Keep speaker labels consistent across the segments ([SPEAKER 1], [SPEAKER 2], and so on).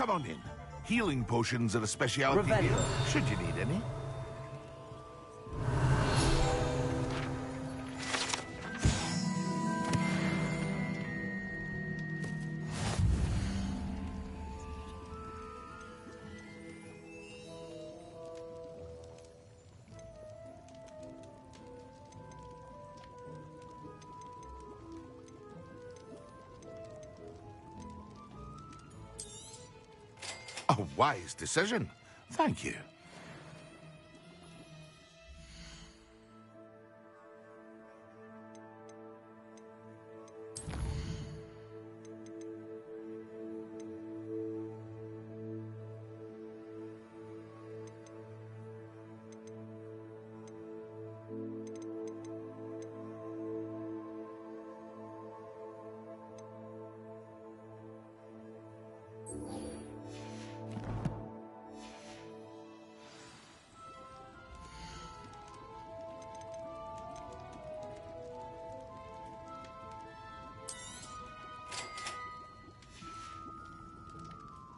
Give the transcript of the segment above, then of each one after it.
[SPEAKER 1] Come on in. Healing potions are a specialty here, should you need any. A wise decision. Thank you.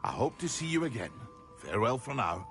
[SPEAKER 1] I hope to see you again. Farewell for now.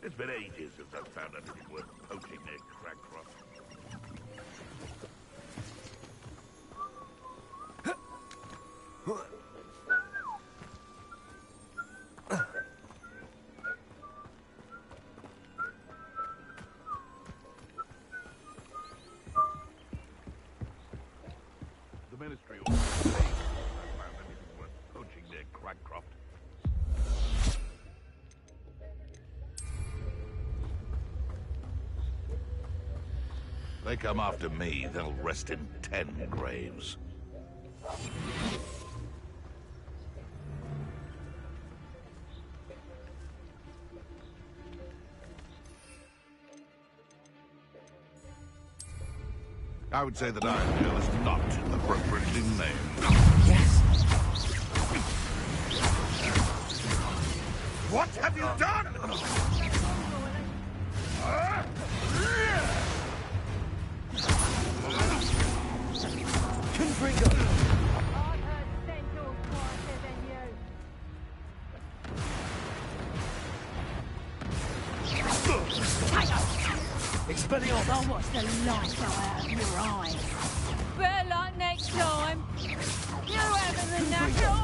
[SPEAKER 2] It's been ages since I've found anything worth poaching near Cragcroft. The Ministry ought to say if I found anything worth poaching near Cragcroft.
[SPEAKER 1] They come after me, they'll rest in 10 graves. I would say that Irontail is not appropriately named.
[SPEAKER 3] Yes.
[SPEAKER 1] What have you done?
[SPEAKER 3] Confringo!
[SPEAKER 4] I've heard centaurs quieter than you.
[SPEAKER 3] Expelliarmus!
[SPEAKER 4] I'll watch the light go out of your eyes. Better luck next time. You're having the natural.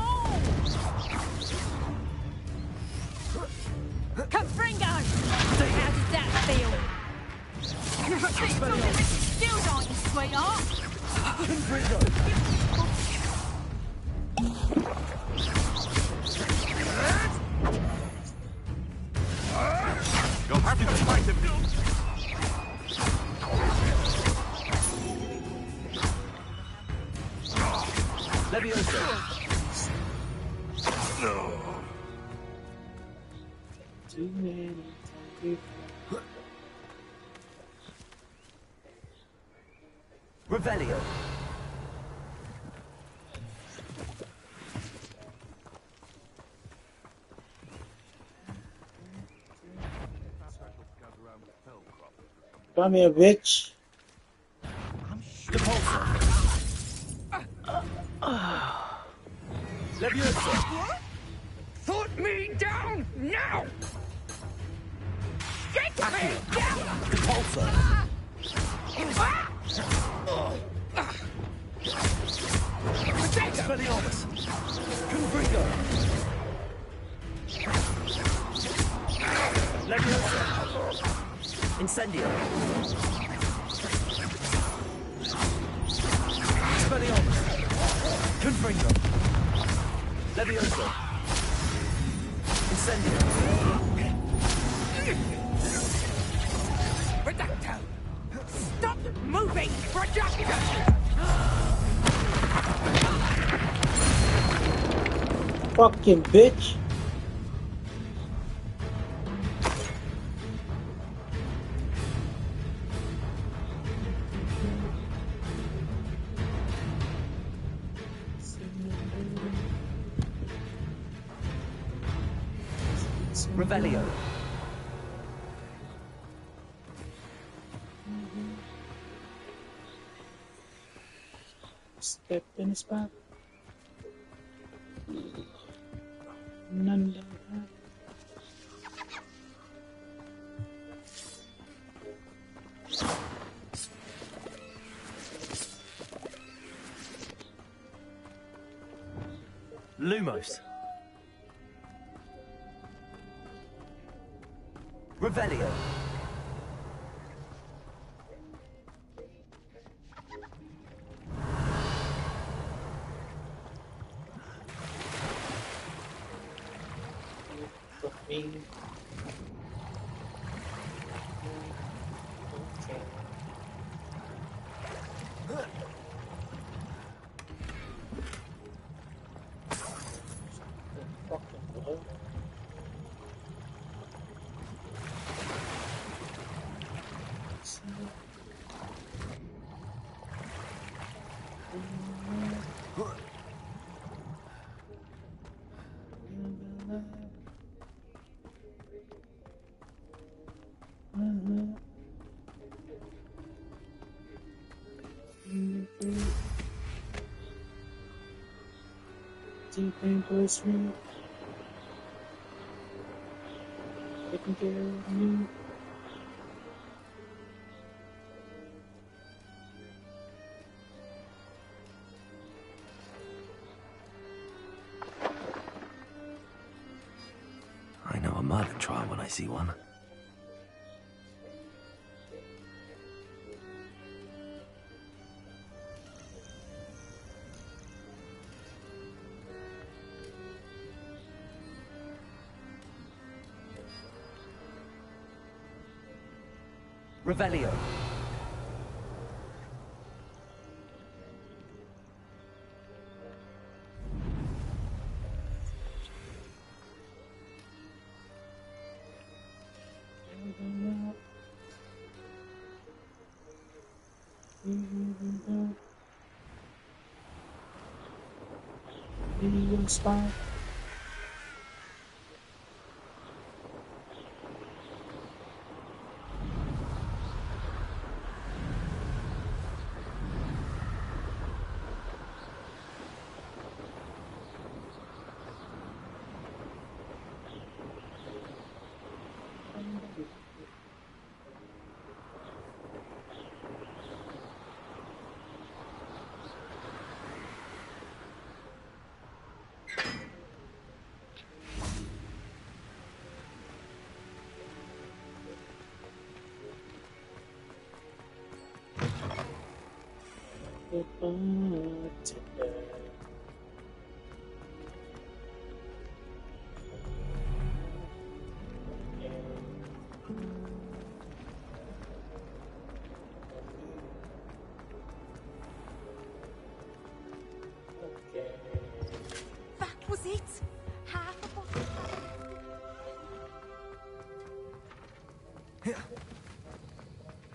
[SPEAKER 4] Confringo! How did that feel? You're a bit still, aren't you, sweetheart?
[SPEAKER 1] You'll have to fight him.
[SPEAKER 3] Leviosa!
[SPEAKER 5] Too many times.
[SPEAKER 3] Revelio!
[SPEAKER 5] Come here, bitch.
[SPEAKER 3] Depulsor! Leviosa.
[SPEAKER 6] Put me down now! Get me down!
[SPEAKER 3] Repulsor. Expelliarmus. Confringo. Leviosa. Incendio. Expelliarmus. Confringo. Leviosa. Incendio.
[SPEAKER 6] Reducto! Stop moving! Reducto!
[SPEAKER 5] Fucking bitch.
[SPEAKER 3] Revelio.
[SPEAKER 5] Step in the spot. None.
[SPEAKER 3] Lumos. Revelio.
[SPEAKER 5] Me. Deep anniversary. Taking care of me.
[SPEAKER 3] I know a murder trial when I see one. Revelio.
[SPEAKER 5] Video spot.
[SPEAKER 4] That was it? Half a bottle.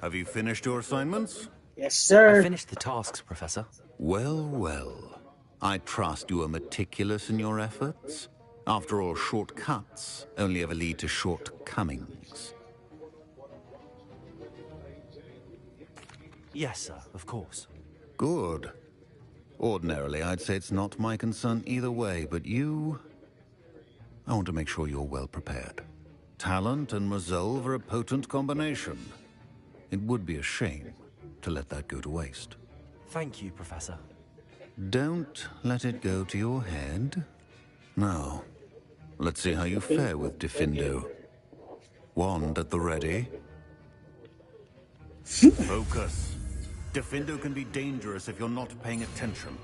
[SPEAKER 1] Have you finished your assignments?
[SPEAKER 5] Yes,
[SPEAKER 3] I
[SPEAKER 5] sir.
[SPEAKER 3] finished the tasks, Professor.
[SPEAKER 1] Well, well. I trust you are meticulous in your efforts. After all, shortcuts only ever lead to shortcomings.
[SPEAKER 3] Yes, sir, of course.
[SPEAKER 1] Good. Ordinarily, I'd say it's not my concern either way, but you... I want to make sure you're well prepared. Talent and resolve are a potent combination. It would be a shame to let that go to waste.
[SPEAKER 3] Thank you, Professor.
[SPEAKER 1] Don't let it go to your head. Now, let's see how you fare with Defendo. Wand at the ready. Focus. Defendo can be dangerous if you're not paying attention.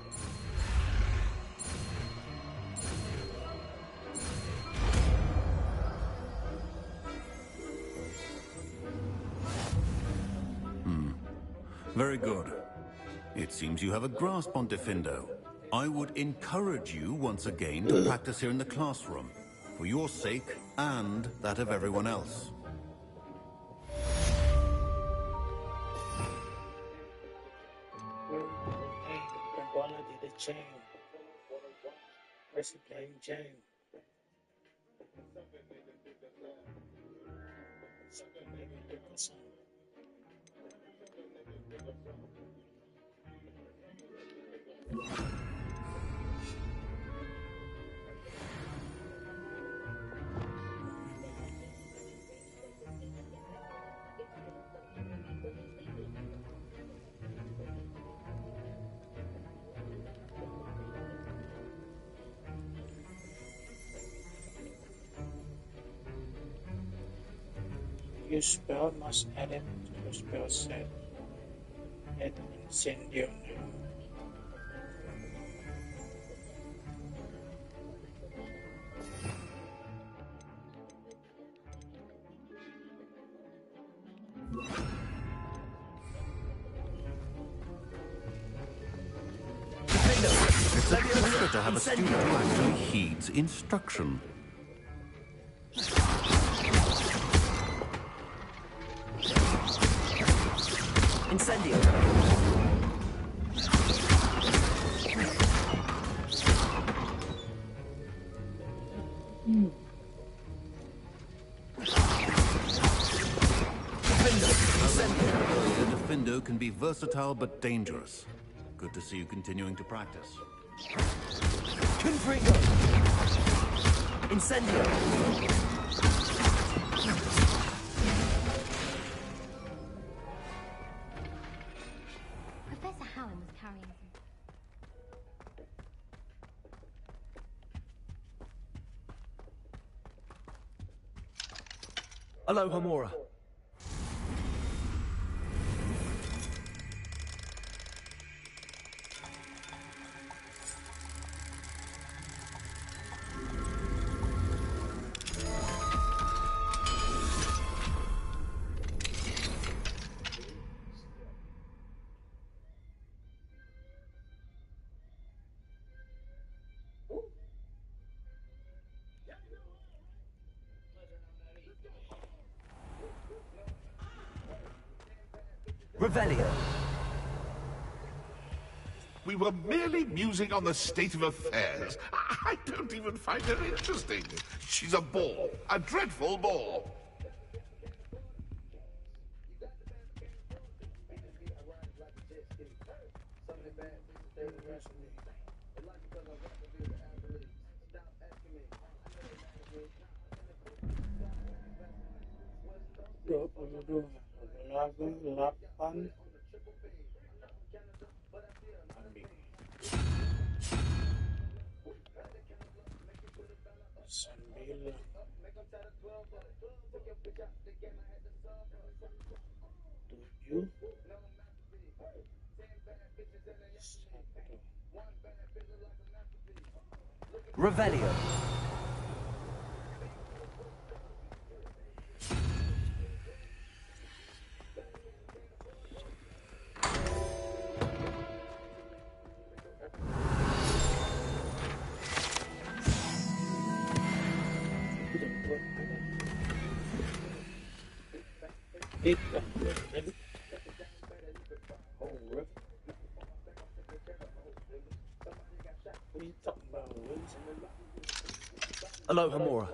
[SPEAKER 1] Very good. It seems you have a grasp on Defendo. I would encourage you once again to practice here in the classroom, for your sake and that of everyone else.
[SPEAKER 5] Hey, the baller did a chain. Where's he playing chain? Your spell must add it to your spell set. Add Incendio now.
[SPEAKER 1] It's a pleasure to have a student who actually heeds instruction.
[SPEAKER 3] Incendio.
[SPEAKER 1] The Defendo can be versatile but dangerous. Good to see you continuing to practice.
[SPEAKER 3] Confringo. Incendio.
[SPEAKER 7] Professor Howard was carrying some.
[SPEAKER 3] Aloha Mora. Revelio.
[SPEAKER 2] We were merely musing on the state of affairs. I don't even find her interesting. She's a bore, a dreadful bore.
[SPEAKER 3] Revelio. Aloha Mora.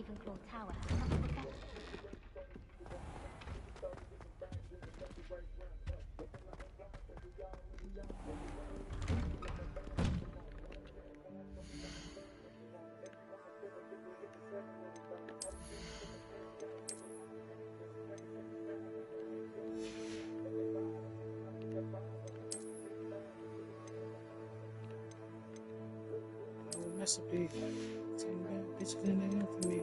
[SPEAKER 7] Ravenclaw Tower has nothing to fetch.
[SPEAKER 5] Recipe. It's in there for me.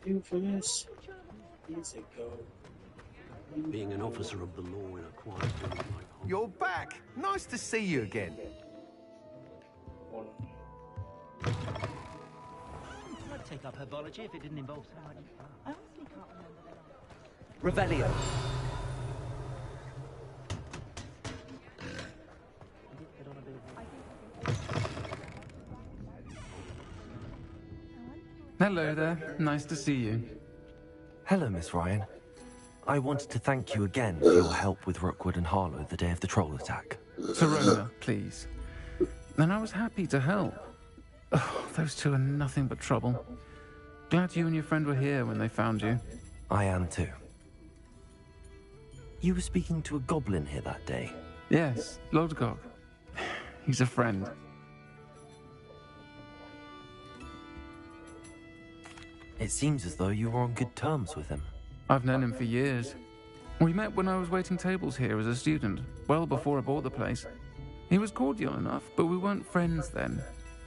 [SPEAKER 5] Do for this. Years ago.
[SPEAKER 8] Being an officer of the law in a quiet village like Hogwarts.
[SPEAKER 9] You're back! Nice to see you again.
[SPEAKER 10] I'd take up herbology if it didn't involve so much.
[SPEAKER 4] I honestly can't remember the last.
[SPEAKER 3] Revelio.
[SPEAKER 11] Hello there. Nice to see you.
[SPEAKER 12] Hello, Miss Ryan. I wanted to thank you again for your help with Rookwood and Harlow the day of the troll attack.
[SPEAKER 11] Sirona, please. And I was happy to help. Oh, those two are nothing but trouble. Glad you and your friend were here when they found you.
[SPEAKER 12] I am too. You were speaking to a goblin here that day?
[SPEAKER 11] Yes, Lodgok. He's a friend.
[SPEAKER 12] It seems as though you were on good terms with him.
[SPEAKER 11] I've known him for years. We met when I was waiting tables here as a student, well before I bought the place. He was cordial enough, but we weren't friends then.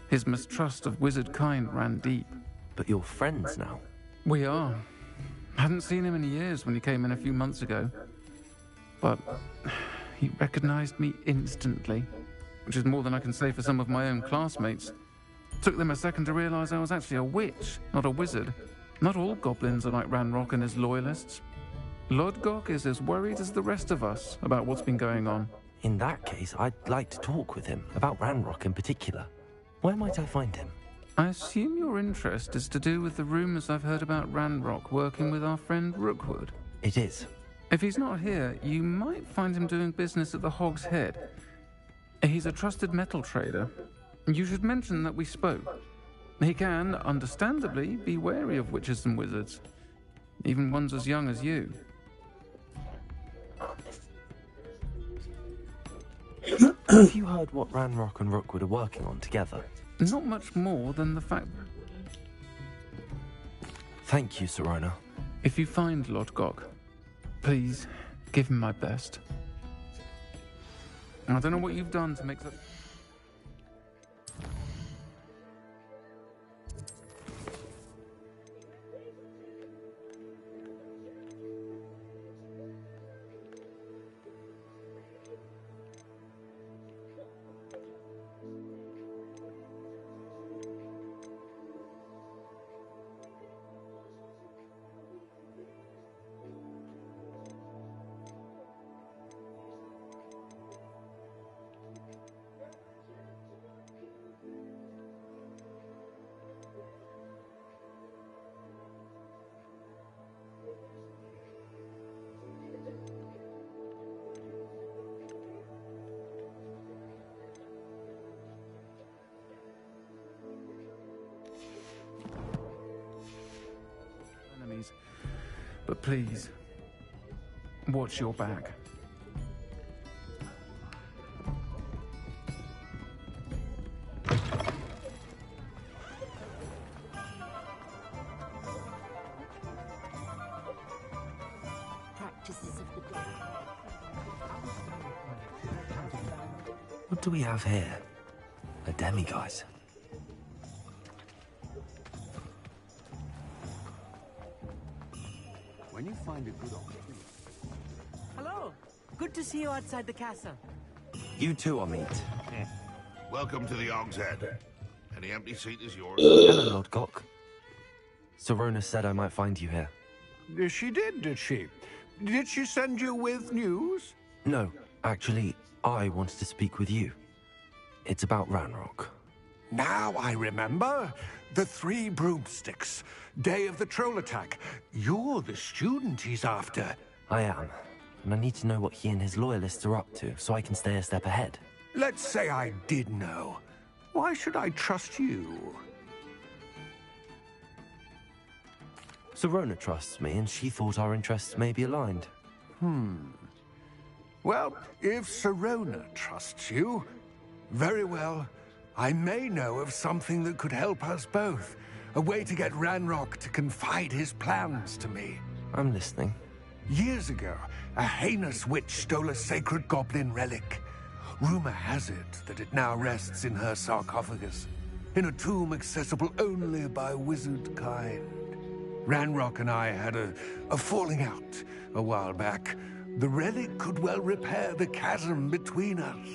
[SPEAKER 11] His mistrust of wizard kind ran deep.
[SPEAKER 12] But you're friends now?
[SPEAKER 11] We are. Hadn't seen him in years when he came in a few months ago. But he recognized me instantly, which is more than I can say for some of my own classmates. Took them a second to realize I was actually a witch, not a wizard. Not all goblins are like Ranrock and his loyalists. Lodgok is as worried as the rest of us about what's been going on.
[SPEAKER 12] In that case, I'd like to talk with him, about Ranrock in particular. Where might I find him?
[SPEAKER 11] I assume your interest is to do with the rumors I've heard about Ranrock working with our friend Rookwood.
[SPEAKER 12] It is.
[SPEAKER 11] If he's not here, you might find him doing business at the Hog's Head. He's a trusted metal trader. You should mention that we spoke. He can, understandably, be wary of witches and wizards, even ones as young as you.
[SPEAKER 12] Have you heard what Ranrock and Rookwood are working on together?
[SPEAKER 11] Not much more than the fact...
[SPEAKER 12] Thank you, Sirona.
[SPEAKER 11] If you find Lodgok, please give him my best. I don't know what you've done to make that... ways. But please, watch your back.
[SPEAKER 7] Practices of the day.
[SPEAKER 12] What do we have here? A demiguise.
[SPEAKER 8] When you find a good opportunity.
[SPEAKER 10] Hello. Good to see you outside the castle.
[SPEAKER 12] You too, Amit.
[SPEAKER 2] Welcome to the Og's Head. Any empty seat is yours.
[SPEAKER 12] Hello, Lord Gok. Serona said I might find you here.
[SPEAKER 13] She did she? Did she send you with news?
[SPEAKER 12] No, actually, I wanted to speak with you. It's about Ranrock.
[SPEAKER 13] Now I remember. The 3 broomsticks. Day of the troll attack. You're the student he's after.
[SPEAKER 12] I am. And I need to know what he and his loyalists are up to, so I can stay a step ahead.
[SPEAKER 13] Let's say I did know. Why should I trust you?
[SPEAKER 12] Serona trusts me, and she thought our interests may be aligned.
[SPEAKER 13] Well, if Serona trusts you, very well. I may know of something that could help us both. A way to get Ranrock to confide his plans to me.
[SPEAKER 12] I'm listening.
[SPEAKER 13] Years ago, a heinous witch stole a sacred goblin relic. Rumor has it that it now rests in her sarcophagus, in a tomb accessible only by wizard kind. Ranrock and I had a falling out a while back. The relic could well repair the chasm between us.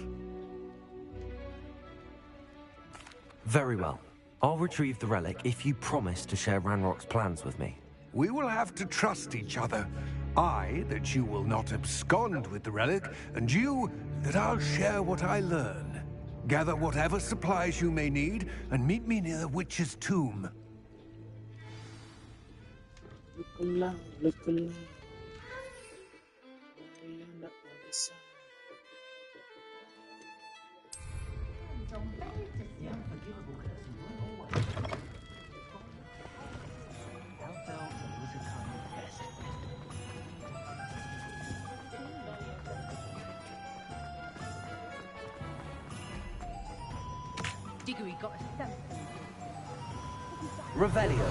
[SPEAKER 12] Very well. I'll retrieve the relic if you promise to share Ranrock's plans with me.
[SPEAKER 13] We will have to trust each other. I, that you will not abscond with the relic, and you, that I'll share what I learn. Gather whatever supplies you may need, and meet me near the witch's tomb.
[SPEAKER 5] Look along. Nak besar.
[SPEAKER 4] Diggory got a stamp.
[SPEAKER 3] Revelio.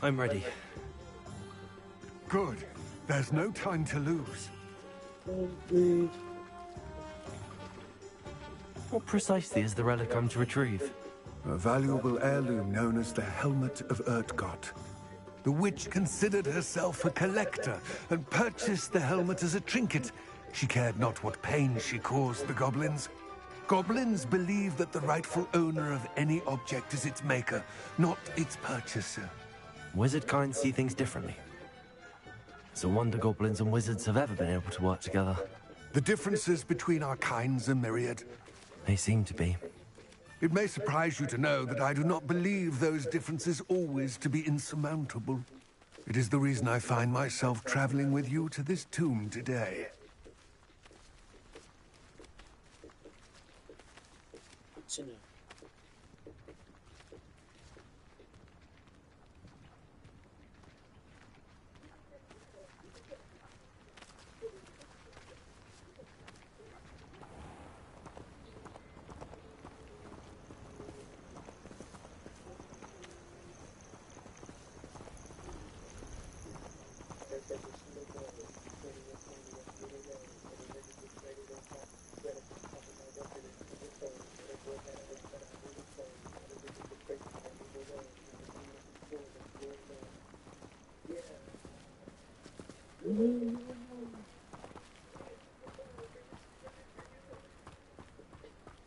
[SPEAKER 12] I'm ready.
[SPEAKER 13] Good. There's no time to lose.
[SPEAKER 12] What precisely is the relic I'm to retrieve?
[SPEAKER 13] A valuable heirloom known as the Helmet of Urtgott. The witch considered herself a collector and purchased the helmet as a trinket. She cared not what pain she caused the goblins. Goblins believe that the rightful owner of any object is its maker, not its purchaser.
[SPEAKER 12] Wizard kind see things differently. It's a wonder goblins and wizards have ever been able to work together.
[SPEAKER 13] The differences between our kinds are myriad.
[SPEAKER 12] They seem to be.
[SPEAKER 13] It may surprise you to know that I do not believe those differences always to be insurmountable. It is the reason I find myself traveling with you to this tomb today.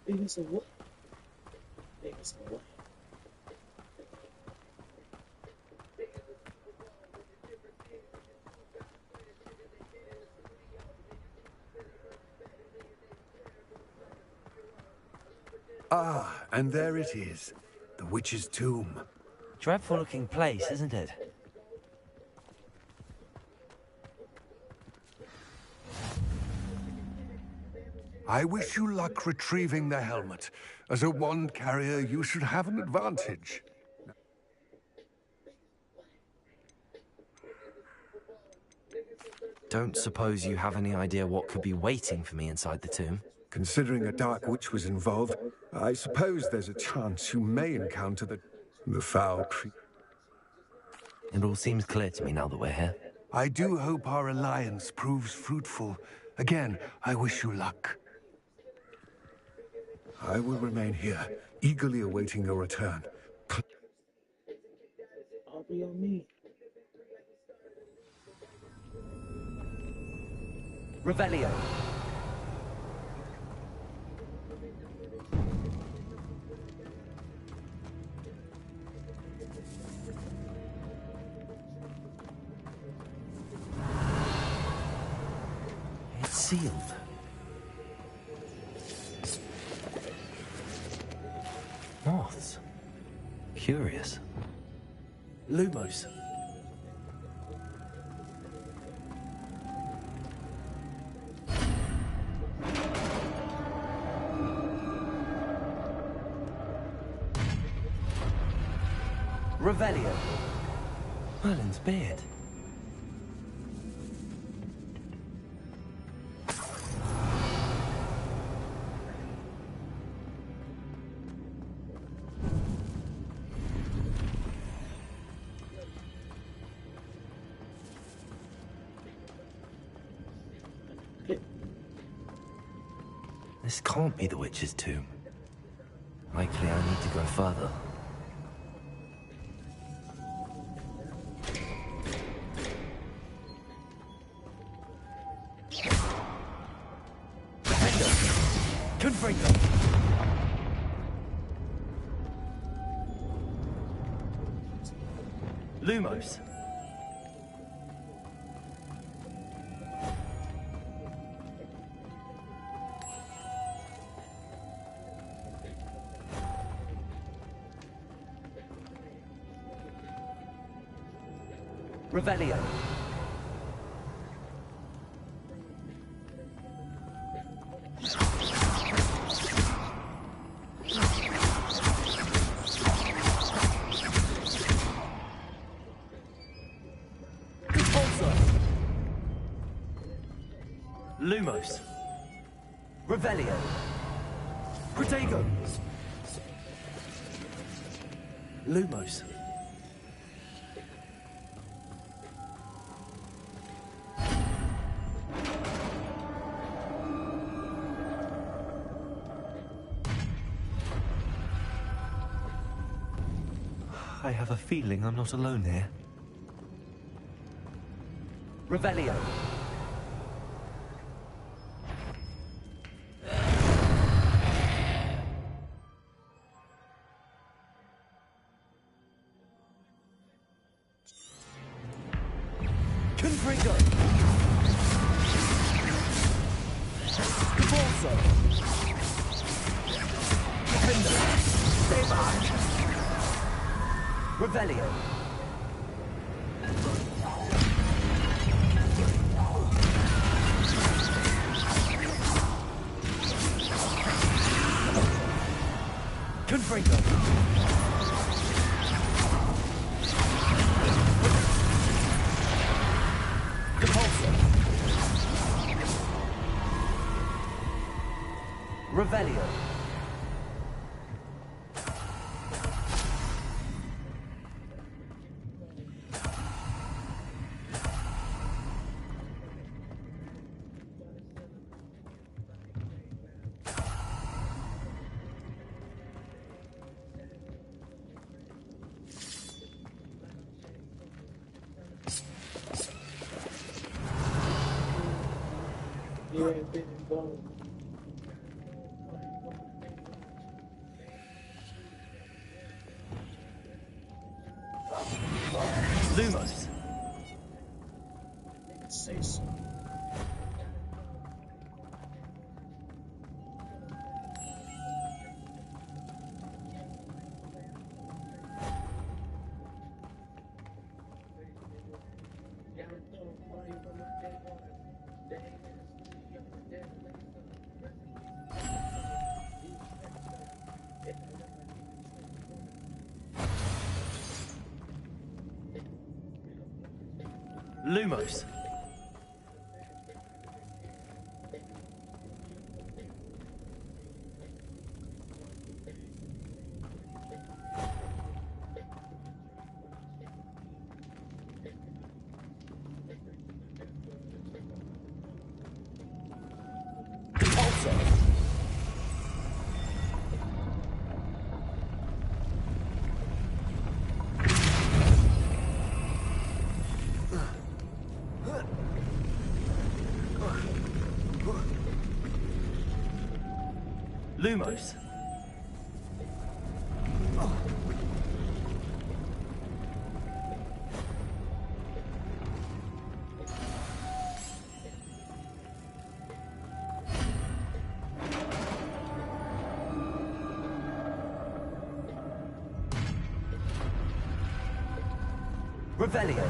[SPEAKER 5] Biggest of what? Biggest of what?
[SPEAKER 13] Ah, And there it is, the witch's tomb.
[SPEAKER 12] Dreadful looking place, isn't it?
[SPEAKER 13] I wish you luck retrieving the helmet. As a wand carrier, you should have an advantage.
[SPEAKER 12] Don't suppose you have any idea what could be waiting for me inside the tomb?
[SPEAKER 13] Considering a dark witch was involved, I suppose there's a chance you may encounter the foul creature.
[SPEAKER 12] It all seems clear to me now that we're here.
[SPEAKER 13] I do hope our alliance proves fruitful. Again, I wish you luck. I will remain here, eagerly awaiting your return.
[SPEAKER 5] I'll be on me.
[SPEAKER 3] Revelio.
[SPEAKER 12] It's sealed. Moths. Curious.
[SPEAKER 3] Lumos. Revelio.
[SPEAKER 12] Merlin's beard. This can't be the witch's tomb. Likely I need to go further.
[SPEAKER 3] Lumos. Revelio. Lumos. Revelio. Protego. Lumos.
[SPEAKER 12] I have a feeling I'm not alone here.
[SPEAKER 3] Revelio. Confringo. Cabalso. Defender. Stay back. Revelio. Confringo. Revelio.
[SPEAKER 5] Yeah, I've been involved.
[SPEAKER 3] Lumos.
[SPEAKER 5] Let's say so.
[SPEAKER 3] Lumos. Lumos. Revelio.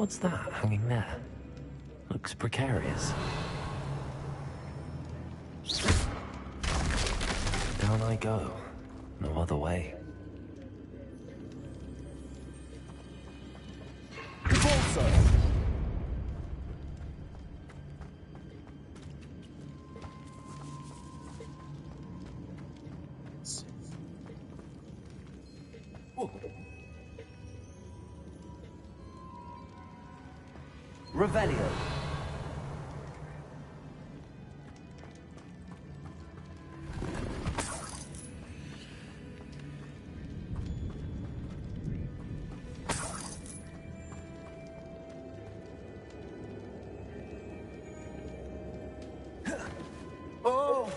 [SPEAKER 12] What's that hanging there? Looks precarious. Down I go. No other way.
[SPEAKER 3] Revelio.
[SPEAKER 10] Oh!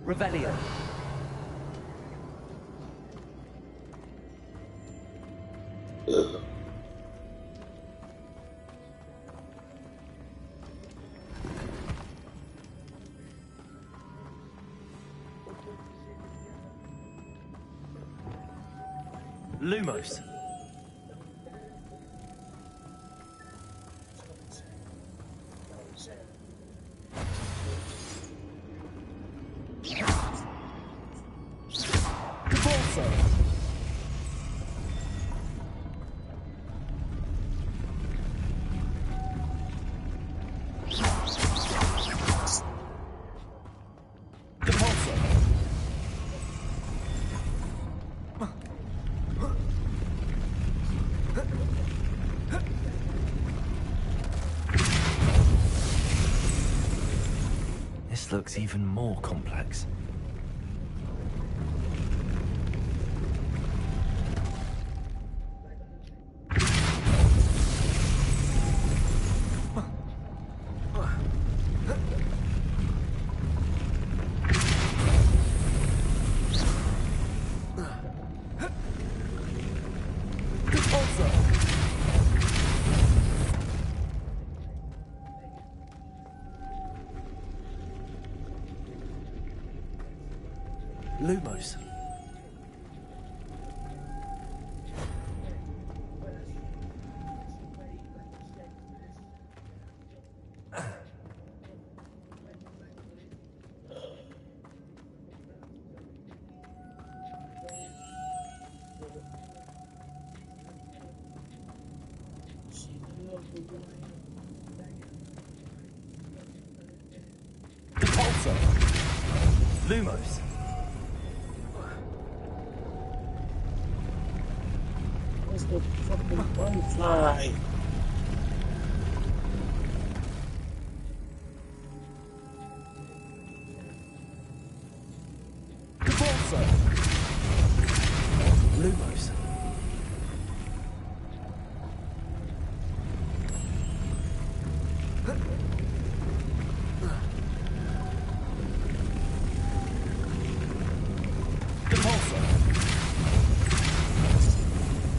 [SPEAKER 3] Revelio. Lumos.
[SPEAKER 12] looks even more complex.
[SPEAKER 3] Lumos. Repulsor. Lumos.
[SPEAKER 5] Where's the fucking butterfly?
[SPEAKER 3] Repulsor. Lumos.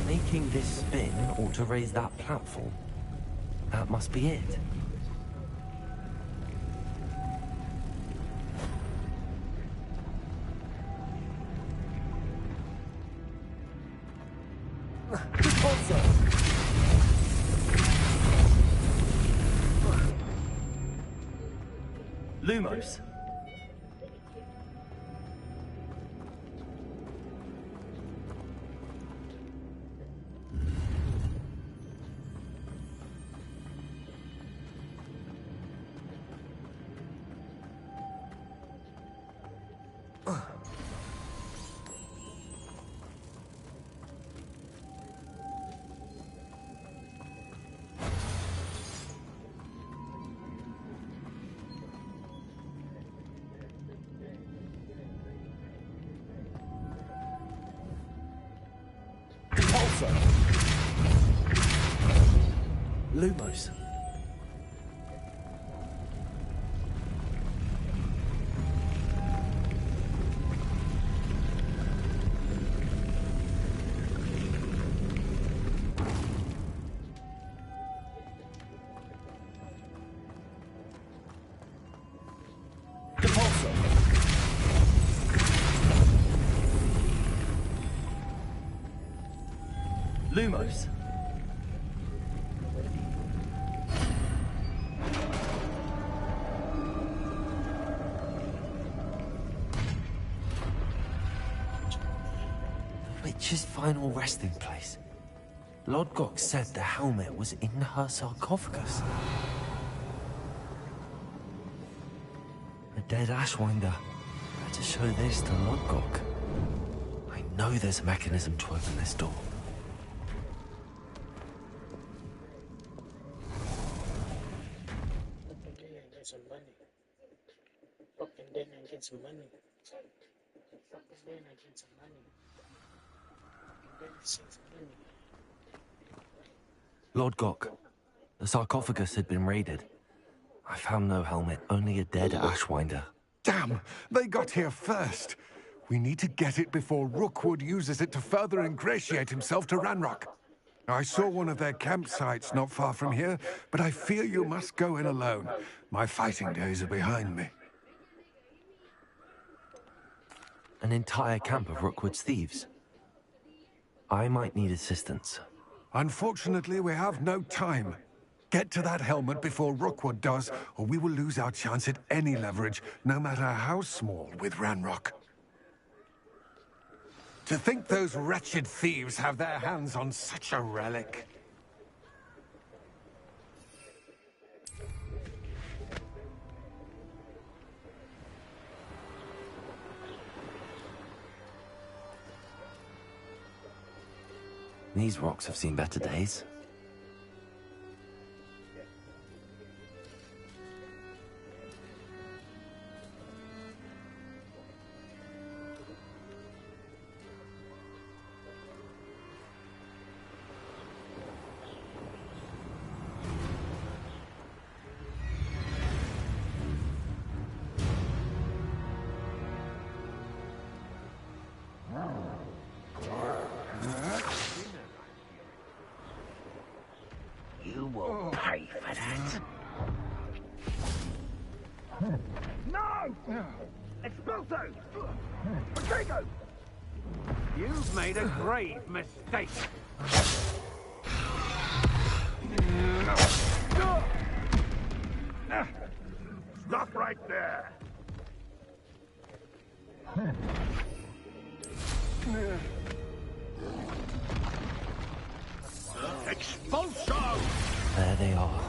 [SPEAKER 12] Making this spin ought to raise that platform. That must be it.
[SPEAKER 3] Lumos. Lumos. Lumos.
[SPEAKER 12] The witch's final resting place. Lodgok said the helmet was in her sarcophagus. A dead Ashwinder. Better show this to Lodgok. I know there's a mechanism to open this door.
[SPEAKER 5] Some money. Fucking then I get some money. Fucking then I get some money. Fucking then I save some money.
[SPEAKER 12] Lodgok, the sarcophagus had been raided. I found no helmet, only a dead Ashwinder.
[SPEAKER 13] Damn! They got here first! We need to get it before Rookwood uses it to further ingratiate himself to Ranrock. I saw one of their campsites not far from here, but I fear you must go in alone. My fighting days are behind me.
[SPEAKER 12] An entire camp of Rookwood's thieves. I might need assistance.
[SPEAKER 13] Unfortunately, we have no time. Get to that helmet before Rookwood does, or we will lose our chance at any leverage, no matter how small, with Ranrock. To think those wretched thieves have their hands on such a relic.
[SPEAKER 12] These rocks have seen better days.
[SPEAKER 6] You will pay for that. No! Expulso! Rodrigo! You've made a grave mistake. Stop right there. Expulso!
[SPEAKER 12] There they are.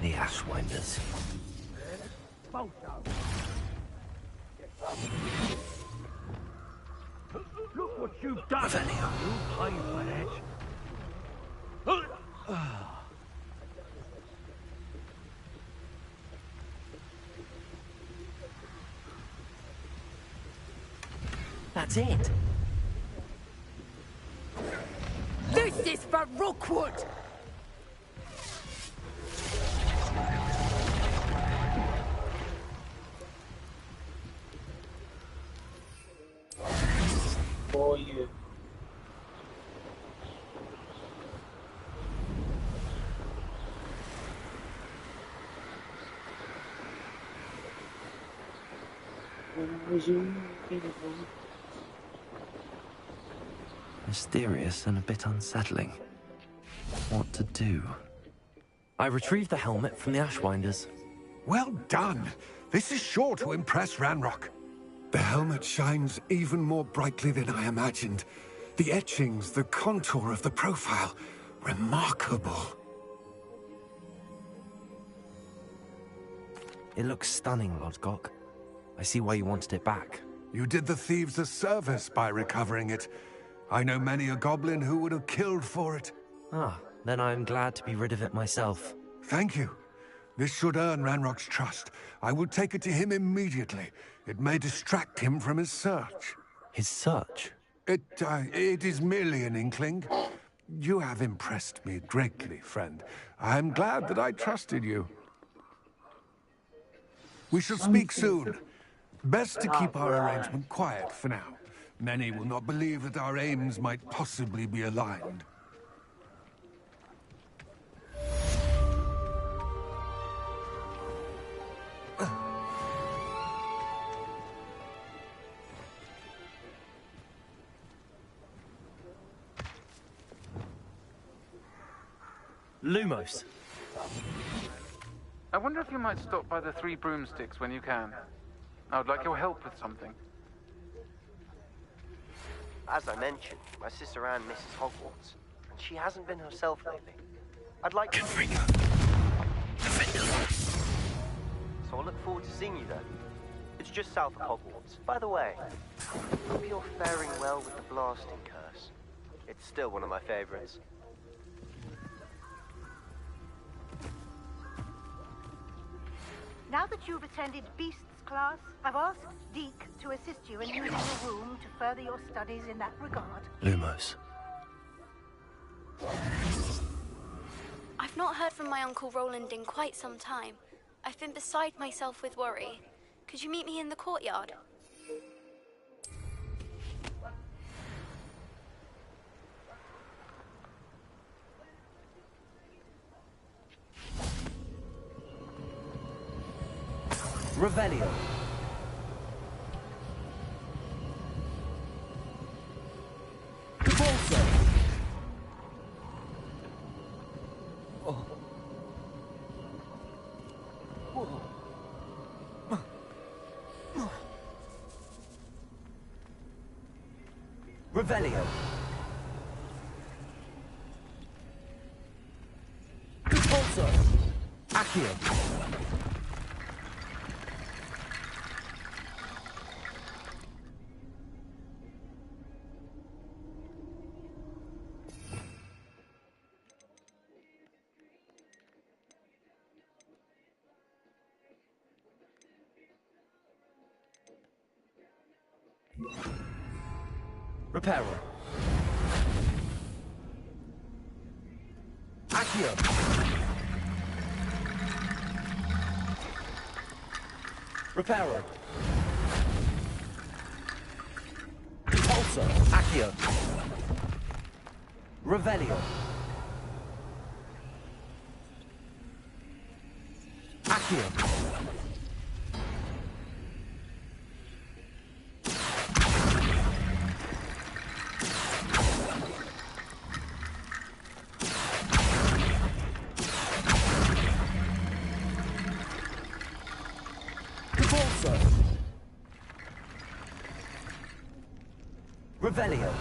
[SPEAKER 12] The Ashwinders.
[SPEAKER 6] Expulso! Look what you've done! You pay for that.
[SPEAKER 10] That's it.
[SPEAKER 6] This is for Rookwood!
[SPEAKER 5] For you.
[SPEAKER 12] Mysterious and a bit unsettling. What to do? I retrieved the helmet from the Ashwinders.
[SPEAKER 13] Well done. This is sure to impress Ranrock. The helmet shines even more brightly than I imagined. The etchings, the contour of the profile. Remarkable.
[SPEAKER 12] It looks stunning, Lodgok. I see why you wanted it back.
[SPEAKER 13] You did the thieves a service by recovering it. I know many a goblin who would have killed for it.
[SPEAKER 12] Ah, then I'm glad to be rid of it myself.
[SPEAKER 13] Thank you. This should earn Ranrock's trust. I will take it to him immediately. It may distract him from his search.
[SPEAKER 12] His search?
[SPEAKER 13] It is merely an inkling. You have impressed me greatly, friend. I am glad that I trusted you. We shall speak soon. Best to keep our arrangement quiet for now. Many will not believe that our aims might possibly be aligned.
[SPEAKER 3] Lumos.
[SPEAKER 11] I wonder if you might stop by the Three Broomsticks when you can. I would like your help with something.
[SPEAKER 14] As I mentioned, my sister Anne misses Hogwarts, and she hasn't been herself lately. I'd like to... So I'll look forward to seeing you then. It's just south of Hogwarts. By the way, hope you're faring well with the blasting curse. It's still one of my favorites.
[SPEAKER 15] Now that you've attended Beasts class, I've asked Deke to assist you in using the room to further your studies in that regard.
[SPEAKER 12] Lumos.
[SPEAKER 16] I've not heard from my Uncle Roland in quite some time. I've been beside myself with worry. Could you meet me in the courtyard?
[SPEAKER 10] Revelio. Cabalso. Oh. Revelio. Cabalso. Accio. Reparo. Accio. Reparo. Repulsor. Accio. Revelio.
[SPEAKER 12] Accio. Revelio.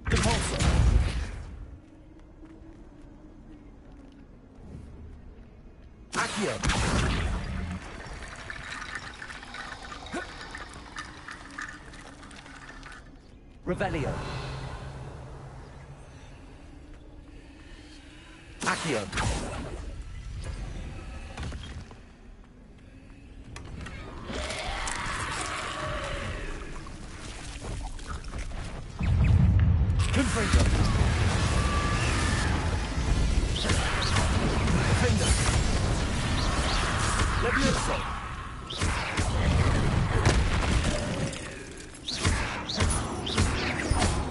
[SPEAKER 12] Repulsor. Accio. Revelio. Accio. Confringo. Defender. Levioso.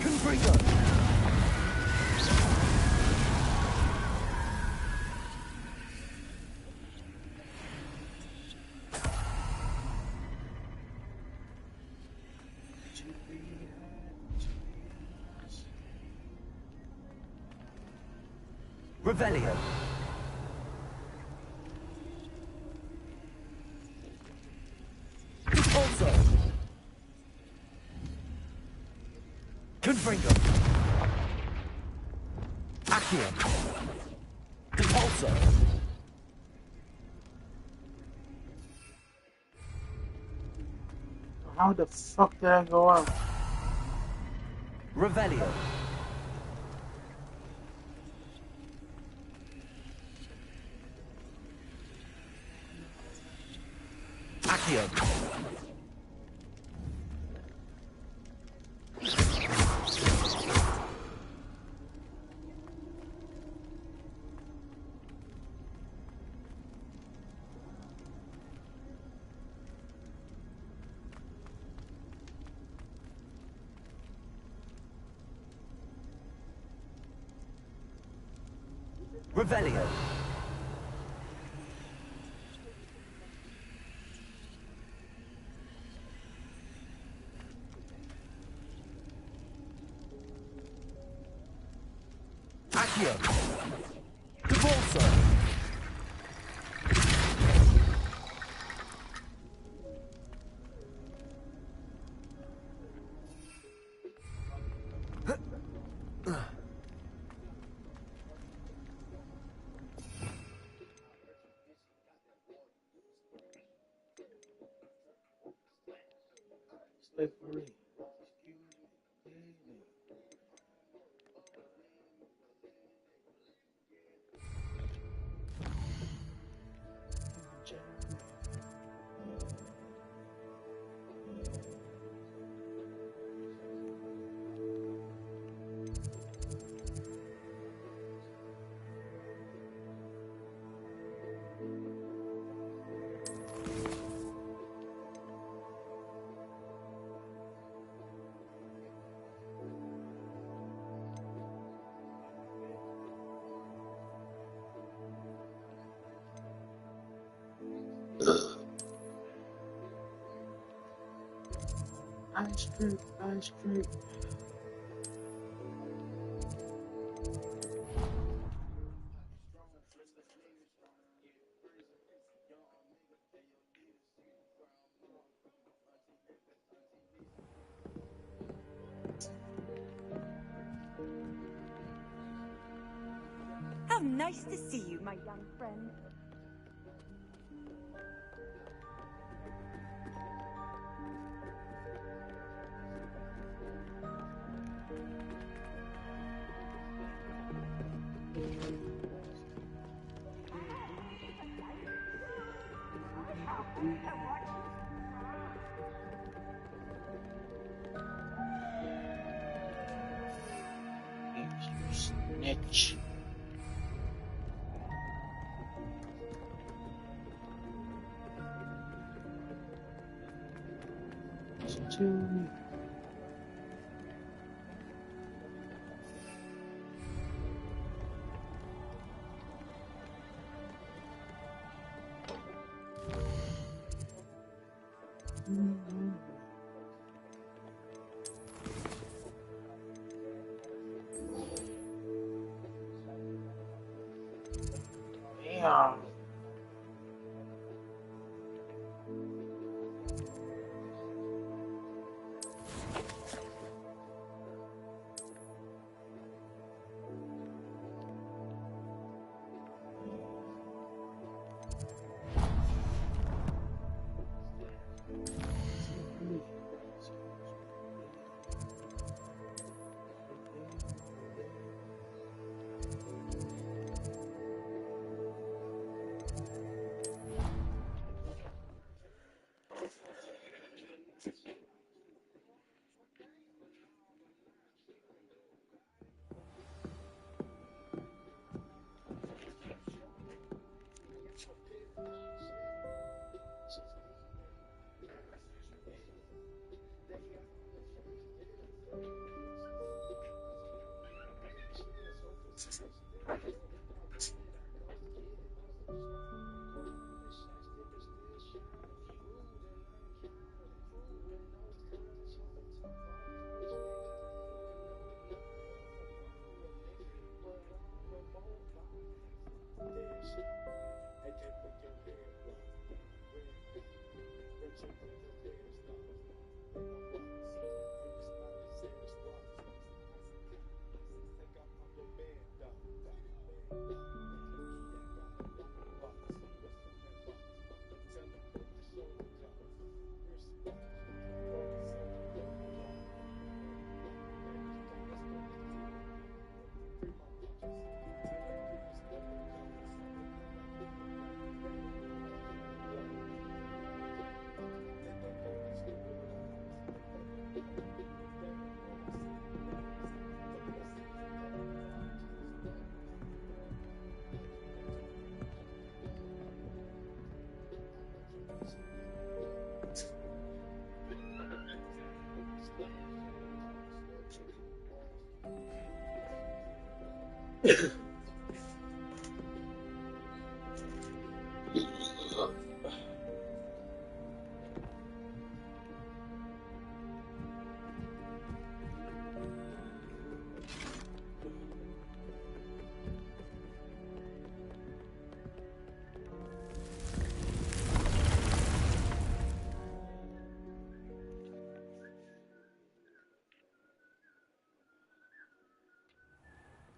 [SPEAKER 12] Confringo. Revelio. Also. Confringo. Accio. Repulsor.
[SPEAKER 5] How the fuck did I go out?
[SPEAKER 12] Revelio. Accio. Revelio. Accio. Repulsor.
[SPEAKER 5] Slippery. Ice cream, ice cream.
[SPEAKER 17] How nice to see you, my young friend.
[SPEAKER 5] Snitch. Listen to me.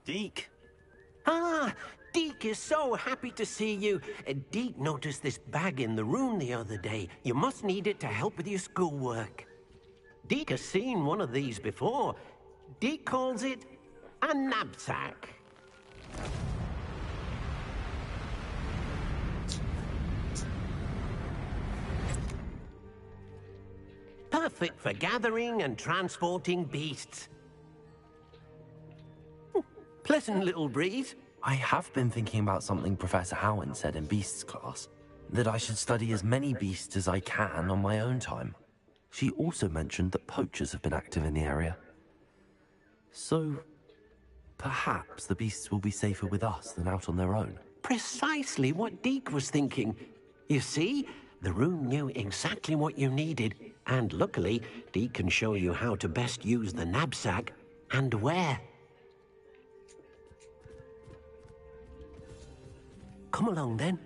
[SPEAKER 8] Deke. Ah, Deke is so happy to see you. Deke noticed this bag in the room the other day. You must need it to help with your schoolwork. Deke has seen one of these before. Deke calls it a knapsack. Perfect for gathering and transporting beasts. Pleasant little breeze.
[SPEAKER 12] I have been thinking about something Professor Howard said in Beasts class, that I should study as many beasts as I can on my own time. She also mentioned that poachers have been active in the area. So, perhaps the beasts will be safer with us than out on their own.
[SPEAKER 8] Precisely what Deke was thinking. You see, the room knew exactly what you needed, and luckily, Deke can show you how to best use the knapsack and where. Come along, then.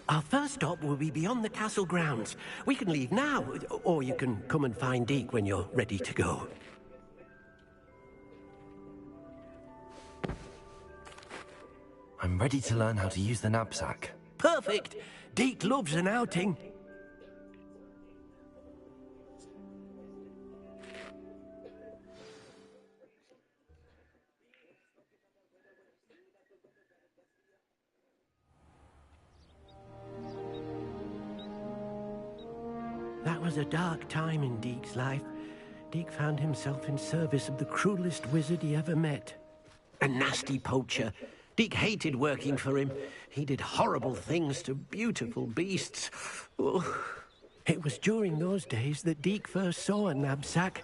[SPEAKER 8] Our first stop will be beyond the castle grounds. We can leave now, or you can come and find Deke when you're ready to go.
[SPEAKER 12] I'm ready to learn how to use the knapsack.
[SPEAKER 8] Perfect! Deke loves an outing. That was a dark time in Deke's life. Deke found himself in service of the cruelest wizard he ever met. A nasty poacher. Deke hated working for him. He did horrible things to beautiful beasts. Oh. It was during those days that Deke first saw a knapsack.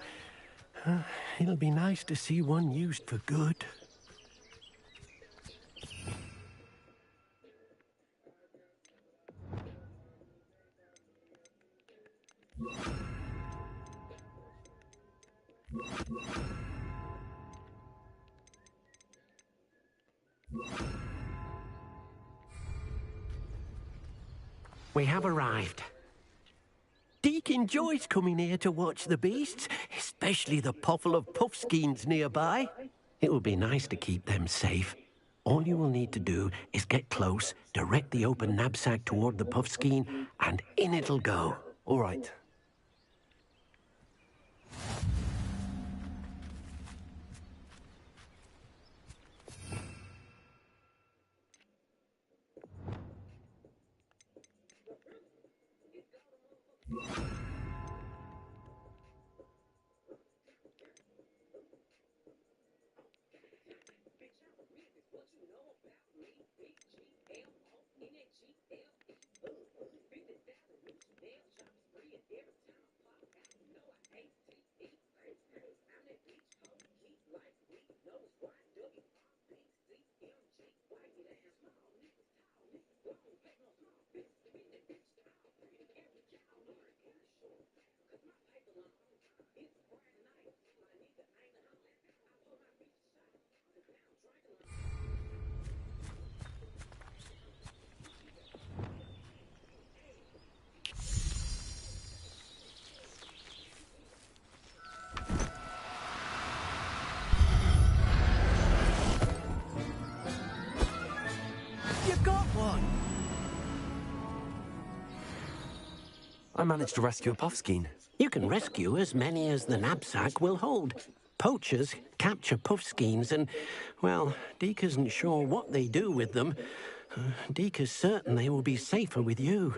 [SPEAKER 8] It'll be nice to see one used for good. We have arrived. Deke enjoys coming here to watch the beasts, especially the potful of puffskeins nearby. It would be nice to keep them safe. All you will need to do is get close, direct the open knapsack toward the puffskein, and in it'll go.
[SPEAKER 12] All right.
[SPEAKER 8] You got one!
[SPEAKER 12] I managed to rescue a puffskein.
[SPEAKER 8] You can rescue as many as the knapsack will hold. Poachers capture puffskeins and, well, Deke isn't sure what they do with them. Deke is certain they will be safer with you.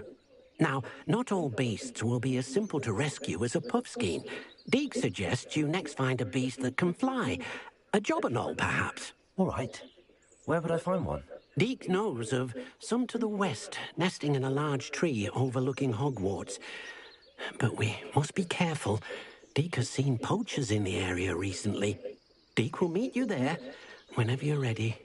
[SPEAKER 8] Now, not all beasts will be as simple to rescue as a puffskein. Deke suggests you next find a beast that can fly. A jobberknoll, perhaps.
[SPEAKER 12] All right. Where would I find one?
[SPEAKER 8] Deke knows of some to the west, nesting in a large tree overlooking Hogwarts. But we must be careful. Deke has seen poachers in the area recently. Deke will meet you there whenever you're ready.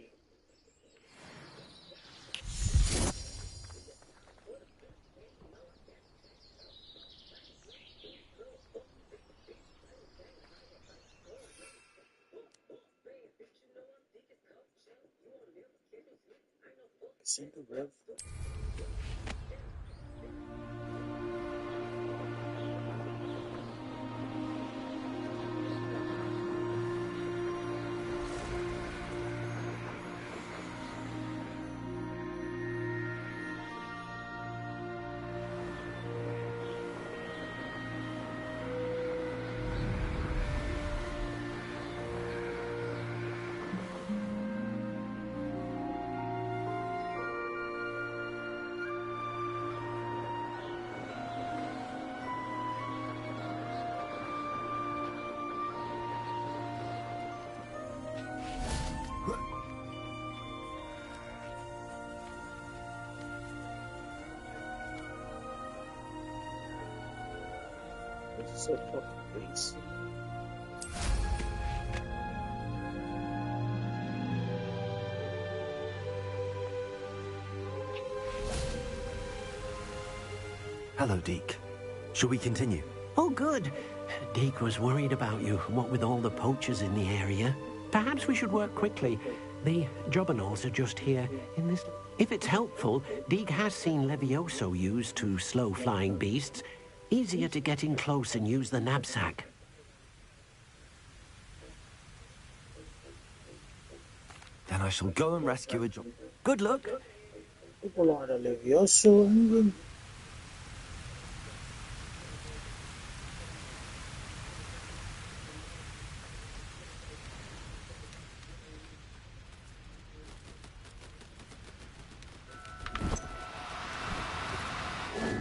[SPEAKER 5] So fucking please.
[SPEAKER 12] Hello, Deke. Shall we continue?
[SPEAKER 8] Oh, good. Deke was worried about you, what with all the poachers in the area. Perhaps we should work quickly. The jobberknolls are just here in this... If it's helpful, Deke has seen Levioso used to slow flying beasts. Easier to get in close and use the knapsack.
[SPEAKER 12] Then I shall go and rescue a job.
[SPEAKER 8] Good luck.
[SPEAKER 5] Kalau ada Levioso anjing.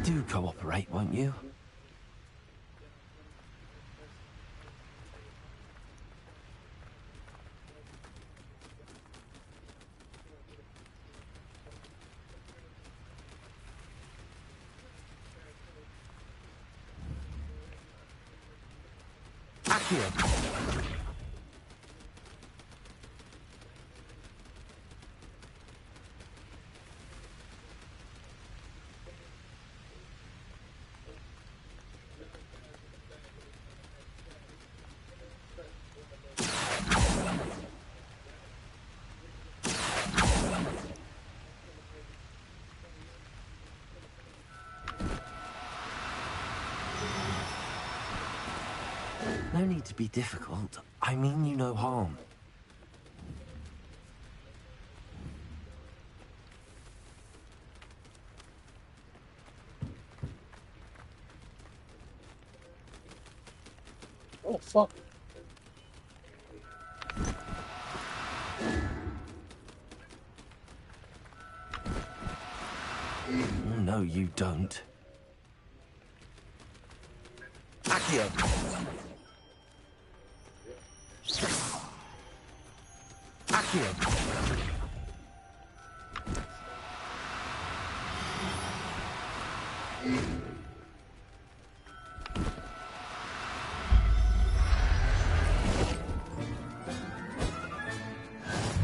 [SPEAKER 12] Do cooperate, won't you? No need to be difficult. I mean you no harm.
[SPEAKER 5] Oh, fuck.
[SPEAKER 12] No, you don't. Accio! Accio!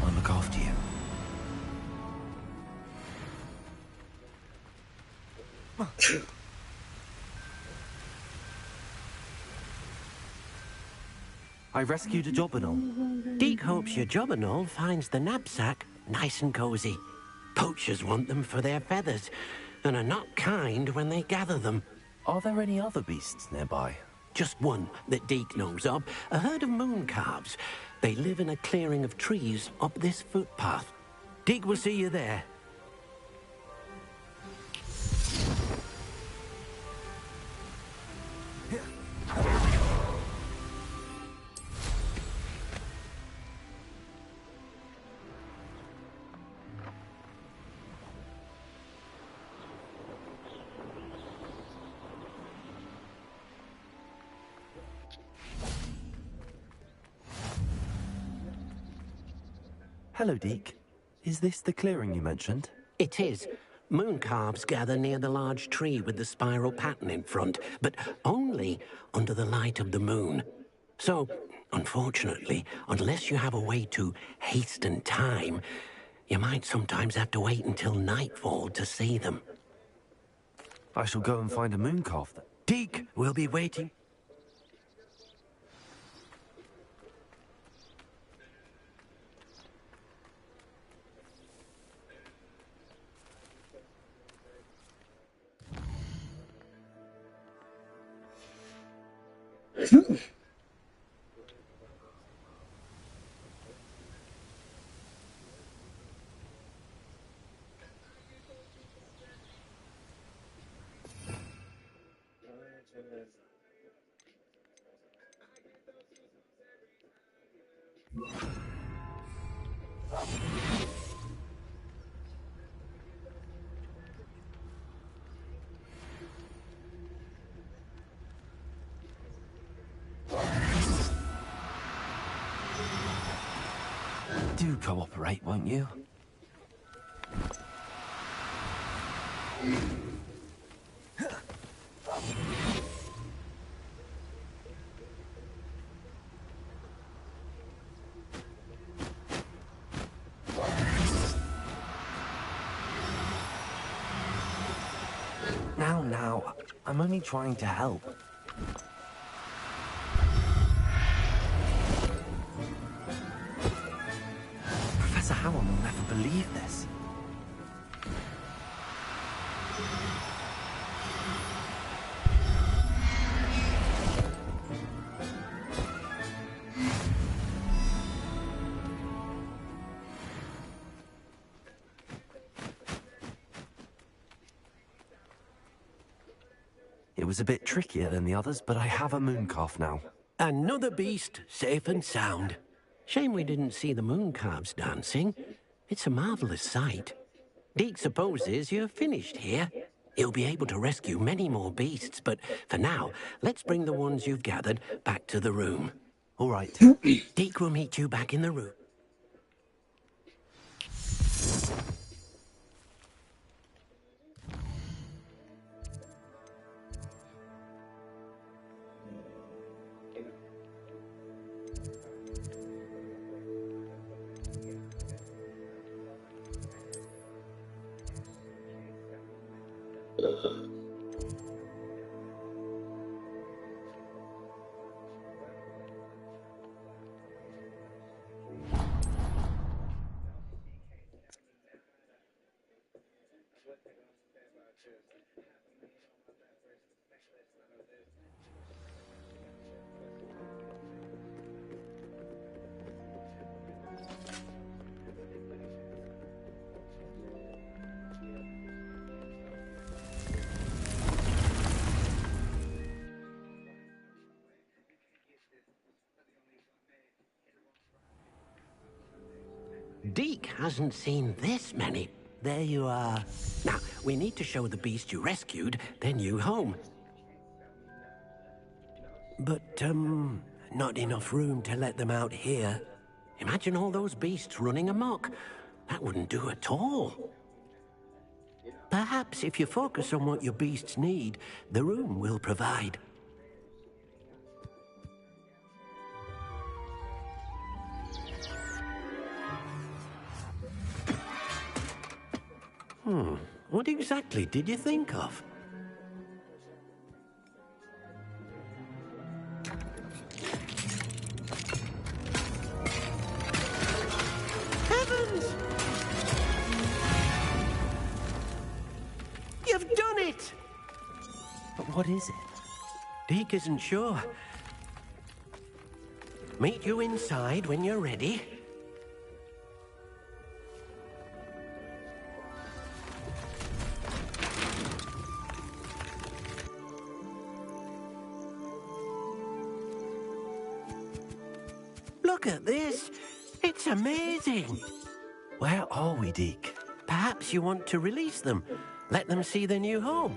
[SPEAKER 12] I'll look after you. I rescued a Jobberknoll.
[SPEAKER 8] Deke hopes your Jobberknoll finds the knapsack nice and cozy. Poachers want them for their feathers, and are not kind when they gather them.
[SPEAKER 12] Are there any other beasts nearby?
[SPEAKER 8] Just one that Deke knows of, a herd of moon calves. They live in a clearing of trees up this footpath. Deke will see you there.
[SPEAKER 12] Hello, Deke. Is this the clearing you mentioned?
[SPEAKER 8] It is. Moon calves gather near the large tree with the spiral pattern in front, but only under the light of the moon. So, unfortunately, unless you have a way to hasten time, you might sometimes have to wait until nightfall to see them.
[SPEAKER 12] I shall go and find a moon calf then.
[SPEAKER 8] Deke will be waiting.
[SPEAKER 12] Do cooperate, won't you? Now, I'm only trying to help. Professor Howard will never believe this. It was a bit trickier than the others, but I have a moon calf now.
[SPEAKER 8] Another beast, safe and sound. Shame we didn't see the moon calves dancing. It's a marvelous sight. Deke supposes you're finished here. He'll be able to rescue many more beasts, but for now, let's bring the ones you've gathered back to the room.
[SPEAKER 12] All right.
[SPEAKER 8] Deke will meet you back in the room. Deke hasn't seen this many. There you are. Now, we need to show the beast you rescued their new home. But, not enough room to let them out here. Imagine all those beasts running amok. That wouldn't do at all. Perhaps if you focus on what your beasts need, the room will provide. What exactly did you think of? Heavens! You've done it!
[SPEAKER 12] But what is it?
[SPEAKER 8] Deke isn't sure. Meet you inside when you're ready. Look at this. It's amazing.
[SPEAKER 12] Where are we, Deke?
[SPEAKER 8] Perhaps you want to release them. Let them see their new home.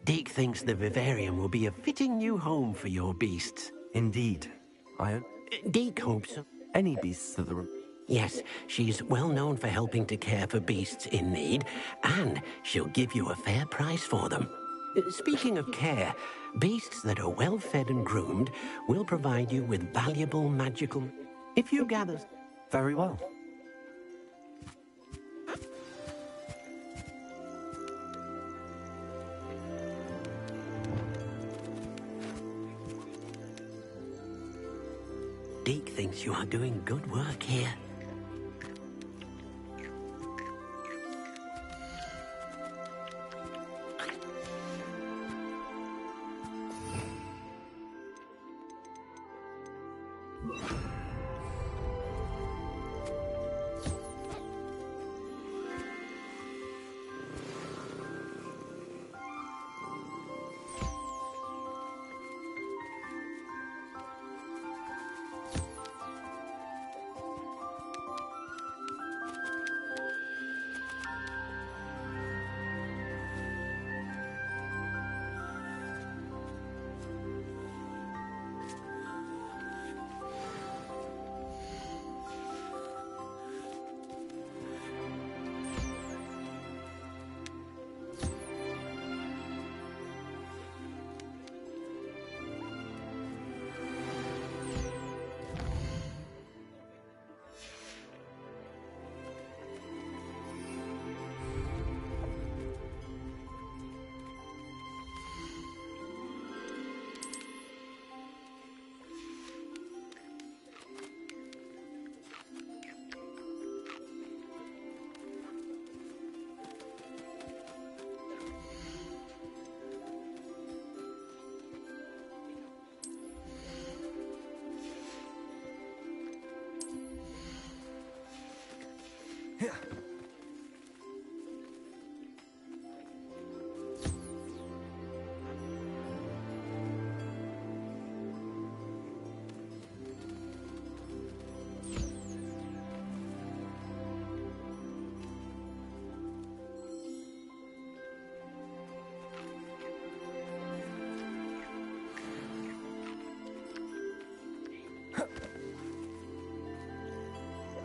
[SPEAKER 8] Deke thinks the vivarium will be a fitting new home for your beasts.
[SPEAKER 12] Indeed.
[SPEAKER 8] Deke hopes so.
[SPEAKER 12] Any beasts at the room?
[SPEAKER 8] Yes, she's well known for helping to care for beasts in need, and she'll give you a fair price for them. Speaking of care, beasts that are well fed and groomed will provide you with valuable magical... If you gather...
[SPEAKER 12] Very well.
[SPEAKER 8] Deke thinks you are doing good work here.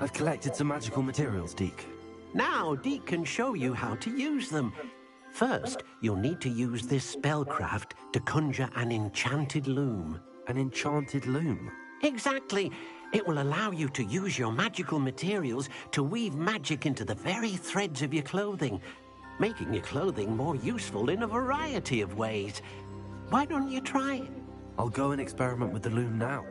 [SPEAKER 12] I've collected some magical materials, Deke.
[SPEAKER 8] Now Deke can show you how to use them. First, you'll need to use this spellcraft to conjure an enchanted loom.
[SPEAKER 12] An enchanted loom?
[SPEAKER 8] Exactly. It will allow you to use your magical materials to weave magic into the very threads of your clothing, making your clothing more useful in a variety of ways. Why don't you try it?
[SPEAKER 12] I'll go and experiment with the loom now.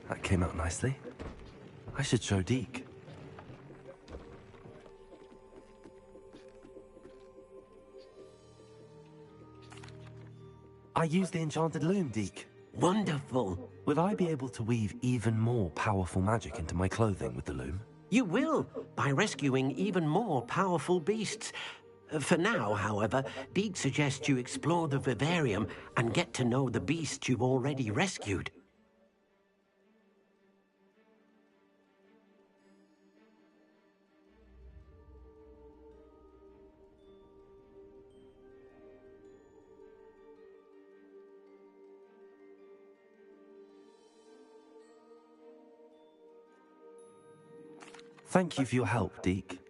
[SPEAKER 12] That came out nicely. I should show Deke. I used the enchanted loom, Deke.
[SPEAKER 8] Wonderful.
[SPEAKER 12] Will I be able to weave even more powerful magic into my clothing with the loom?
[SPEAKER 8] You will, by rescuing even more powerful beasts. For now, however, Deke suggests you explore the vivarium and get to know the beasts you've already rescued.
[SPEAKER 12] Thank you for your help, Deke.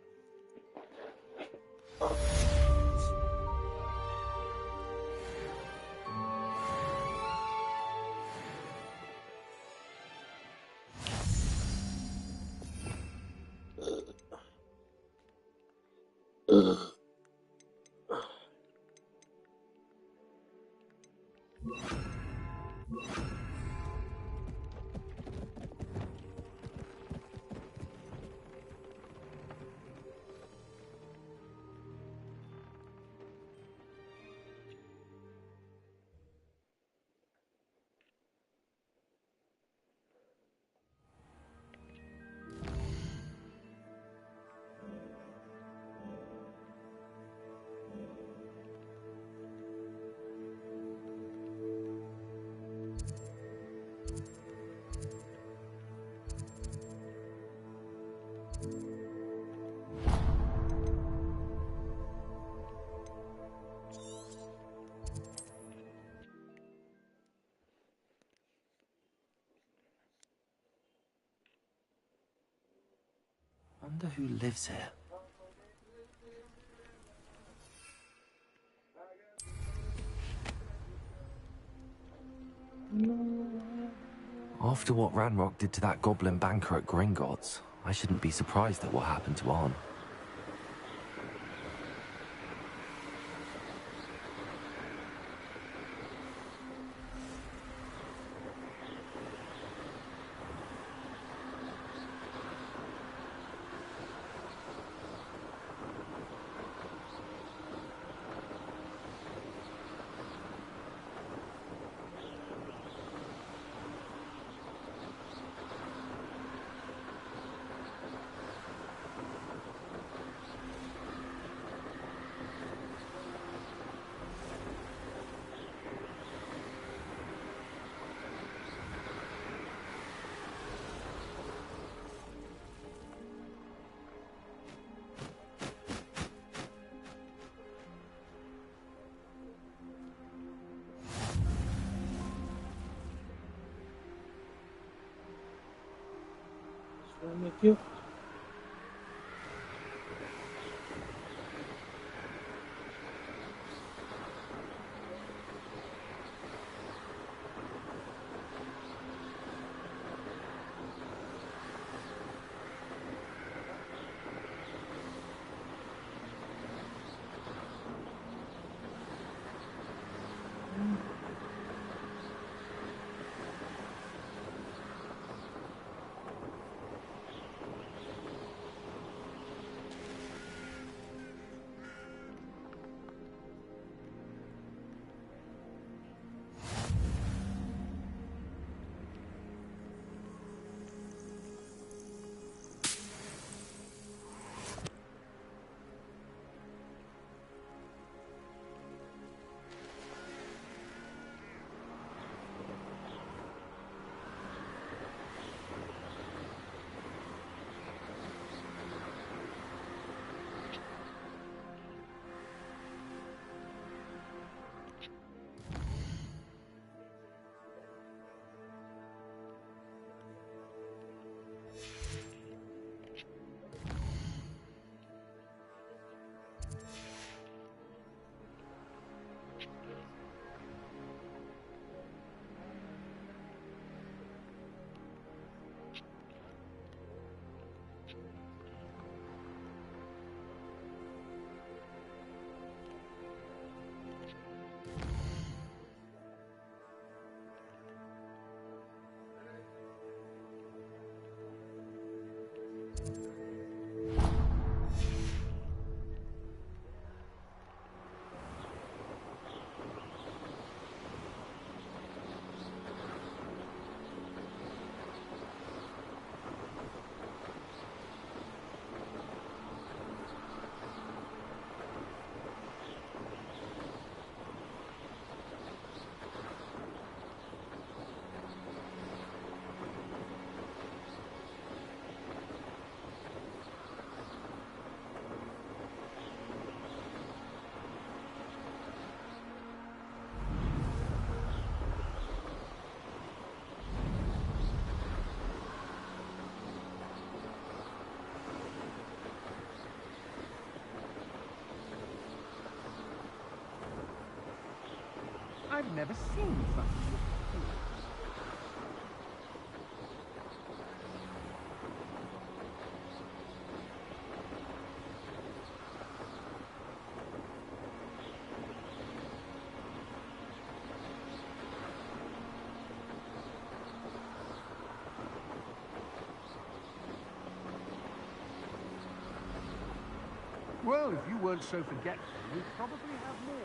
[SPEAKER 12] Wonder who lives here. After what Ranrock did to that goblin banker at Gringotts, I shouldn't be surprised at what happened to Arn.
[SPEAKER 5] Pamit yuk.
[SPEAKER 6] I've never seen such. Well, if you weren't so forgetful, we'd probably have more.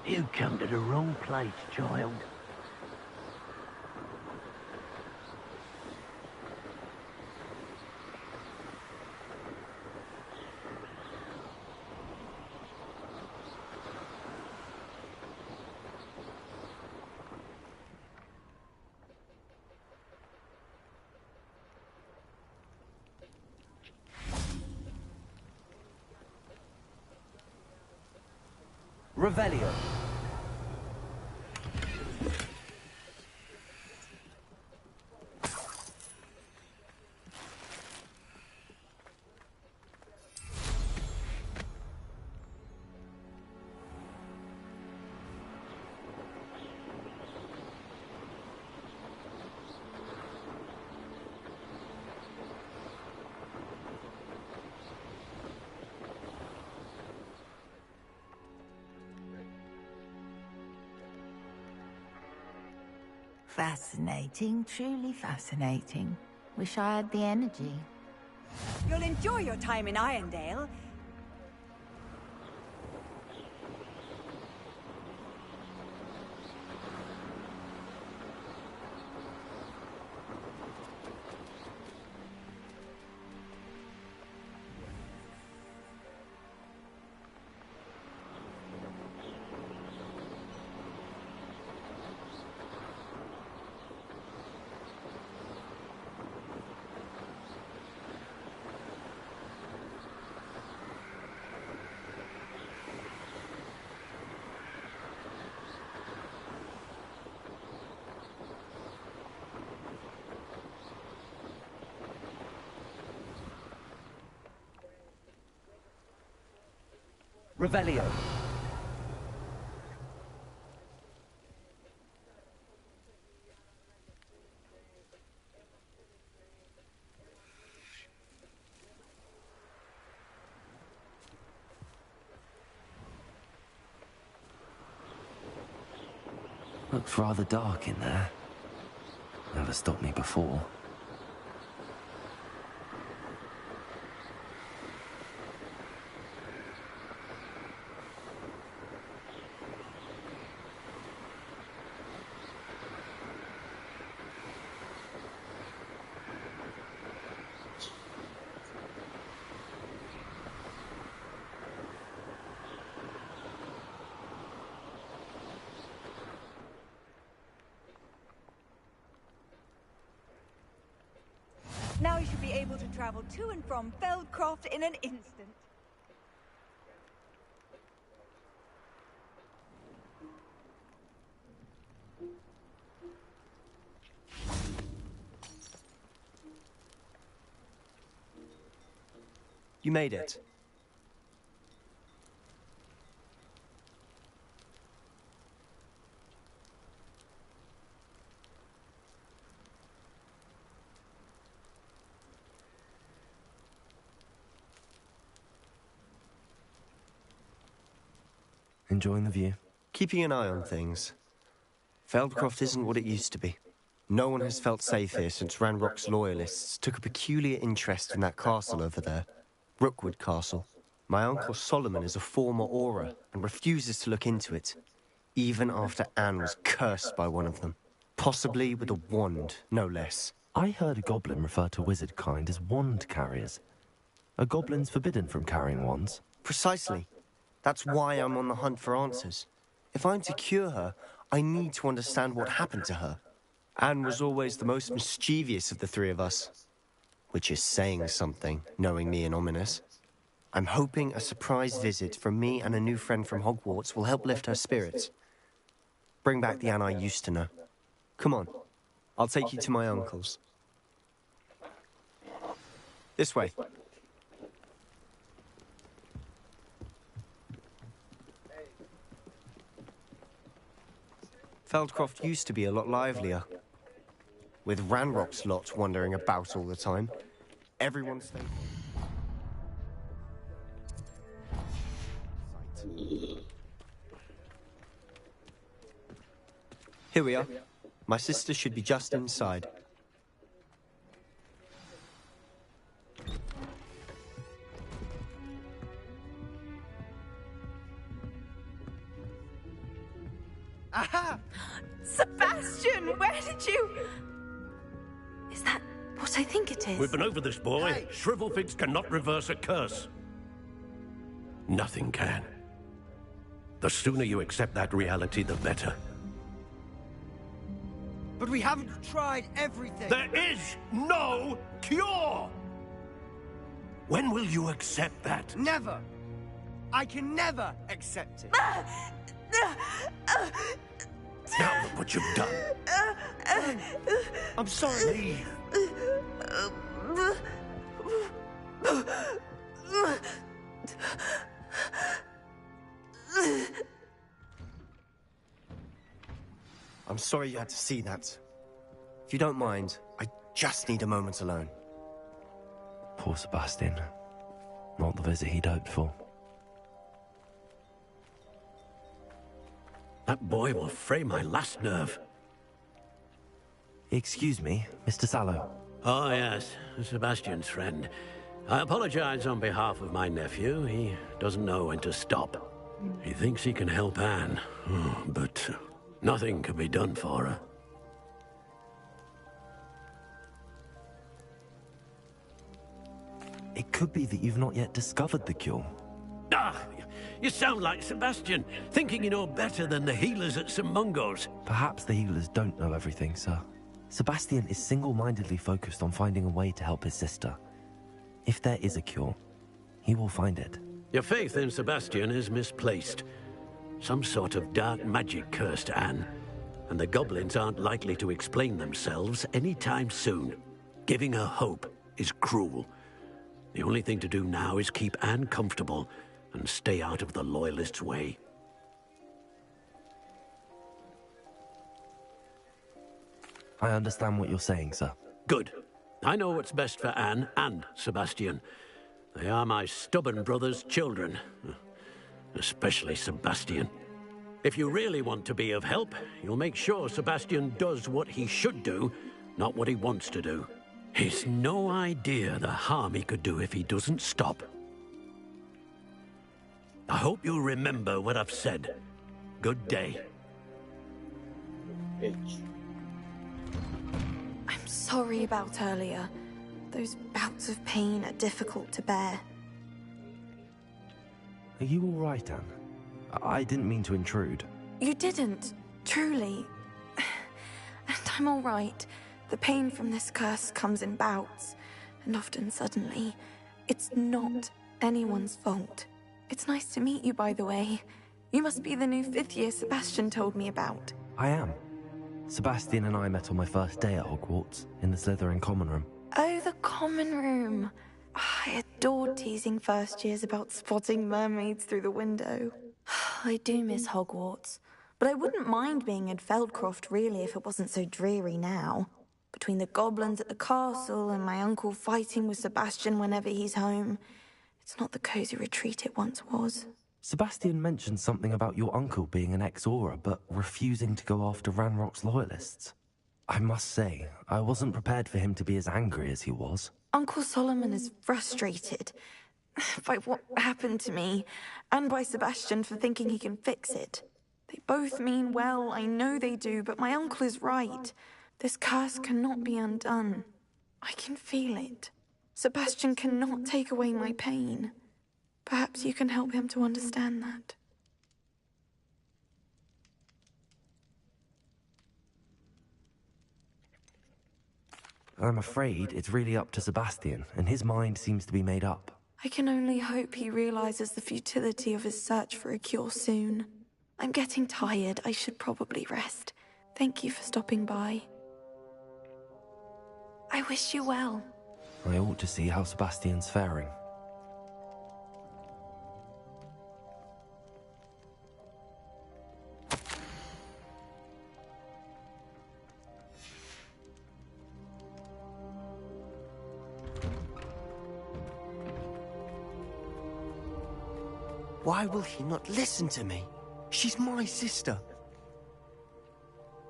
[SPEAKER 8] You come to the wrong place, child.
[SPEAKER 12] Revelio.
[SPEAKER 18] Fascinating, truly fascinating. Wish I had the energy.
[SPEAKER 17] You'll enjoy your time in Irondale.
[SPEAKER 19] Revelio.
[SPEAKER 12] Looks rather dark in there. Never stopped me before.
[SPEAKER 17] Now you should be able to travel to and from Feldcroft in an instant.
[SPEAKER 14] You made it.
[SPEAKER 12] Enjoying the view?
[SPEAKER 14] Keeping an eye on things. Feldcroft isn't what it used to be. No one has felt safe here since Ranrock's loyalists took a peculiar interest in that castle over there. Rookwood Castle. My uncle Solomon is a former Auror and refuses to look into it, even after Anne was cursed by one of them. Possibly with a wand, no less.
[SPEAKER 12] I heard a goblin refer to wizard kind as wand carriers. Are goblins forbidden from carrying wands?
[SPEAKER 14] Precisely. That's why I'm on the hunt for answers. If I'm to cure her, I need to understand what happened to her. Anne was always the most mischievous of the three of us. Which is saying something, knowing me and Ominous. I'm hoping a surprise visit from me and a new friend from Hogwarts will help lift her spirits. Bring back the Anne I used to know. Come on, I'll take you to my uncle's. This way. Feldcroft used to be a lot livelier. With Ranrock's lot wandering about all the time. Everyone stayed. Here we are. My sister should be just inside.
[SPEAKER 17] Aha! Sebastian, where did you...
[SPEAKER 16] Is that what I think it is?
[SPEAKER 8] We've been over this, boy. Shrivelfigs cannot reverse a curse. Nothing can. The sooner you accept that reality, the better.
[SPEAKER 10] But we haven't tried everything.
[SPEAKER 8] There is no cure! When will you accept that?
[SPEAKER 10] Never. I can never accept it.
[SPEAKER 8] Now look what you've done.
[SPEAKER 10] I'm sorry.
[SPEAKER 8] Leave.
[SPEAKER 14] I'm sorry you had to see that. If you don't mind, I just need a moment alone.
[SPEAKER 12] Poor Sebastian. Not the visit he'd hoped for.
[SPEAKER 8] That boy will fray my last nerve.
[SPEAKER 12] Excuse me, Mr. Sallow.
[SPEAKER 8] Oh, yes, Sebastian's friend. I apologize on behalf of my nephew. He doesn't know when to stop. He thinks he can help Anne, but nothing can be done for her.
[SPEAKER 12] It could be that you've not yet discovered the cure.
[SPEAKER 8] Ah, you sound like Sebastian, thinking you know better than the healers at St. Mungo's.
[SPEAKER 12] Perhaps the healers don't know everything, sir. Sebastian is single-mindedly focused on finding a way to help his sister. If there is a cure, he will find it.
[SPEAKER 8] Your faith in Sebastian is misplaced. Some sort of dark magic cursed Anne, and the goblins aren't likely to explain themselves anytime soon. Giving her hope is cruel. The only thing to do now is keep Anne comfortable and stay out of the Loyalists' way.
[SPEAKER 12] I understand what you're saying, sir.
[SPEAKER 8] Good. I know what's best for Anne and Sebastian. They are my stubborn brother's children. Especially Sebastian. If you really want to be of help, you'll make sure Sebastian does what he should do, not what he wants to do. He's no idea the harm he could do if he doesn't stop. I hope you'll remember what I've said. Good day.
[SPEAKER 16] I'm sorry about earlier. Those bouts of pain are difficult to bear.
[SPEAKER 12] Are you all right, Anne? I didn't mean to intrude.
[SPEAKER 16] You didn't, truly. And I'm all right. The pain from this curse comes in bouts, and often suddenly. It's not anyone's fault. It's nice to meet you, by the way. You must be the new 5th year Sebastian told me about.
[SPEAKER 12] I am. Sebastian and I met on my first day at Hogwarts, in the Slytherin common room.
[SPEAKER 16] Oh, the common room. I adored teasing first years about spotting mermaids through the window. I do miss Hogwarts, but I wouldn't mind being in Feldcroft really if it wasn't so dreary now. Between the goblins at the castle and my uncle fighting with Sebastian whenever he's home, it's not the cosy retreat it once was.
[SPEAKER 12] Sebastian mentioned something about your uncle being an ex-Auror, but refusing to go after Ranrock's loyalists. I must say, I wasn't prepared for him to be as angry as he was.
[SPEAKER 16] Uncle Solomon is frustrated by what happened to me, and by Sebastian for thinking he can fix it. They both mean well, I know they do, but my uncle is right. This curse cannot be undone. I can feel it. Sebastian cannot take away my pain. Perhaps you can help him to understand that.
[SPEAKER 12] I'm afraid it's really up to Sebastian, and his mind seems to be made up.
[SPEAKER 16] I can only hope he realizes the futility of his search for a cure soon. I'm getting tired. I should probably rest. Thank you for stopping by. I wish you well.
[SPEAKER 12] I ought to see how Sebastian's faring.
[SPEAKER 14] Why will he not listen to me? She's my sister.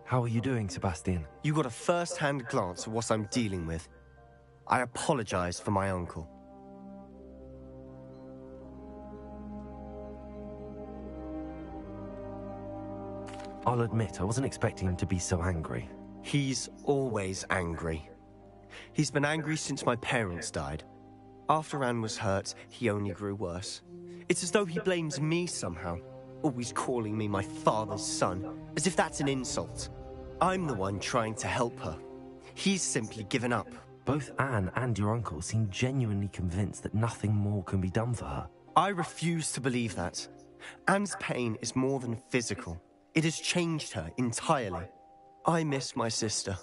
[SPEAKER 12] How are you doing, Sebastian?
[SPEAKER 14] You got a first-hand glance at what I'm dealing with. I apologize for my uncle.
[SPEAKER 12] I'll admit, I wasn't expecting him to be so angry.
[SPEAKER 14] He's always angry. He's been angry since my parents died. After Anne was hurt, he only grew worse. It's as though he blames me somehow, always calling me my father's son, as if that's an insult. I'm the one trying to help her. He's simply given up.
[SPEAKER 12] Both Anne and your uncle seem genuinely convinced that nothing more can be done for her.
[SPEAKER 14] I refuse to believe that. Anne's pain is more than physical. It has changed her entirely. I miss my sister.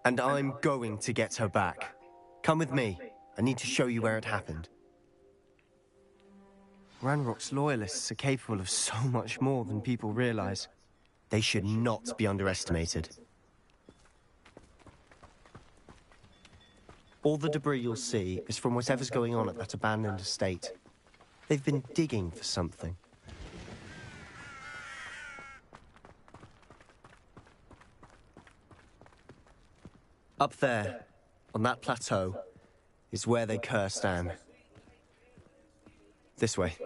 [SPEAKER 14] And I'm going to get her back. Come with me. I need to show you where it happened. Ranrock's loyalists are capable of so much more than people realize. They should not be underestimated. All the debris you'll see is from whatever's going on at that abandoned estate. They've been digging for something. Up there, on that plateau, is where they cursed Anne. This way.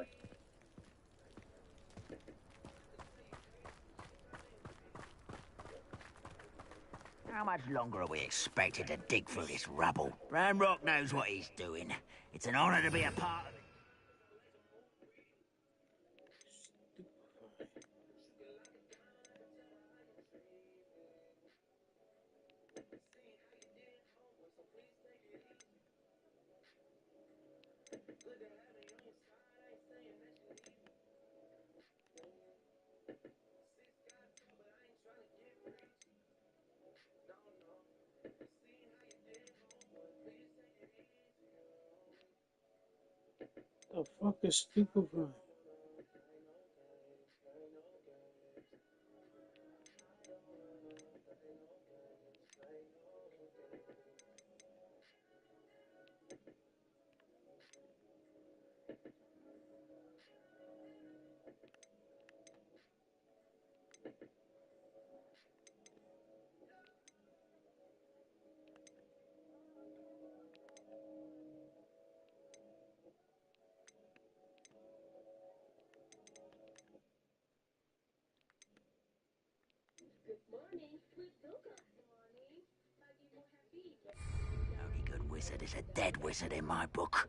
[SPEAKER 19] How much longer are we expected to dig through this rubble? Ranrock knows what he's doing. It's an honor to be a part of it.
[SPEAKER 5] The fuck is people from?
[SPEAKER 19] Only good wizard is a dead wizard in my book.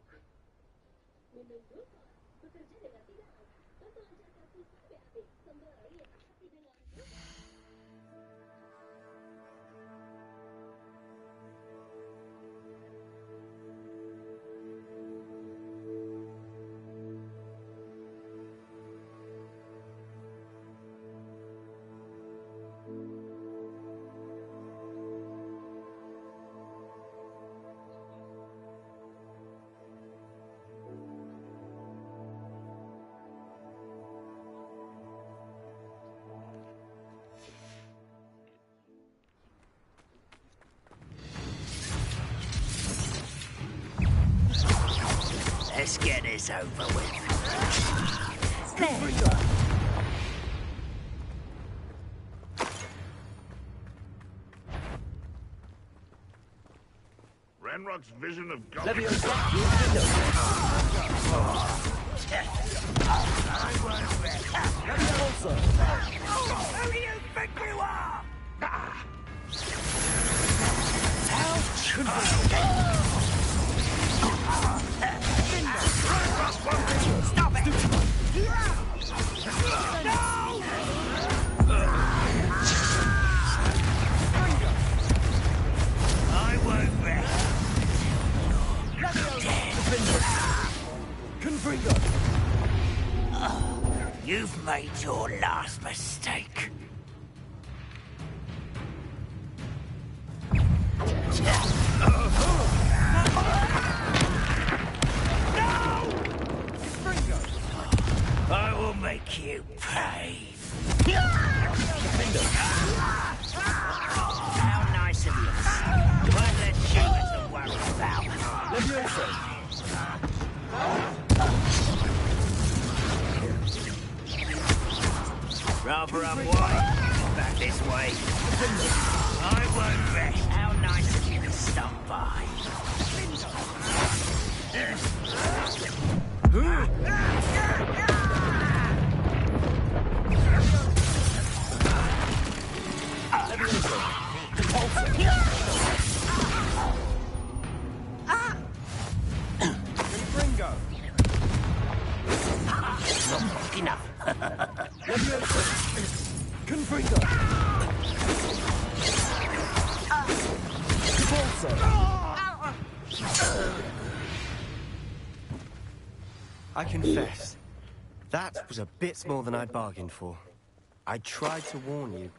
[SPEAKER 19] Let's get this over with. There.
[SPEAKER 2] Ranrock's vision of God.
[SPEAKER 19] Who do you think you are? How should Stop it! No! I won't rest.
[SPEAKER 8] Confringo!
[SPEAKER 19] You've made your last mistake. I will make you pay. How nice of you. Won't let you to worry about. Rather unwise. Back this way. I won't rest. How nice of you to stop by. Enough.
[SPEAKER 8] Confringo!
[SPEAKER 14] I confess, that was a bit more than I'd bargained for. I tried to warn you.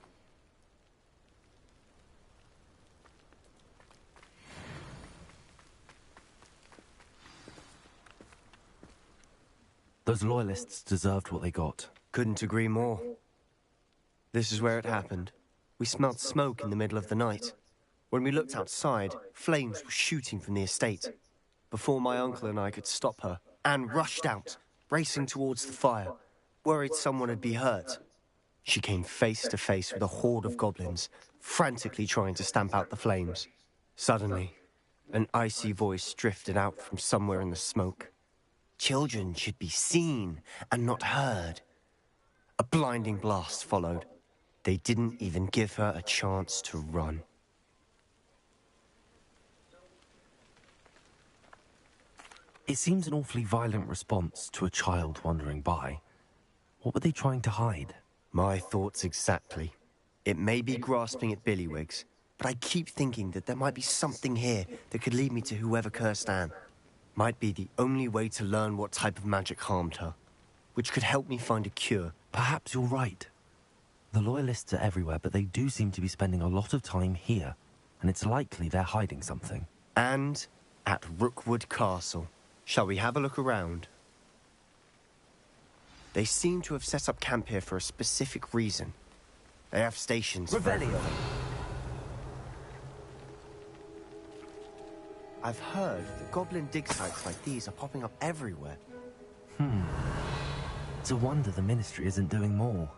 [SPEAKER 12] Those loyalists deserved what they got.
[SPEAKER 14] Couldn't agree more. This is where it happened. We smelled smoke in the middle of the night. When we looked outside, flames were shooting from the estate. Before my uncle and I could stop her, Anne rushed out, racing towards the fire, worried someone had been hurt. She came face to face with a horde of goblins, frantically trying to stamp out the flames. Suddenly, an icy voice drifted out from somewhere in the smoke. Children should be seen and not heard. A blinding blast followed. They didn't even give her a chance to run.
[SPEAKER 12] It seems an awfully violent response to a child wandering by. What were they trying to hide?
[SPEAKER 14] My thoughts exactly. It may be grasping at Billywigs, but I keep thinking that there might be something here that could lead me to whoever cursed Anne. Might be the only way to learn what type of magic harmed her, which could help me find a cure.
[SPEAKER 12] Perhaps you're right. The Loyalists are everywhere, but they do seem to be spending a lot of time here, and it's likely they're hiding something.
[SPEAKER 14] And at Rookwood Castle. Shall we have a look around? They seem to have set up camp here for a specific reason. They have stations for everything. I've heard that goblin dig sites like these are popping up everywhere.
[SPEAKER 12] It's a wonder the Ministry isn't doing more.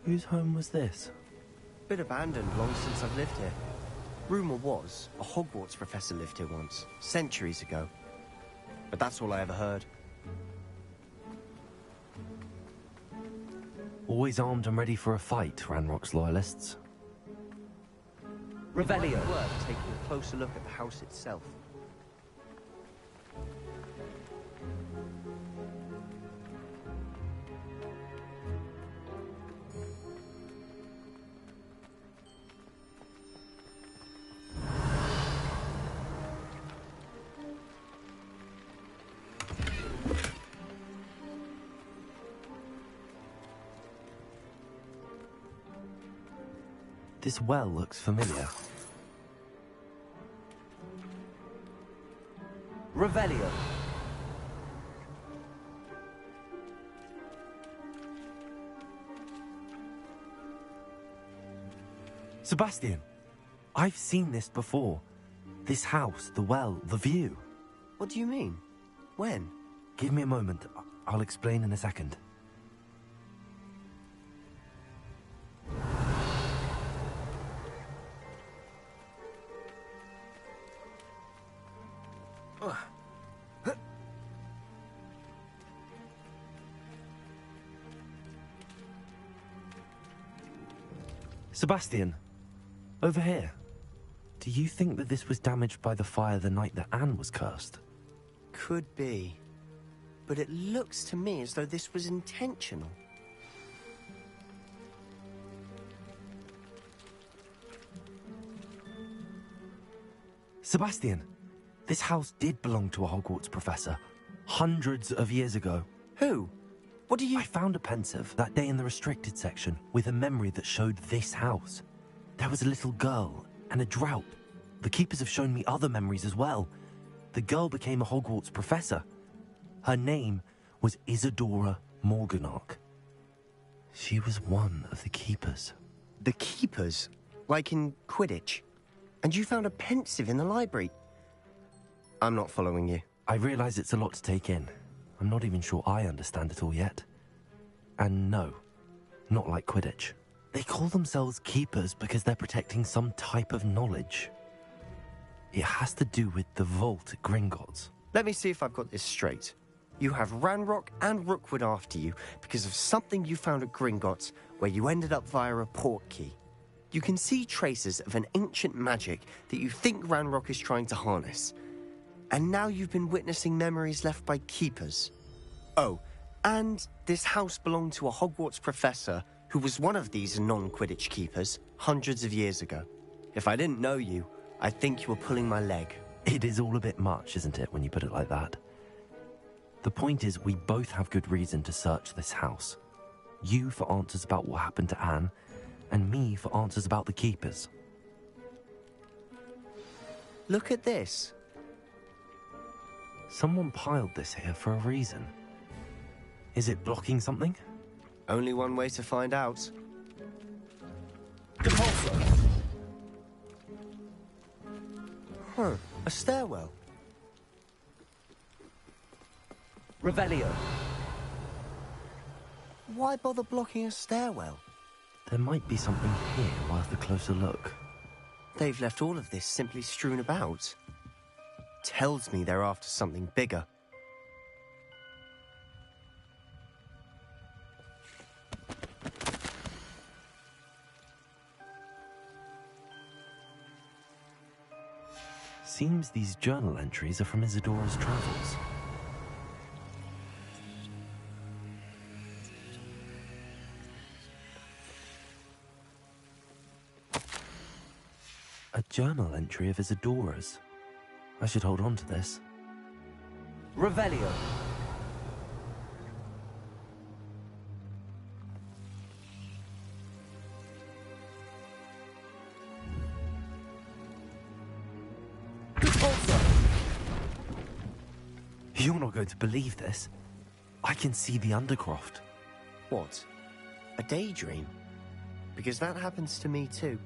[SPEAKER 12] Whose home was this?
[SPEAKER 14] Bit abandoned long since I've lived here. Rumour was, a Hogwarts professor lived here once, centuries ago. But that's all I ever heard.
[SPEAKER 12] Always armed and ready for a fight, Ranrock's loyalists.
[SPEAKER 14] It might be worth taking a closer look at the house itself.
[SPEAKER 12] This well looks familiar.
[SPEAKER 10] Revelio.
[SPEAKER 12] Sebastian, I've seen this before. This house, the well, the view.
[SPEAKER 14] What do you mean? When?
[SPEAKER 12] Give me a moment. I'll explain in a second. Sebastian, over here. Do you think that this was damaged by the fire the night that Anne was cursed?
[SPEAKER 14] Could be. But it looks to me as though this was intentional.
[SPEAKER 12] Sebastian, this house did belong to a Hogwarts professor, hundreds of years ago.
[SPEAKER 14] Who? What do you...
[SPEAKER 12] I found a pensive that day in the restricted section with a memory that showed this house. There was a little girl and a drought. The keepers have shown me other memories as well. The girl became a Hogwarts professor. Her name was Isadora Morganach. She was one of the keepers.
[SPEAKER 14] The keepers? Like in Quidditch? And you found a pensive in the library? I'm not following you.
[SPEAKER 12] I realize it's a lot to take in. I'm not even sure I understand it all yet. And no, not like Quidditch. They call themselves keepers because they're protecting some type of knowledge. It has to do with the vault at Gringotts.
[SPEAKER 14] Let me see if I've got this straight. You have Ranrock and Rookwood after you because of something you found at Gringotts where you ended up via a port key. You can see traces of an ancient magic that you think Ranrock is trying to harness. And now you've been witnessing memories left by keepers. Oh, and this house belonged to a Hogwarts professor who was one of these non-Quidditch keepers hundreds of years ago. If I didn't know you, I'd think you were pulling my leg.
[SPEAKER 12] It is all a bit much, isn't it, when you put it like that? The point is, we both have good reason to search this house. You for answers about what happened to Anne, and me for answers about the keepers.
[SPEAKER 14] Look at this.
[SPEAKER 12] Someone piled this here for a reason. Is it blocking something?
[SPEAKER 14] Only one way to find out. Huh, a stairwell.
[SPEAKER 10] Revelio.
[SPEAKER 14] Why bother blocking a stairwell?
[SPEAKER 12] There might be something here worth a closer look.
[SPEAKER 14] They've left all of this simply strewn about. Tells me they're after something bigger.
[SPEAKER 12] Seems these journal entries are from Isadora's travels. A journal entry of Isadora's. I should hold on to this.
[SPEAKER 10] Revelio.
[SPEAKER 12] You're not going to believe this. I can see the Undercroft.
[SPEAKER 14] What? A daydream? Because that happens to me too.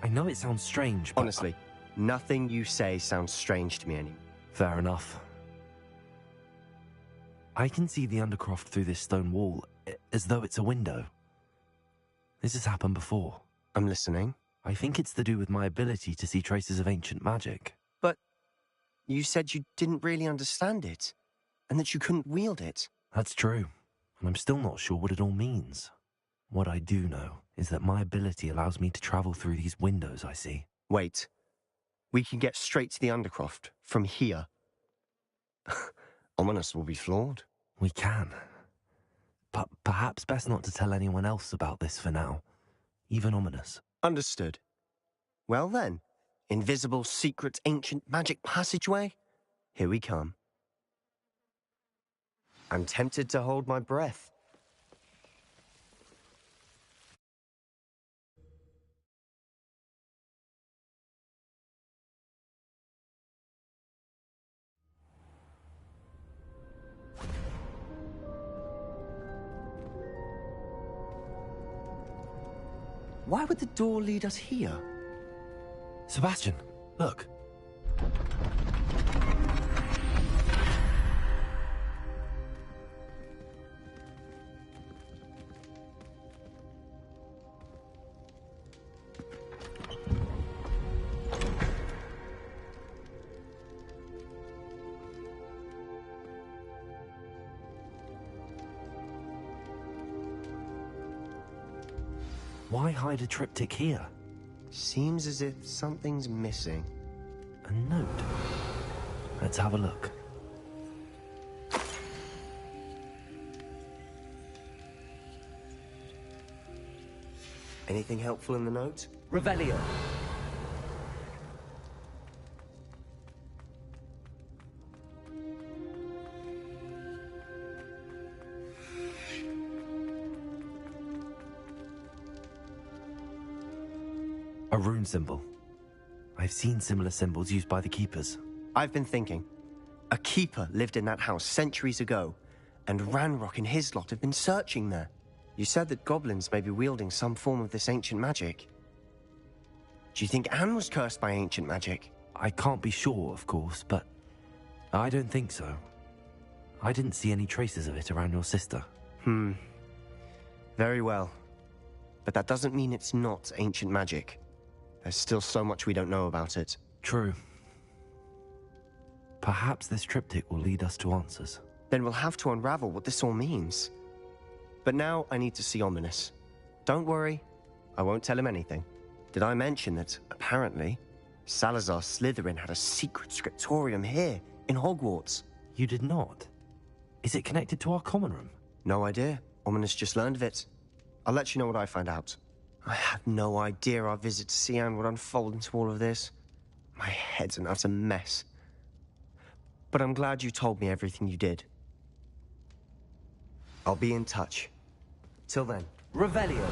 [SPEAKER 12] I know it sounds strange, but...
[SPEAKER 14] Honestly, nothing you say sounds strange to me anymore.
[SPEAKER 12] Fair enough. I can see the Undercroft through this stone wall, as though it's a window. This has happened before.
[SPEAKER 14] I'm listening.
[SPEAKER 12] I think it's to do with my ability to see traces of ancient magic.
[SPEAKER 14] But you said you didn't really understand it, and that you couldn't wield it.
[SPEAKER 12] That's true, and I'm still not sure what it all means. What I do know is that my ability allows me to travel through these windows I see.
[SPEAKER 14] Wait. We can get straight to the Undercroft from here. Ominous will be floored.
[SPEAKER 12] We can. But perhaps best not to tell anyone else about this for now. Even Ominous.
[SPEAKER 14] Understood. Well then, invisible, secret, ancient magic passageway? Here we come. I'm tempted to hold my breath. Why would the door lead us here?
[SPEAKER 12] Sebastian, look. Why hide a triptych here?
[SPEAKER 14] Seems as if something's missing.
[SPEAKER 12] A note? Let's have a look.
[SPEAKER 14] Anything helpful in the note?
[SPEAKER 10] Revelio.
[SPEAKER 12] A rune symbol. I've seen similar symbols used by the keepers.
[SPEAKER 14] I've been thinking. A keeper lived in that house centuries ago, and Ranrock and his lot have been searching there. You said that goblins may be wielding some form of this ancient magic. Do you think Anne was cursed by ancient magic?
[SPEAKER 12] I can't be sure, of course, but I don't think so. I didn't see any traces of it around your sister.
[SPEAKER 14] Very well. But that doesn't mean it's not ancient magic. There's still so much we don't know about it.
[SPEAKER 12] True. Perhaps this triptych will lead us to answers.
[SPEAKER 14] Then we'll have to unravel what this all means. But now I need to see Ominous. Don't worry, I won't tell him anything. Did I mention that, apparently, Salazar Slytherin had a secret scriptorium here, in Hogwarts?
[SPEAKER 12] You did not? Is it connected to our common room?
[SPEAKER 14] No idea. Ominous just learned of it. I'll let you know what I find out. I had no idea our visit to Sian would unfold into all of this. My head's an utter mess. But I'm glad you told me everything you did. I'll be in touch. Till then, Revelio.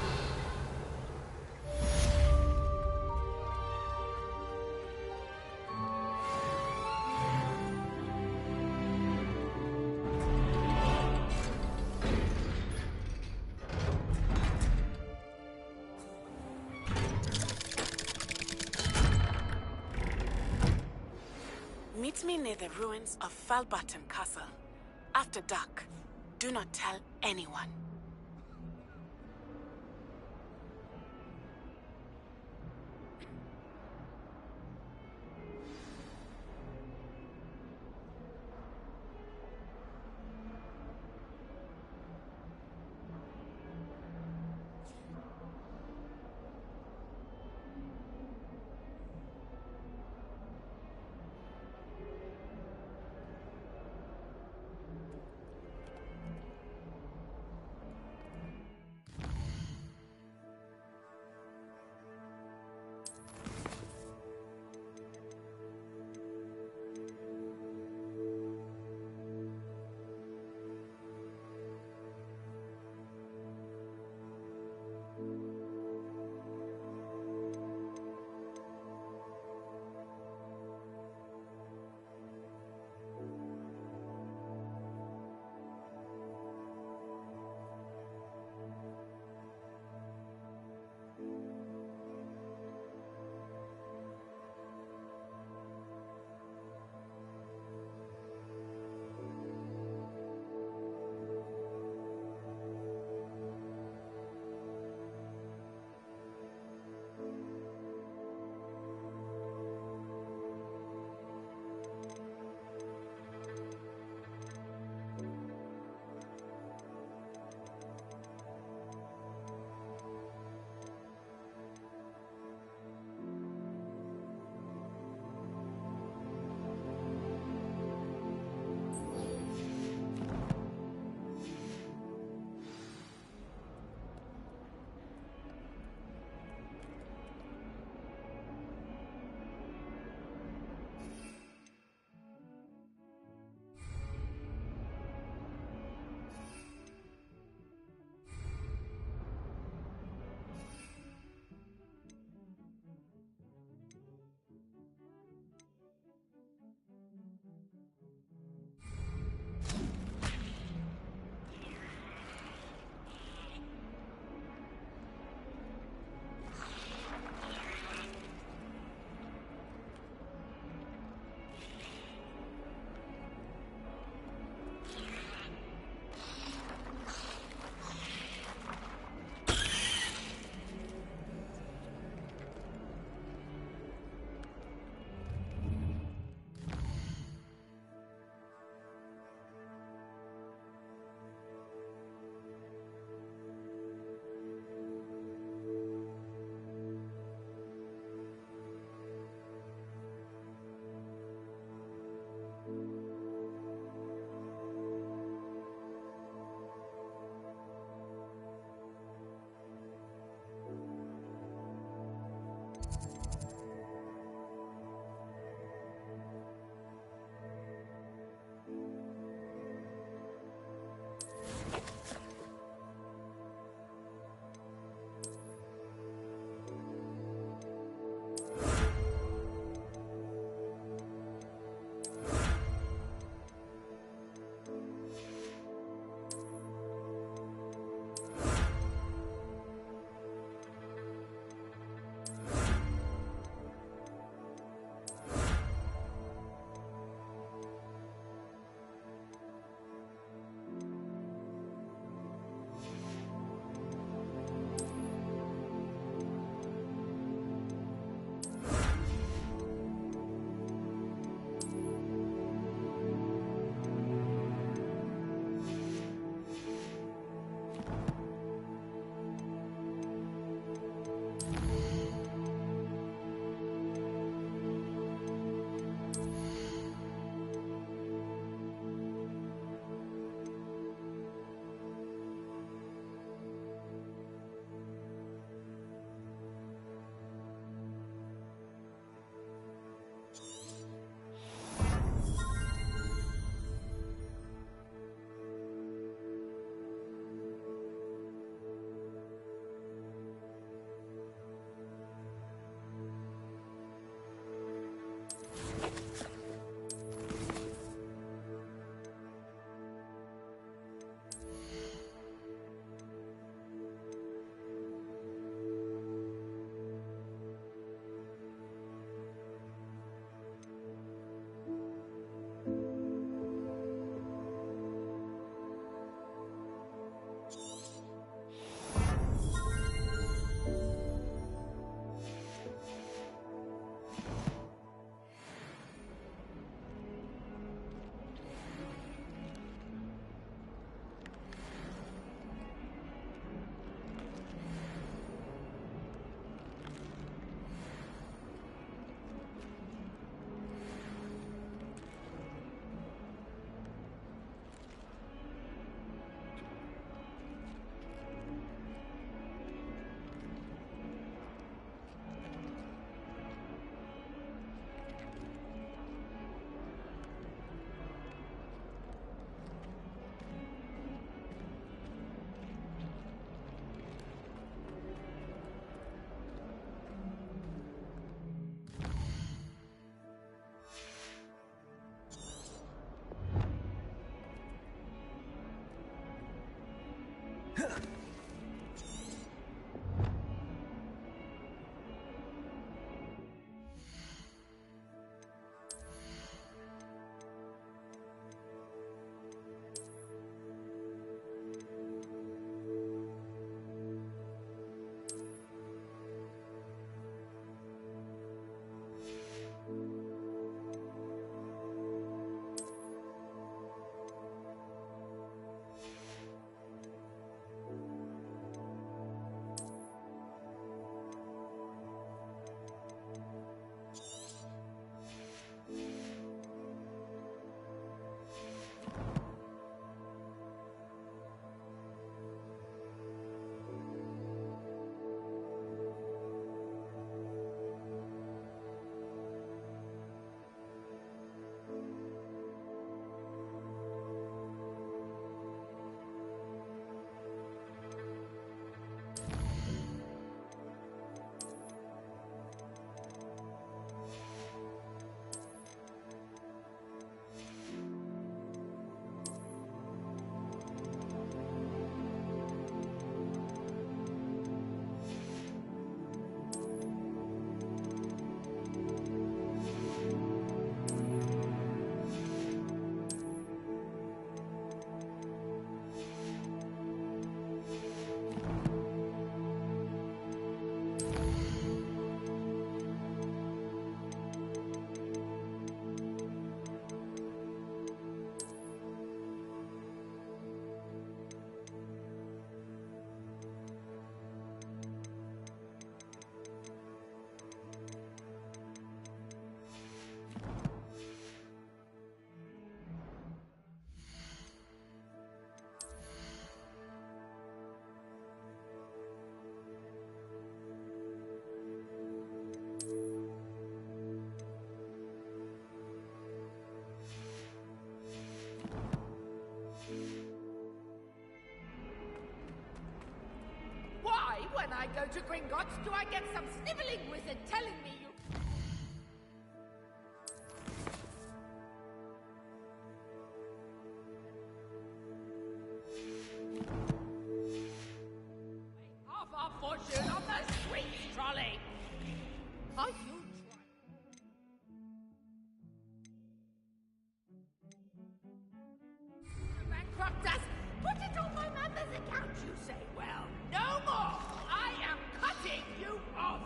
[SPEAKER 20] Meet me near the ruins of Falbaton Castle. After dark. Do not tell anyone.
[SPEAKER 21] When I go to Gringotts, do I get some snivelling wizard telling me you... half our fortune on the sweets trolley? Are you trying to bankrupt us? Put it on my mother's account, you say? Well, no more! I am cutting you off!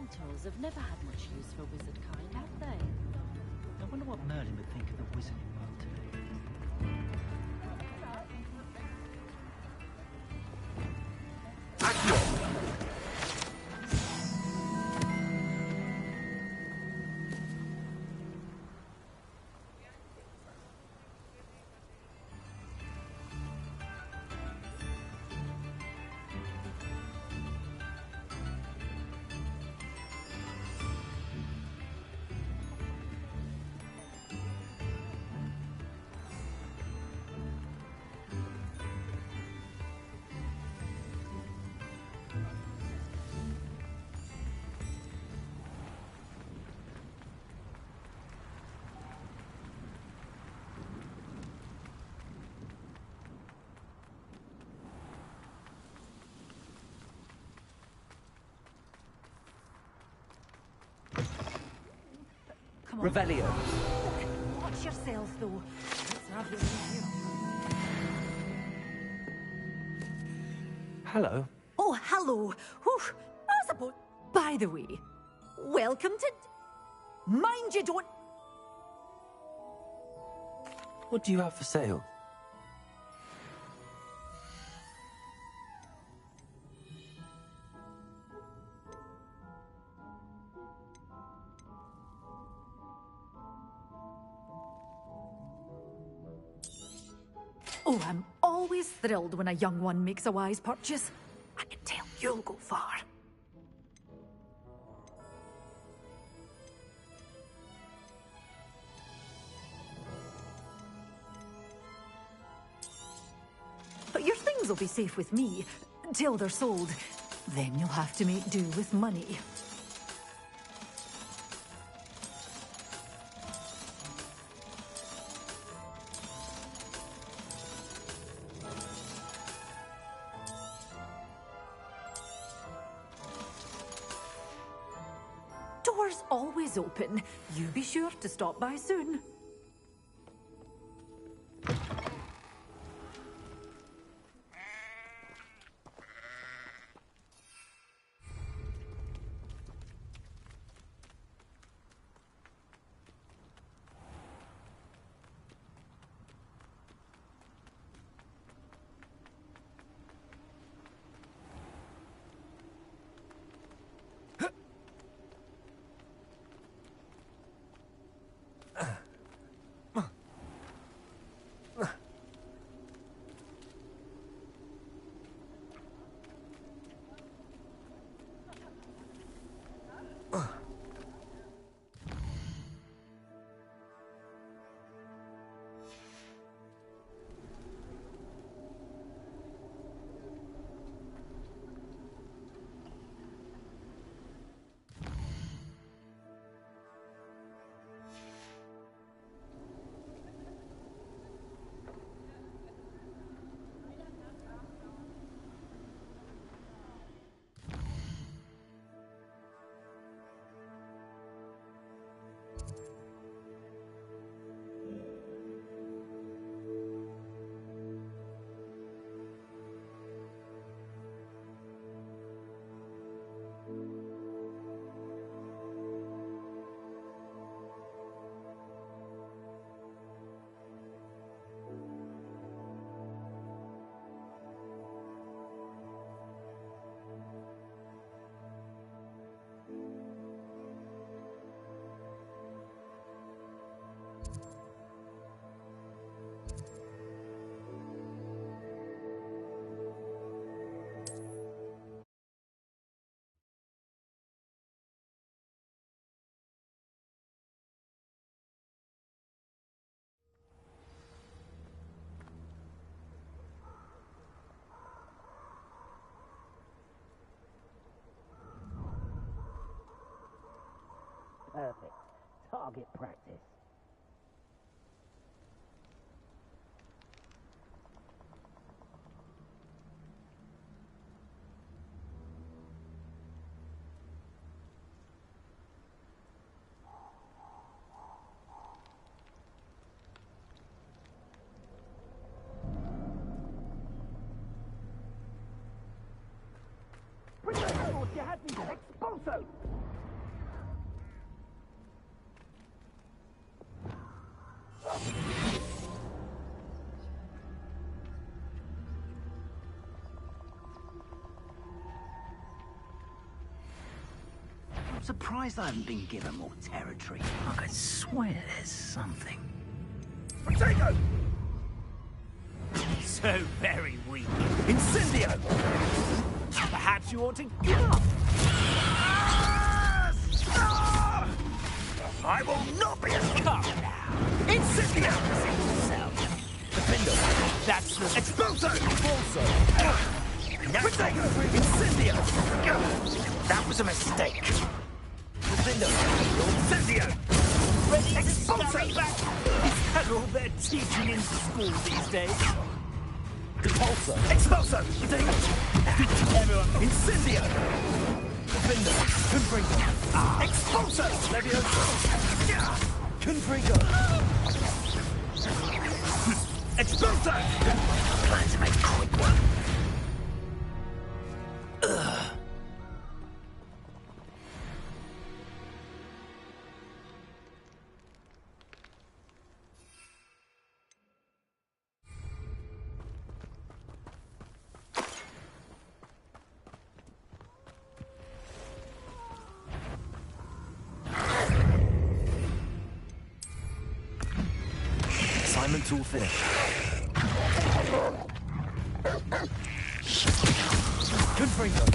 [SPEAKER 1] centaurs have never had much use for wizard kind, have they?
[SPEAKER 3] I wonder what Merlin would think of the wizarding world today.
[SPEAKER 10] Revelio.
[SPEAKER 4] Watch yourself, though. Let's have you in here.
[SPEAKER 12] Hello.
[SPEAKER 4] Oh, hello. Whew. I suppose. By the way, welcome to. Mind you don't.
[SPEAKER 12] What do you have for sale?
[SPEAKER 4] Oh, I'm always thrilled when a young one makes a wise purchase. I can tell you'll go far. But your things will be safe with me, till they're sold. Then you'll have to make do with money. Door's always open. You be sure to stop by soon.
[SPEAKER 19] Perfect. Target practice.
[SPEAKER 21] Bring the hell, you had me expulso!
[SPEAKER 3] I'm surprised I haven't been given more territory. I could swear there's something.
[SPEAKER 19] Potato! So very weak. Incendio! Perhaps you ought to give up. I will not be a cub now. Incendio! Defendo. That's the... Expulso! Expulso! Potato! Incendio! That was a mistake. Defendo. Incendio! Ready to scurry back? Is that all they're teaching in school these days? Expulso! Expulso! Potato! Everyone, Incendio! Defender! Confringo! Expulso! Levioso! Confringo! Expulso! Plan to make a quick one. Assignment's all finished. Confringo.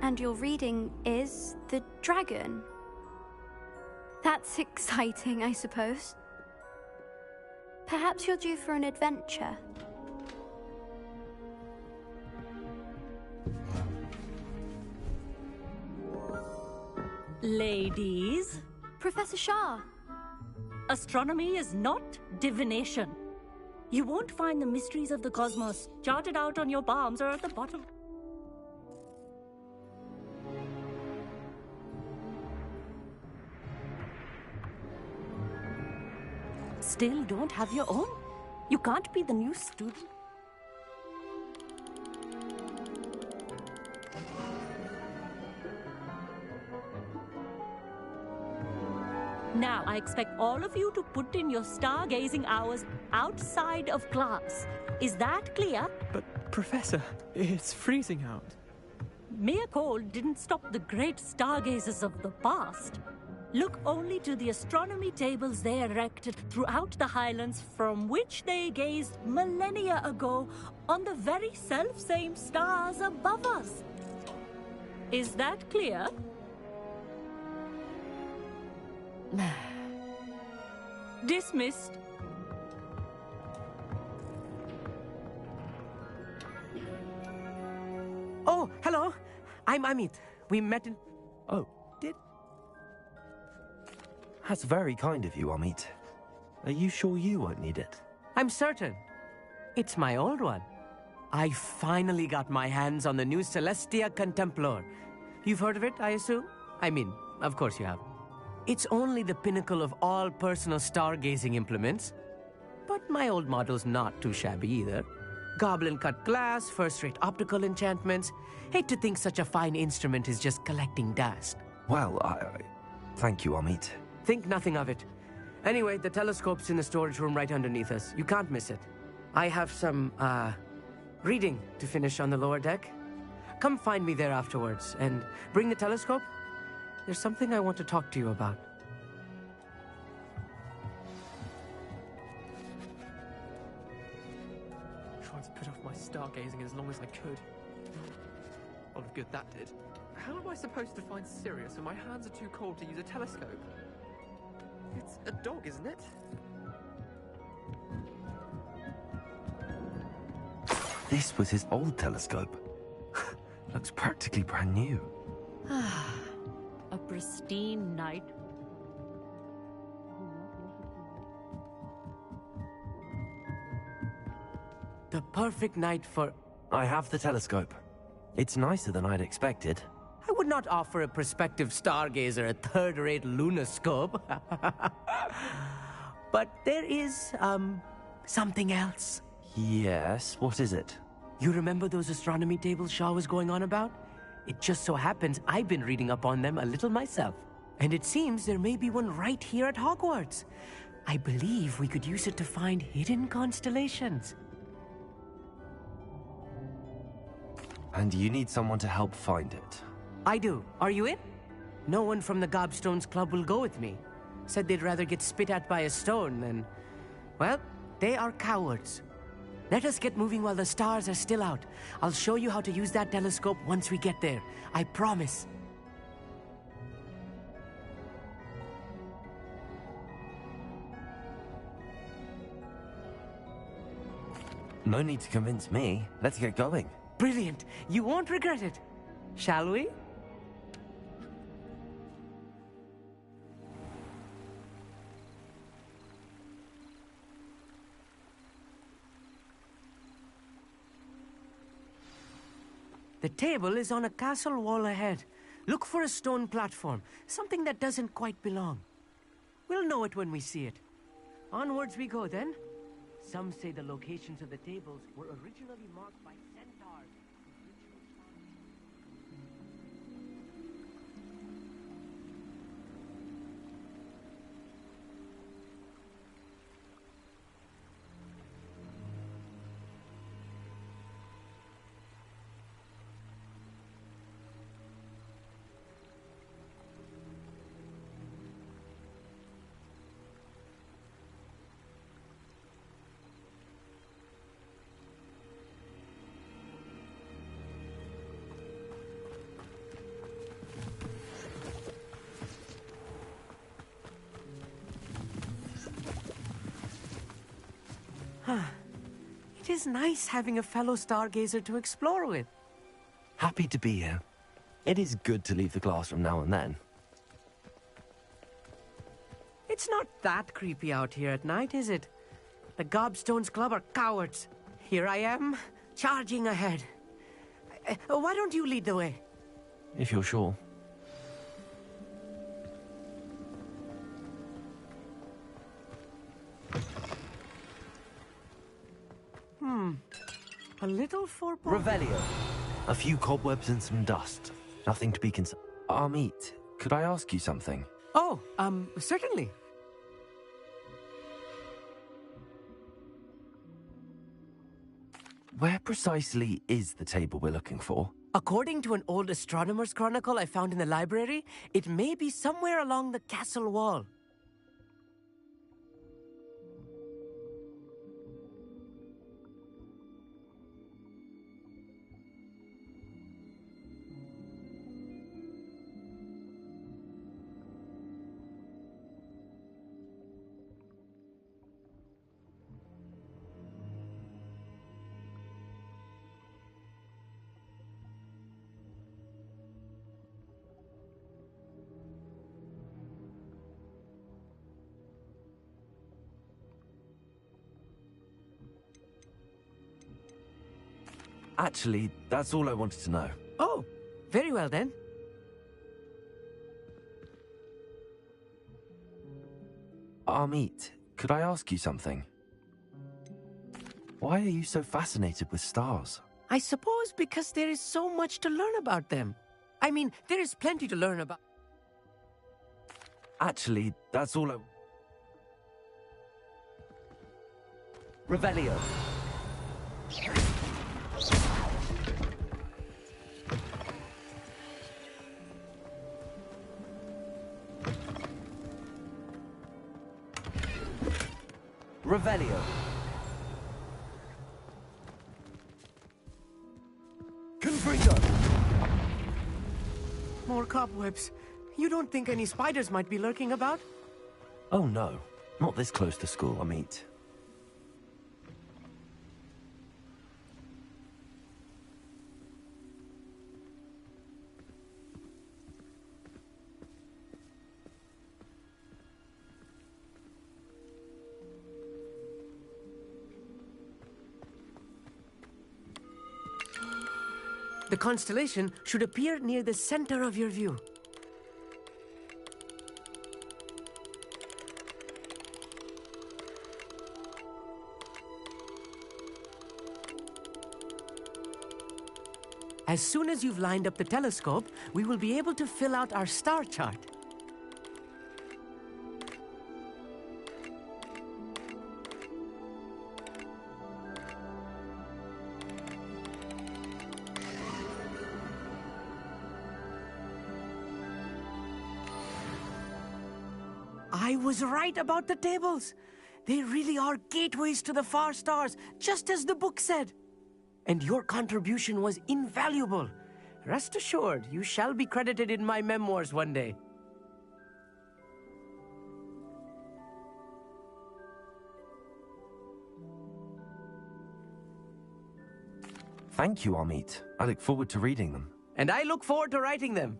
[SPEAKER 9] And your reading is the dragon. That's exciting, I suppose. Perhaps you're due for an adventure.
[SPEAKER 22] Ladies.
[SPEAKER 9] Professor Shah.
[SPEAKER 22] Astronomy is not divination. You won't find the mysteries of the cosmos charted out on your palms or at the bottom. Still don't have your own? You can't be the new student. Now, I expect all of you to put in your stargazing hours outside of class. Is that clear?
[SPEAKER 23] But, Professor, it's freezing out.
[SPEAKER 22] Mere cold didn't stop the great stargazers of the past. Look only to the astronomy tables they erected throughout the highlands from which they gazed millennia ago on the very self-same stars above us. Is that clear? Dismissed.
[SPEAKER 23] Oh, hello. I'm Amit. We met in... Oh, did...
[SPEAKER 12] That's very kind of you, Amit. Are you sure you won't need it?
[SPEAKER 23] I'm certain. It's my old one. I finally got my hands on the new Celestia Contemplar. You've heard of it, I assume? I mean, of course you have. It's only the pinnacle of all personal stargazing implements. But my old model's not too shabby either. Goblin-cut glass, first-rate optical enchantments. Hate to think such a fine instrument is just collecting dust.
[SPEAKER 12] Well, thank you, Amit.
[SPEAKER 23] Think nothing of it. Anyway, the telescope's in the storage room right underneath us. You can't miss it. I have some, reading to finish on the lower deck. Come find me there afterwards, and bring the telescope. There's something I want to talk to you about.
[SPEAKER 7] trying to put off my stargazing as long as I could. A lot of good that did. How am I supposed to find Sirius when my hands are too cold to use a telescope? It's a dog, isn't it?
[SPEAKER 12] This was his old telescope. Looks practically brand new.
[SPEAKER 22] A pristine night.
[SPEAKER 23] The perfect night for...
[SPEAKER 12] I have the telescope. It's nicer than I'd expected.
[SPEAKER 23] I would not offer a prospective stargazer a third-rate lunoscope. But there is, something else.
[SPEAKER 12] Yes, what is it?
[SPEAKER 23] You remember those astronomy tables Shaw was going on about? It just so happens I've been reading up on them a little myself. And it seems there may be one right here at Hogwarts. I believe we could use it to find hidden constellations.
[SPEAKER 12] And you need someone to help find it.
[SPEAKER 23] I do. Are you in? No one from the Gobstones Club will go with me. Said they'd rather get spit at by a stone than... Well, they are cowards. Let us get moving while the stars are still out. I'll show you how to use that telescope once we get there. I promise.
[SPEAKER 12] No need to convince me. Let's get going.
[SPEAKER 23] Brilliant. You won't regret it. Shall we? The table is on a castle wall ahead. Look for a stone platform, something that doesn't quite belong. We'll know it when we see it. Onwards we go then. Some say the locations of the tables were originally marked by centaurs. It is nice having a fellow stargazer to explore with.
[SPEAKER 12] Happy to be here. It is good to leave the classroom now and then.
[SPEAKER 23] It's not that creepy out here at night, is it? The Gobstones Club are cowards. Here I am, charging ahead. Why don't you lead the way?
[SPEAKER 12] If you're sure.
[SPEAKER 23] A little foreboding.
[SPEAKER 12] Revelio. A few cobwebs and some dust. Nothing to be concerned. Amit, could I ask you something?
[SPEAKER 23] Oh, certainly.
[SPEAKER 12] Where precisely is the table we're looking for?
[SPEAKER 23] According to an old astronomer's chronicle I found in the library, it may be somewhere along the castle wall.
[SPEAKER 12] Actually, that's all I wanted to know.
[SPEAKER 23] Oh, very well then.
[SPEAKER 12] Amit, could I ask you something? Why are you so fascinated with stars?
[SPEAKER 23] I suppose because there is so much to learn about them. I mean, there is plenty to learn about...
[SPEAKER 12] Actually, that's all I...
[SPEAKER 8] Revelio. Revelio.
[SPEAKER 23] cobwebs. You don't think any spiders might be lurking about?
[SPEAKER 12] Oh no, not this close to school, Amit.
[SPEAKER 23] The constellation should appear near the center of your view. As soon as you've lined up the telescope, we will be able to fill out our star chart. I was right about the tables. They really are gateways to the far stars, just as the book said. And your contribution was invaluable. Rest assured, you shall be credited in my memoirs one day.
[SPEAKER 12] Thank you, Amit. I look forward to reading them.
[SPEAKER 23] And I look forward to writing them.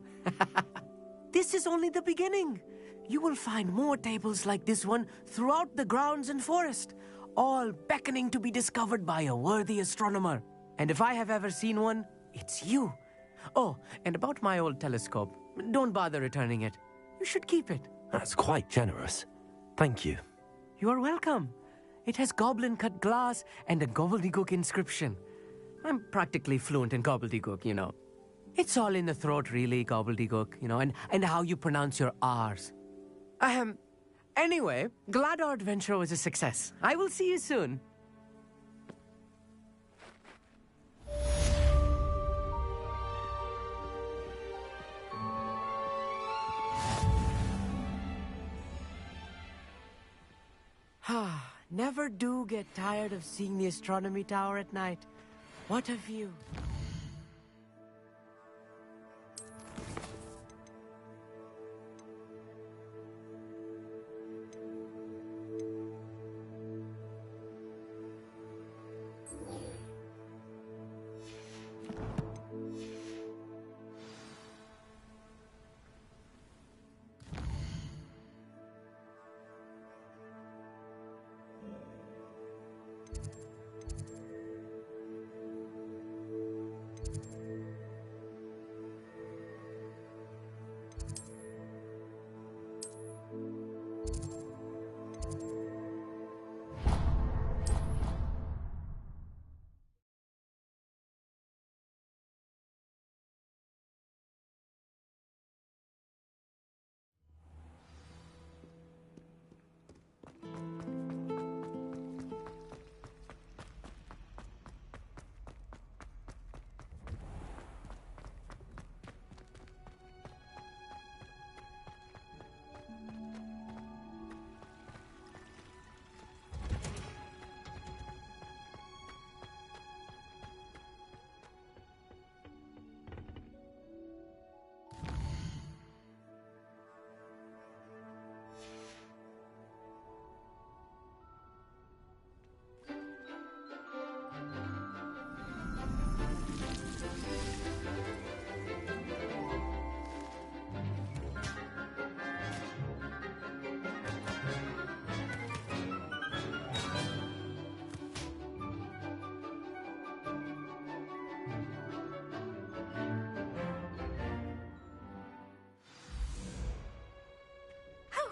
[SPEAKER 23] This is only the beginning. You will find more tables like this one throughout the grounds and forest, all beckoning to be discovered by a worthy astronomer. And if I have ever seen one, it's you. Oh, and about my old telescope, don't bother returning it. You should keep it.
[SPEAKER 12] That's quite generous. Thank you.
[SPEAKER 23] You are welcome. It has goblin-cut glass and a gobbledygook inscription. I'm practically fluent in gobbledygook, you know. It's all in the throat, really, gobbledygook, you know, and how you pronounce your R's. Anyway, glad our adventure was a success. I will see you soon. Never do get tired of seeing the astronomy tower at night. What a view.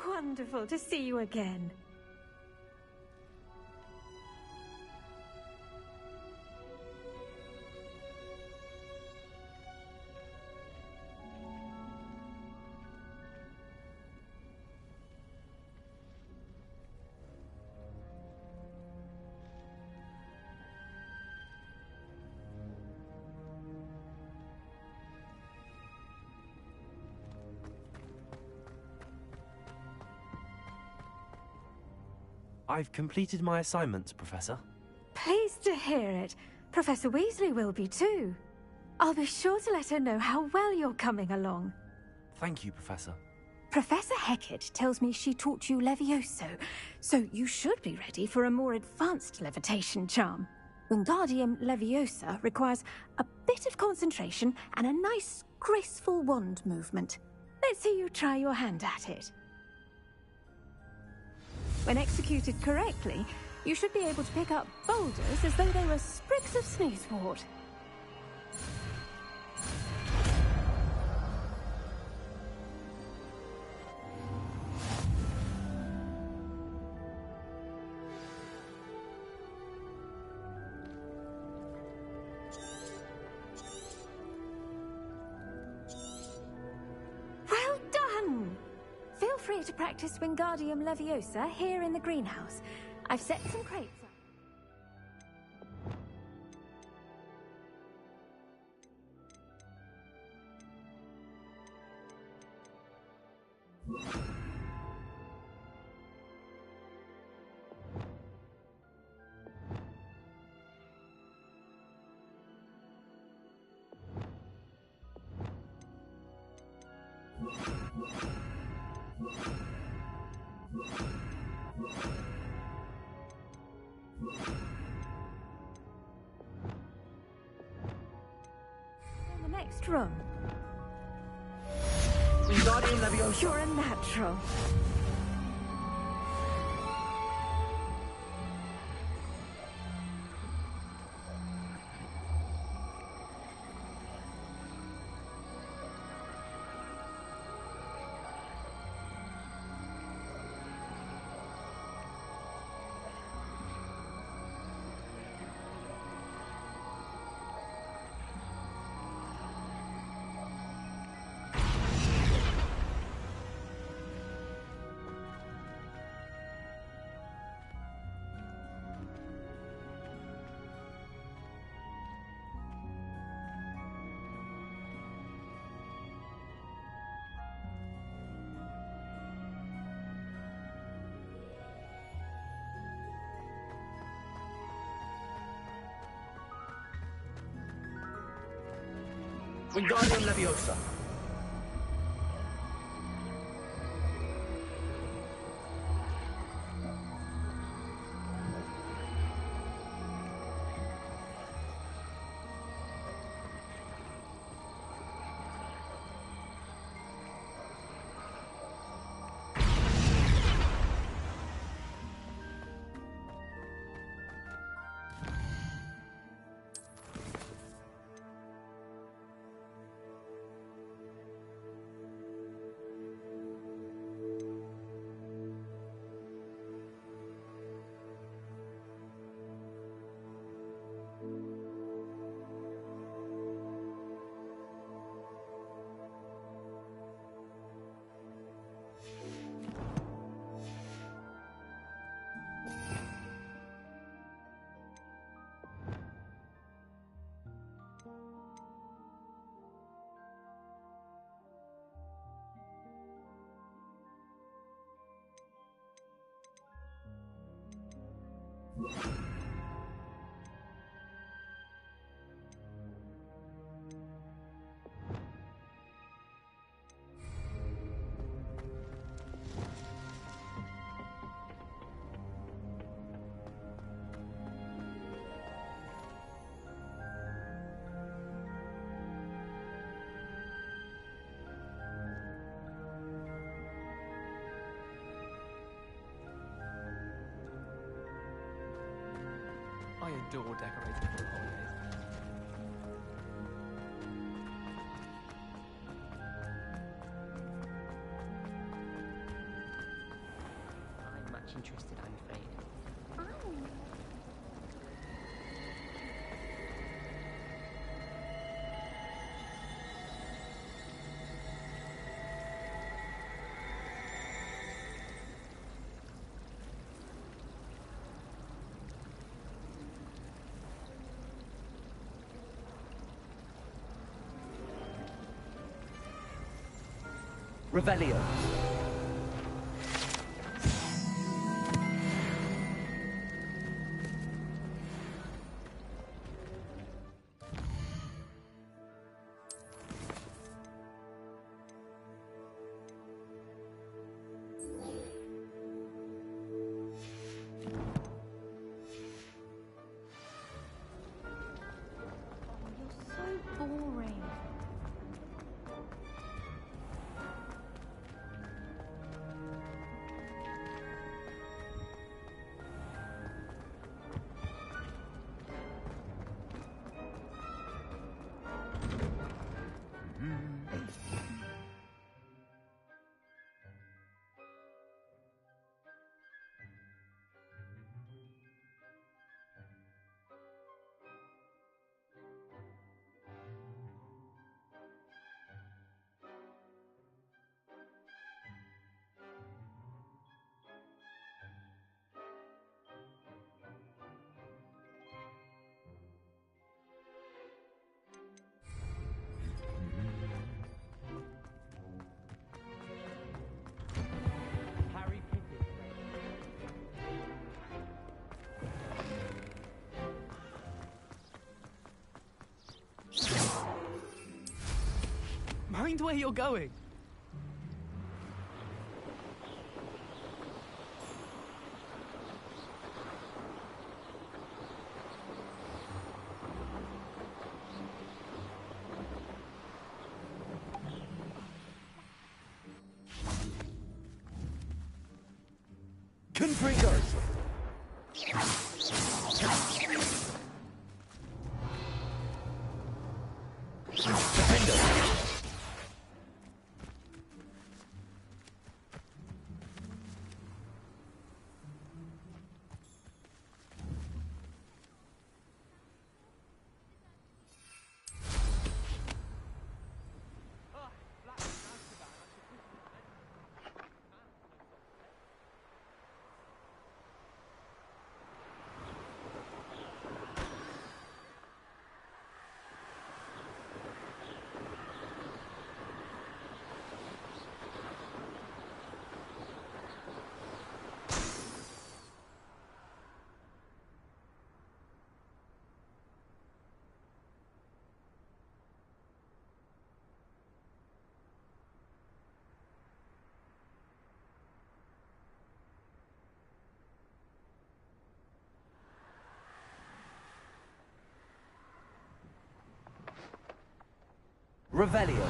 [SPEAKER 11] Wonderful to see you again.
[SPEAKER 12] I've completed my assignments, Professor.
[SPEAKER 11] Pleased to hear it. Professor Weasley will be too. I'll be sure to let her know how well you're coming along.
[SPEAKER 12] Thank you, Professor.
[SPEAKER 11] Professor Hecat tells me she taught you Levioso, so you should be ready for a more advanced levitation charm. Wingardium Leviosa requires a bit of concentration and a nice, graceful wand movement. Let's see you try your hand at it. When executed correctly, you should be able to pick up boulders as though they were sprigs of snoozewort. Well done! Feel free to practice Wingardium Leviosa here in the greenhouse. I've set some crates up. In the next room.
[SPEAKER 23] Wingardium Leviosa.
[SPEAKER 11] You're a natural.
[SPEAKER 23] Wingardium Leviosa.
[SPEAKER 7] I adore decorating for the holidays.
[SPEAKER 3] I'm much interested, I'm afraid.
[SPEAKER 23] Revelio.
[SPEAKER 7] Mind where you're going.
[SPEAKER 6] Confringo! Revelio.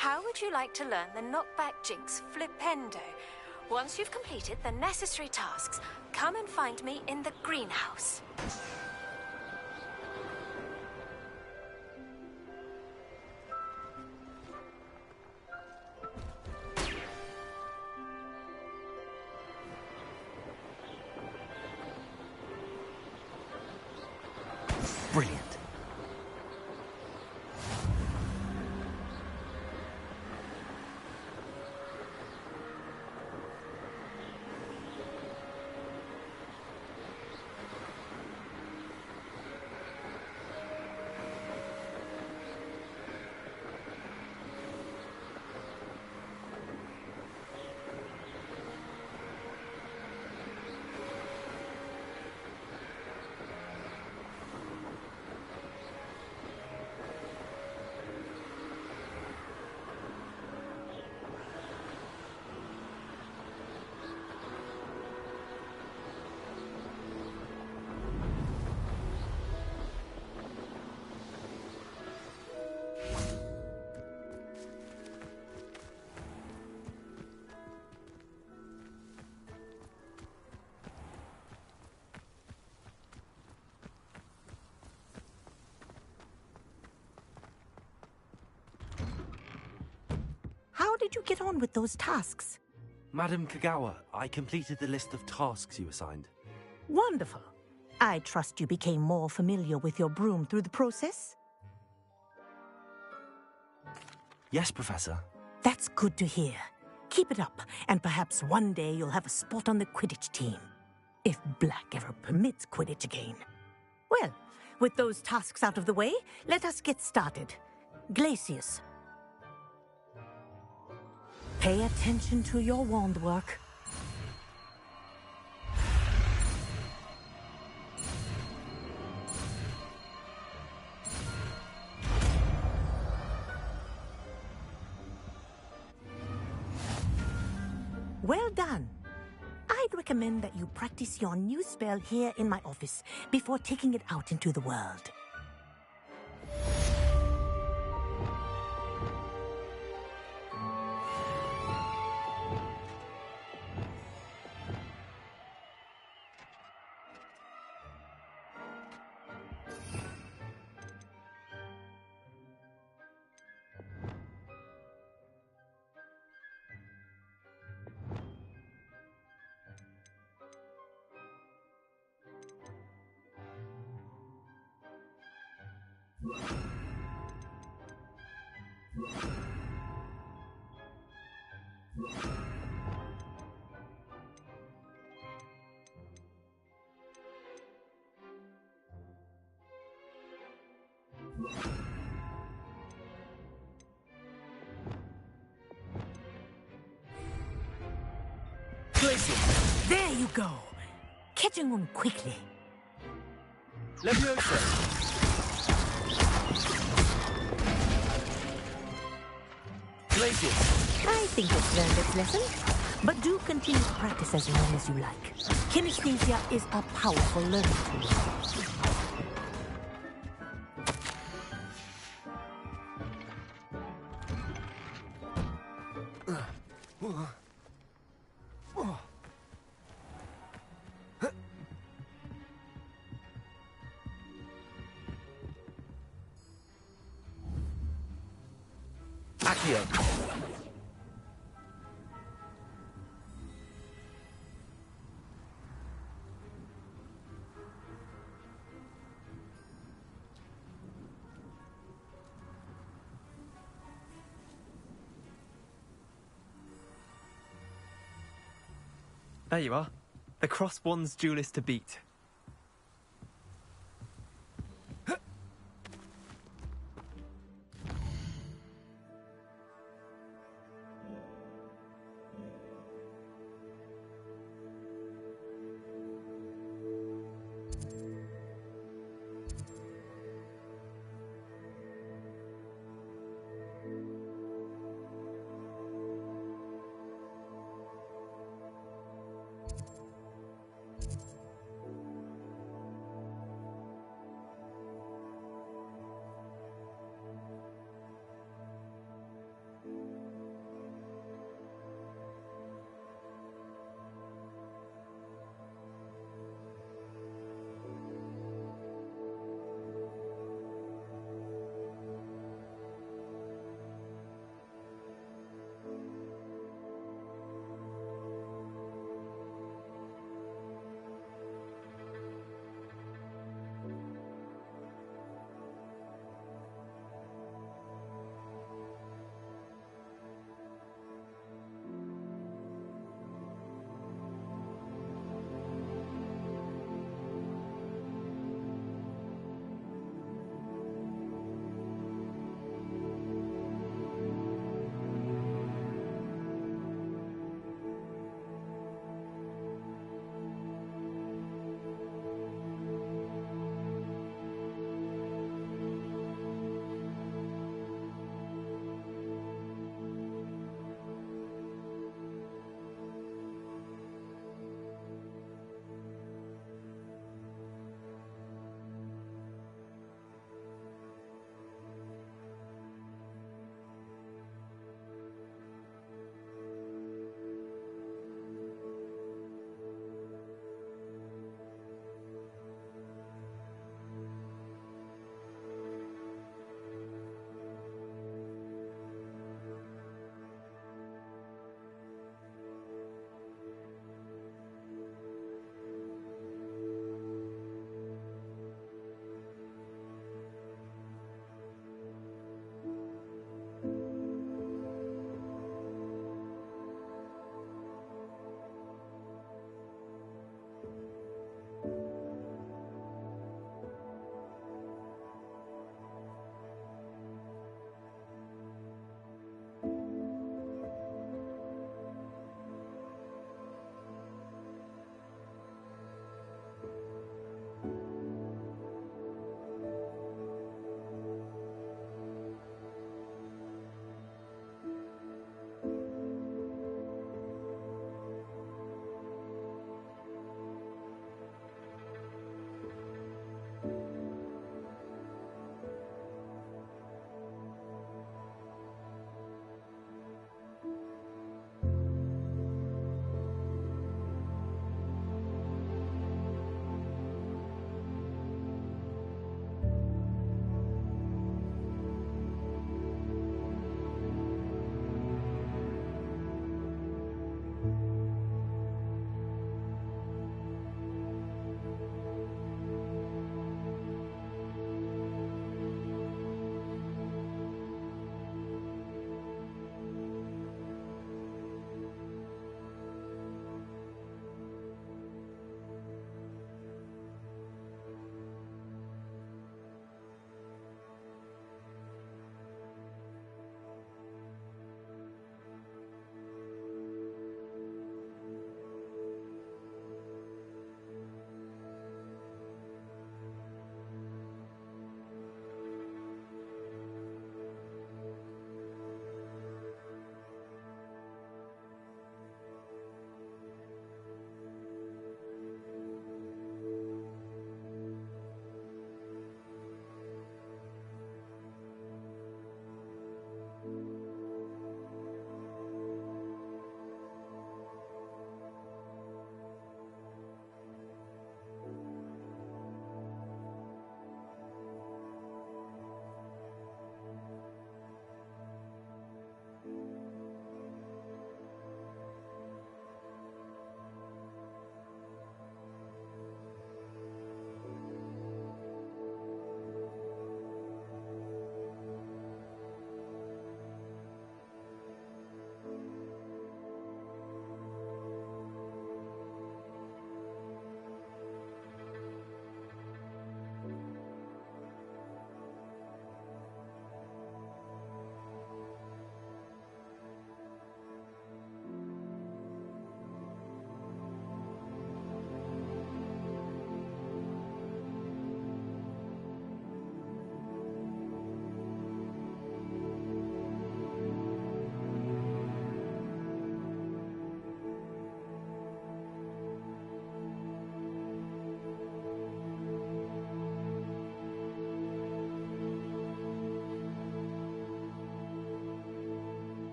[SPEAKER 11] How would you like to learn the knockback jinx flipendo? Once you've completed the necessary tasks, come and find me in the greenhouse.
[SPEAKER 6] Brilliant. did you get on with those tasks?
[SPEAKER 12] Madam Kagawa, I completed the list of tasks you assigned.
[SPEAKER 6] Wonderful. I trust you became more familiar with your broom through the process?
[SPEAKER 12] Yes, Professor.
[SPEAKER 6] That's good to hear. Keep it up, and perhaps one day you'll have a spot on the Quidditch team. If Black ever permits Quidditch again. Well, with those tasks out of the way, let us get started. Glacius. Pay attention to your wand work. Well done. I'd recommend that you practice your new spell here in my office before taking it out into the world. There you go. Catching on quickly.
[SPEAKER 23] Leviosa.
[SPEAKER 6] Glacius. I think it's learned its lesson, but do continue to practice as long as you like. Kinesthesia is a powerful learning tool.
[SPEAKER 7] There you are. The cross-wands duelist to beat.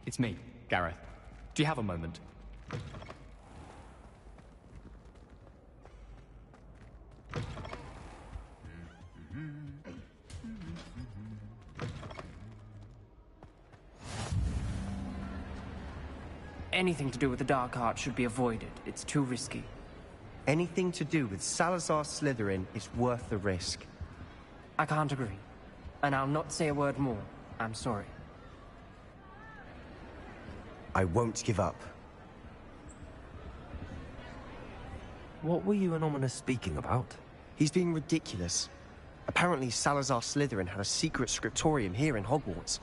[SPEAKER 13] It's me, Gareth. Do you have a moment?
[SPEAKER 23] Anything to do with the dark art should be avoided. It's too risky.
[SPEAKER 14] Anything to do with Salazar Slytherin is worth the risk.
[SPEAKER 23] I can't agree. And I'll not say a word more. I'm sorry.
[SPEAKER 14] I won't give up.
[SPEAKER 12] What were you and Ominous speaking about?
[SPEAKER 14] He's being ridiculous. Apparently Salazar Slytherin had a secret scriptorium here in Hogwarts.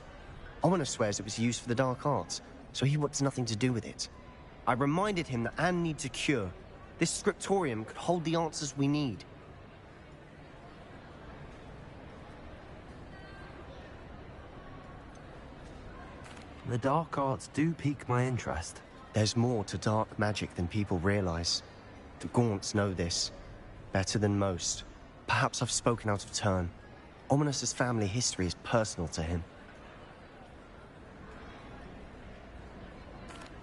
[SPEAKER 14] Ominous swears it was used for the dark arts, so he wants nothing to do with it. I reminded him that Anne needs a cure. This scriptorium could hold the answers we need.
[SPEAKER 12] The dark arts do pique my interest.
[SPEAKER 14] There's more to dark magic than people realize. The Gaunts know this. Better than most. Perhaps I've spoken out of turn. Ominous's family history is personal to him.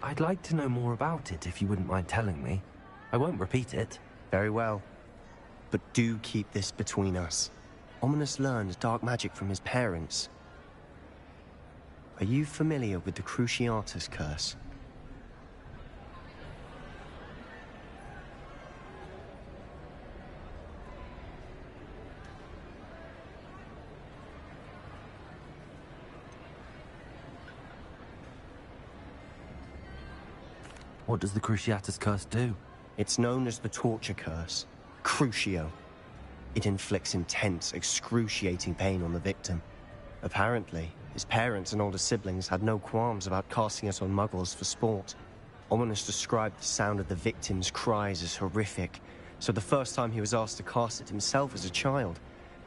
[SPEAKER 12] I'd like to know more about it, if you wouldn't mind telling me. I won't repeat it.
[SPEAKER 14] Very well. But do keep this between us. Ominous learned dark magic from his parents. Are you familiar with the Cruciatus curse?
[SPEAKER 12] What does the Cruciatus curse do?
[SPEAKER 14] It's known as the torture curse. Crucio. It inflicts intense, excruciating pain on the victim. Apparently, his parents and older siblings had no qualms about casting it on muggles for sport. Ominous described the sound of the victim's cries as horrific, so the first time he was asked to cast it himself as a child,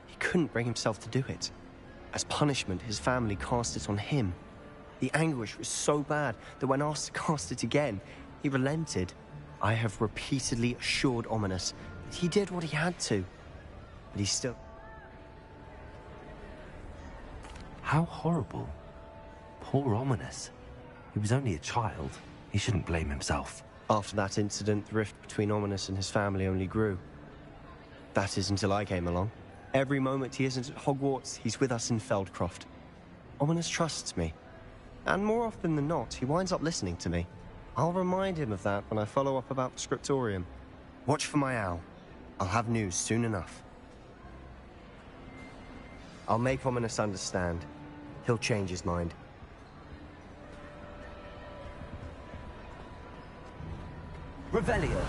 [SPEAKER 14] he couldn't bring himself to do it. As punishment, his family cast it on him. The anguish was so bad that when asked to cast it again, he relented. I have repeatedly assured Ominous that he did what he had to, but he still...
[SPEAKER 12] How horrible. Poor Ominous. He was only a child. He shouldn't blame himself.
[SPEAKER 14] After that incident, the rift between Ominous and his family only grew. That is until I came along. Every moment he isn't at Hogwarts, he's with us in Feldcroft. Ominous trusts me. And more often than not, he winds up listening to me. I'll remind him of that when I follow up about the scriptorium. Watch for my owl. I'll have news soon enough. I'll make Ominous understand. He'll change his mind.
[SPEAKER 12] Revelio.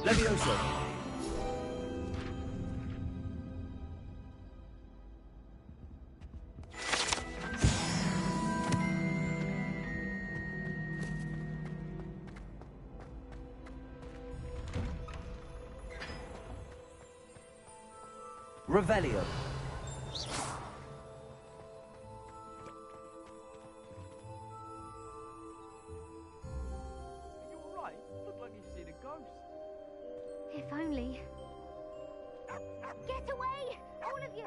[SPEAKER 15] Levioso! Revelio.
[SPEAKER 9] If only. Get away! All of you!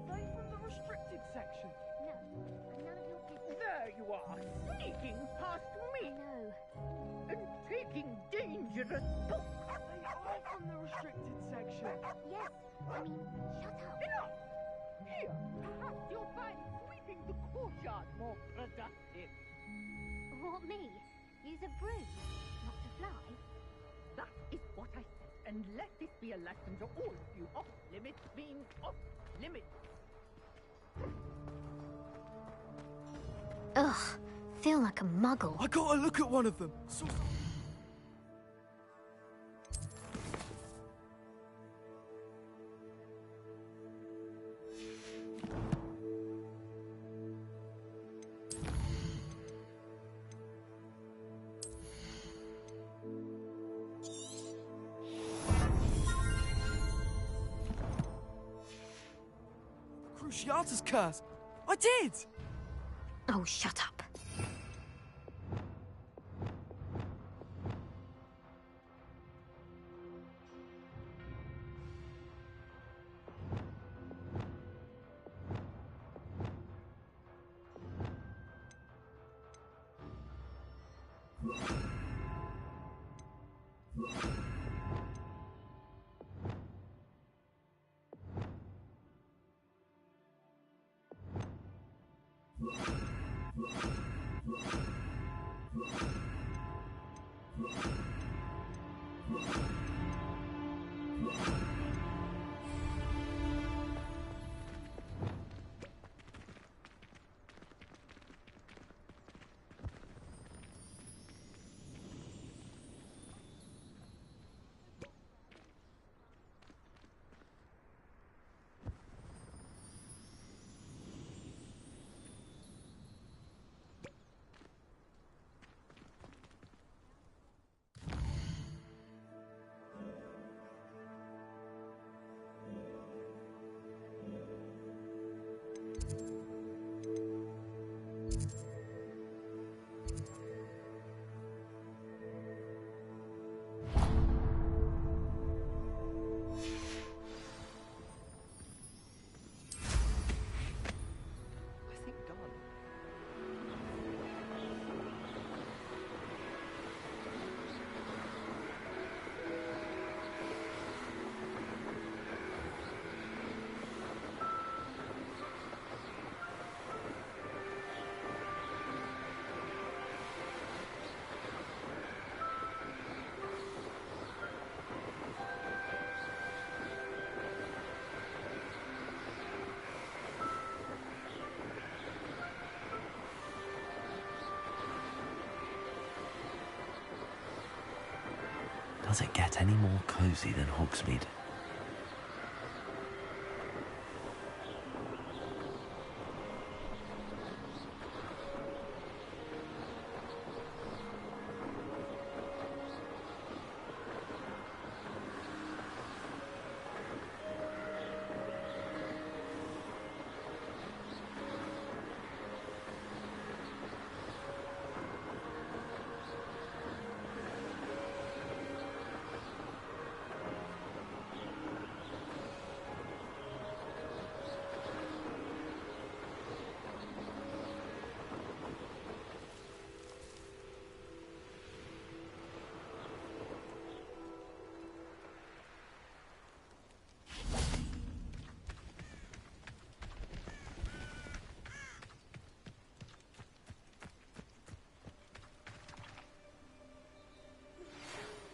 [SPEAKER 21] They from the restricted section.
[SPEAKER 9] No, none of your business.
[SPEAKER 21] There you are, sneaking past me.
[SPEAKER 9] No.
[SPEAKER 21] And taking dangerous books. They are from the restricted section.
[SPEAKER 9] Yes, I mean, shut up.
[SPEAKER 21] Enough! Here, perhaps you'll find sweeping the courtyard more productive.
[SPEAKER 9] What, me? Use a broom, not to fly?
[SPEAKER 21] That is what I said. And let this be a lesson to all of you. Off limits being off limits.
[SPEAKER 9] Ugh, feel like a muggle.
[SPEAKER 17] I gotta look at one of them. Cruciatus curse! I did!
[SPEAKER 9] Oh, shut up.
[SPEAKER 12] Does it get any more cosy than Hogsmeade?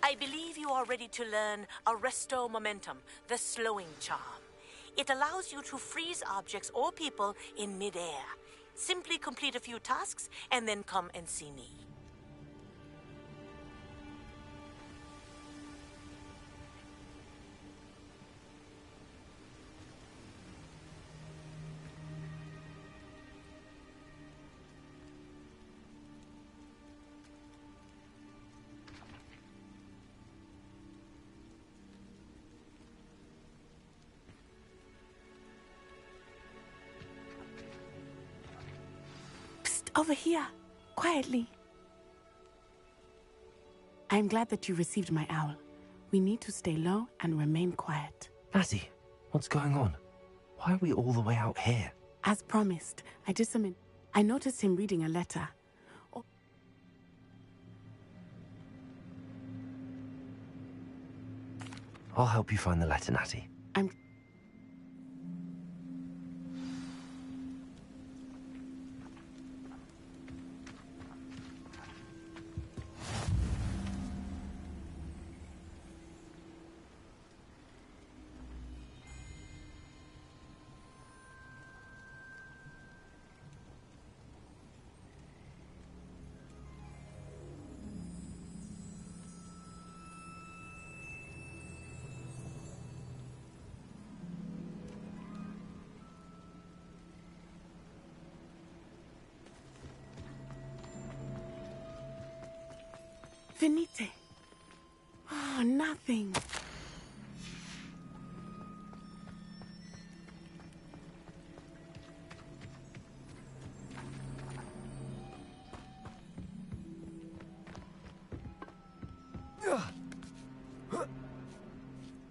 [SPEAKER 6] I believe you are ready to learn Arresto Momentum, the slowing charm. It allows you to freeze objects or people in midair. Simply complete a few tasks and then come and see me.
[SPEAKER 20] Over here, quietly. I am glad that you received my owl. We need to stay low and remain quiet.
[SPEAKER 12] Natty, what's going on? Why are we all the way out here?
[SPEAKER 20] As promised, I noticed him reading a letter.
[SPEAKER 12] I'll help you find the letter, Natty.
[SPEAKER 20] Venite. Oh, nothing.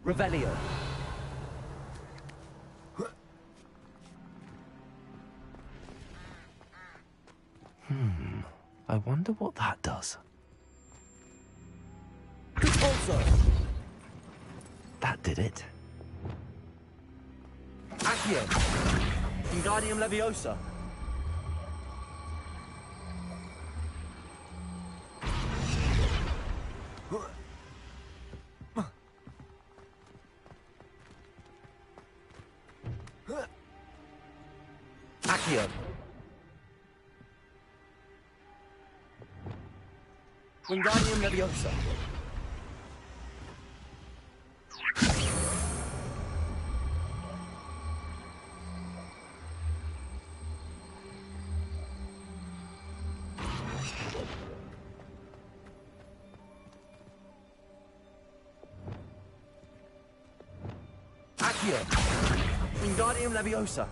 [SPEAKER 12] Revelio. I wonder what that does.
[SPEAKER 17] Also,
[SPEAKER 12] That did it.
[SPEAKER 17] Accio. Wingardium Leviosa.
[SPEAKER 12] Accio.
[SPEAKER 17] Wingardium Leviosa. Accio. Wingardium Leviosa.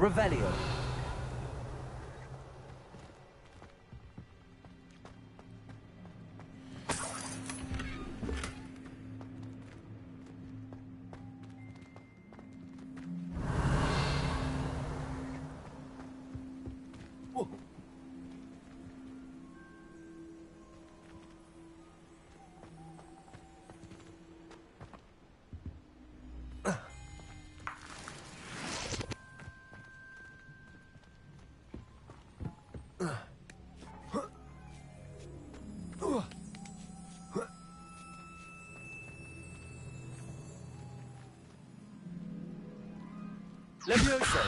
[SPEAKER 12] Revelio.
[SPEAKER 17] Leviosa.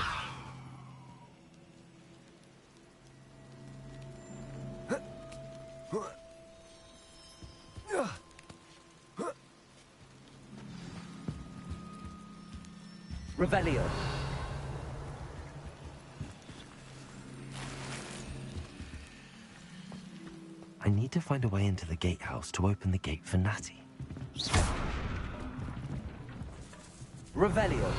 [SPEAKER 12] Revelio. I need to find a way into the gatehouse to open the gate for Natty. Revelio.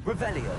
[SPEAKER 17] Revelio.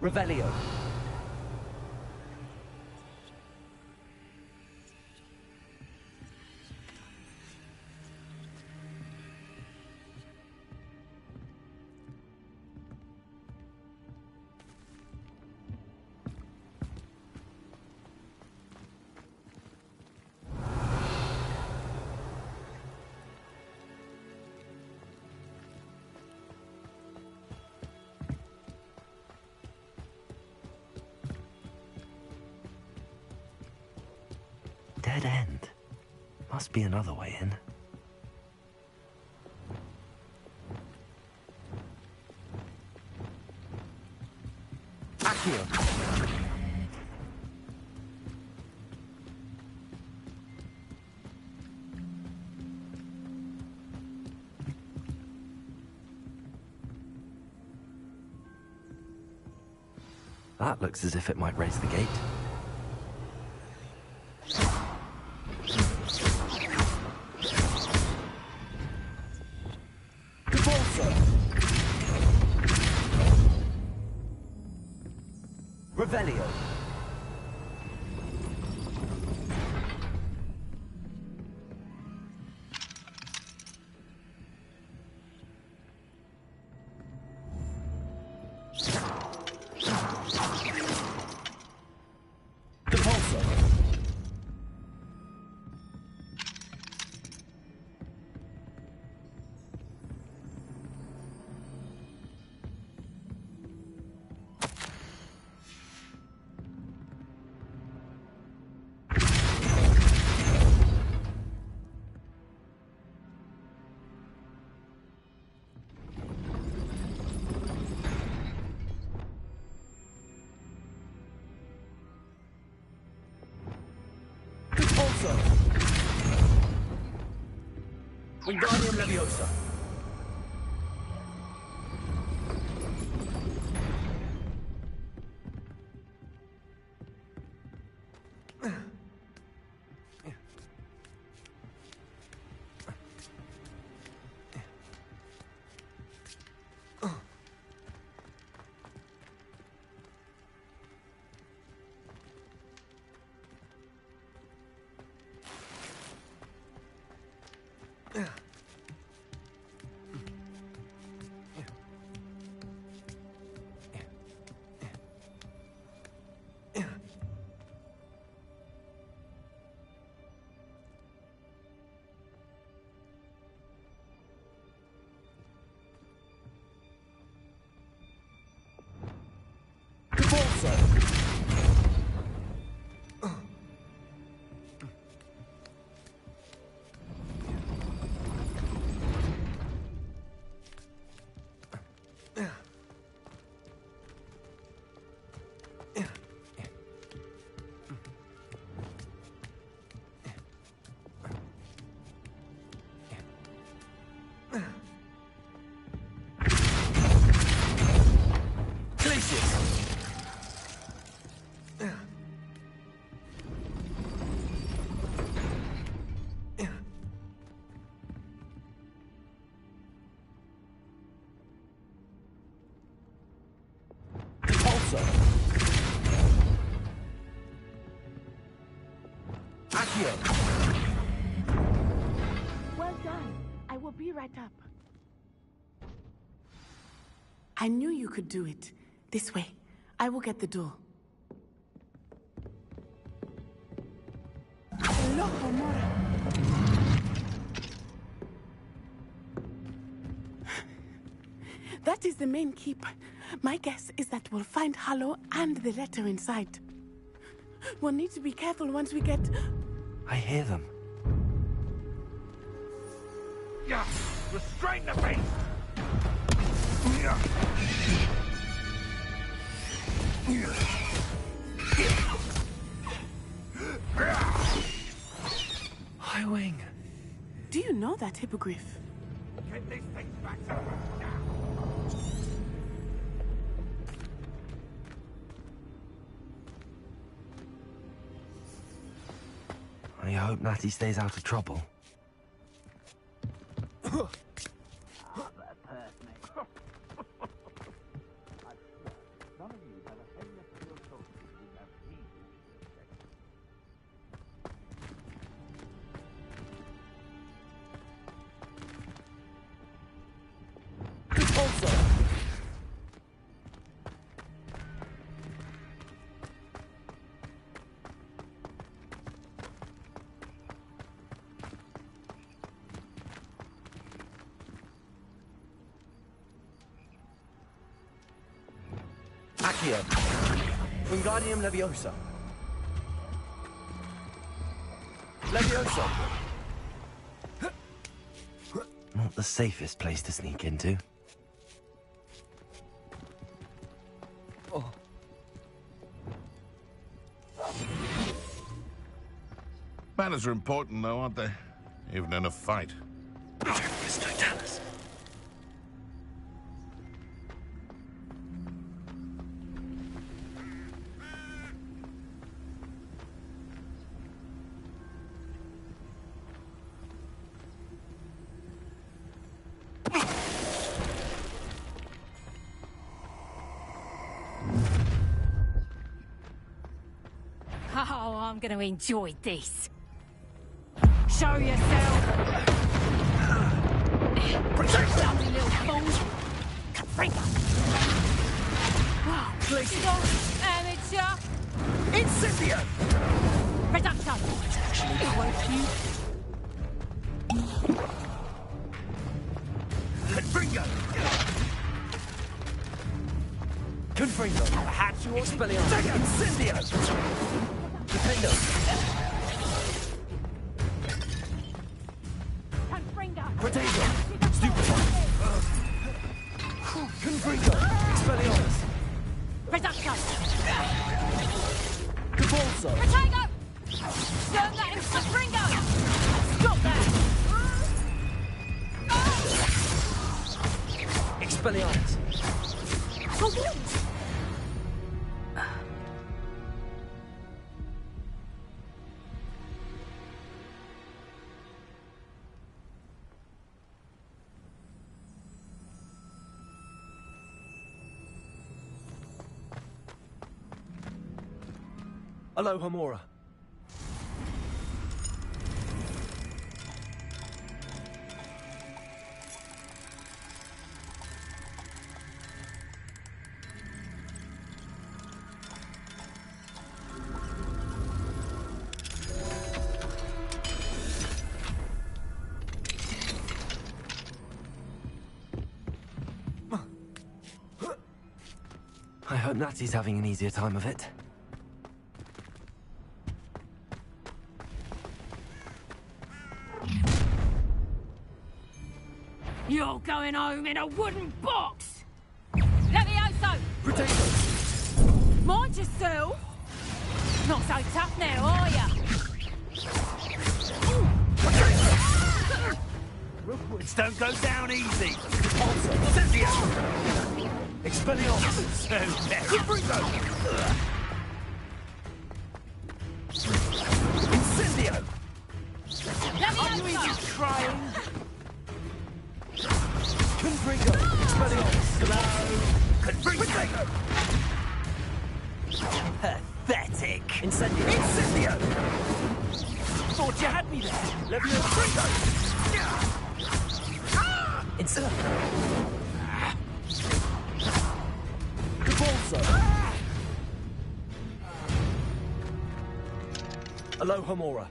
[SPEAKER 17] Revelio.
[SPEAKER 12] Dead end. Must be another way in.
[SPEAKER 17] Accio.
[SPEAKER 12] That looks as if it might raise the gate.
[SPEAKER 17] Revelio. Wingardium Leviosa.
[SPEAKER 21] Well done. I will be right up. I knew you could do it. This way.
[SPEAKER 20] I will get the door. Loco, Mora. That is the main keep. My guess is that we'll find Hallow and the letter inside. We'll need to be careful once we get...
[SPEAKER 12] I hear them.
[SPEAKER 2] Yeah, restrain the beast!
[SPEAKER 12] High Wing.
[SPEAKER 20] Do you know that hippogriff?
[SPEAKER 2] Get these things back to now!
[SPEAKER 12] I hope Natty stays out of trouble.
[SPEAKER 17] Accio. Wingardium Leviosa. Leviosa.
[SPEAKER 12] Not the safest place to sneak into.
[SPEAKER 17] Oh.
[SPEAKER 2] Manners are important, though, aren't they? Even in a fight.
[SPEAKER 11] Oh, I'm going to enjoy this. Show yourself. Dummy little fool. Caprica. Wow, please. Amateur.
[SPEAKER 17] Incendio.
[SPEAKER 11] Production. It won't you.
[SPEAKER 17] Confringo. Confringo. Hatch your Expelliarmus. Incendio. Defendo. Protego. Stupefy. Confringo. Expelliarmus.
[SPEAKER 11] Production.
[SPEAKER 17] Cabalso.
[SPEAKER 11] Protego. Turn that into Confringo. Stop that.
[SPEAKER 17] Expelliarmus. Aloha Mora.
[SPEAKER 12] I hope Natty's having an easier time of it.
[SPEAKER 11] You're going home in a wooden box! Levioso!
[SPEAKER 17] Potato!
[SPEAKER 11] Mind yourself! Not so tough now, are ya?
[SPEAKER 17] Rookwards don't go down easy! Also, Incendio! Expelliarmus! So Confringo! Incendio! Are you even trying? Confringo! Expelliarmus! Slow! Confringo! Pathetic! Incendio! Incendio! Thought you had me there! Levio Confringo! Incendio! Cabalso!
[SPEAKER 15] Aloha Mora.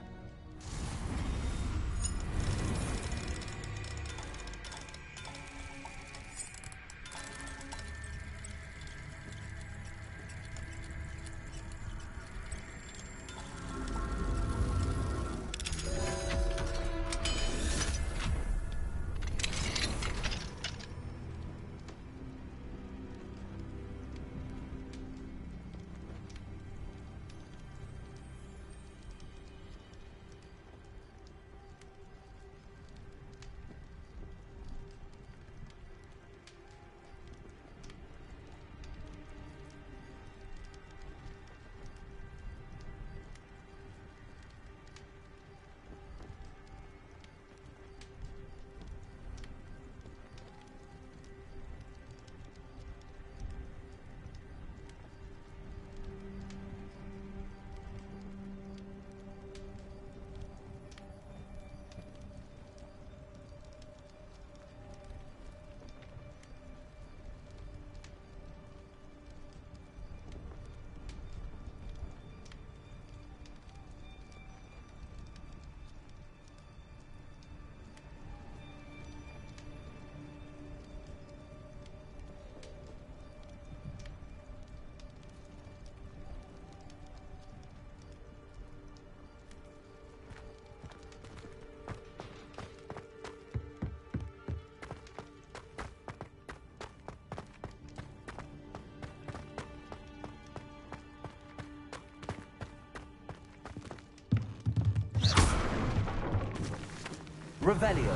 [SPEAKER 12] Revelio.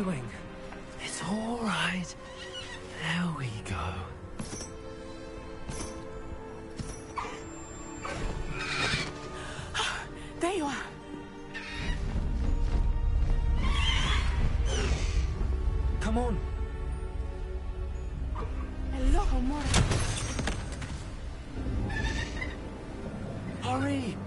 [SPEAKER 8] Wing. It's all right. There we go.
[SPEAKER 20] There you are.
[SPEAKER 8] Come on.
[SPEAKER 20] Aloha Mora.
[SPEAKER 8] Hurry.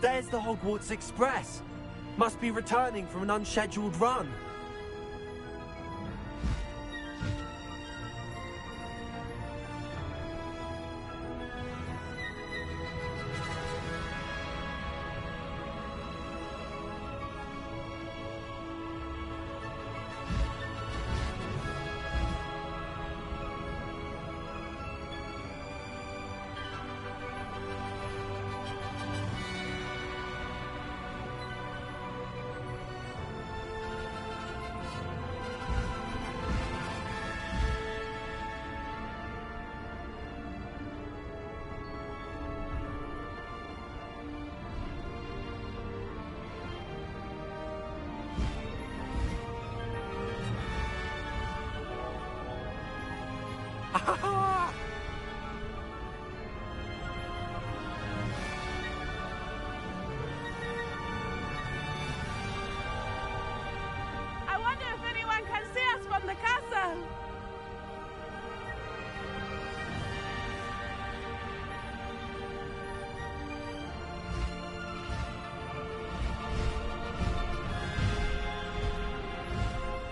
[SPEAKER 12] There's the Hogwarts Express. Must be returning from an unscheduled run.
[SPEAKER 20] I wonder if anyone can see us from the castle.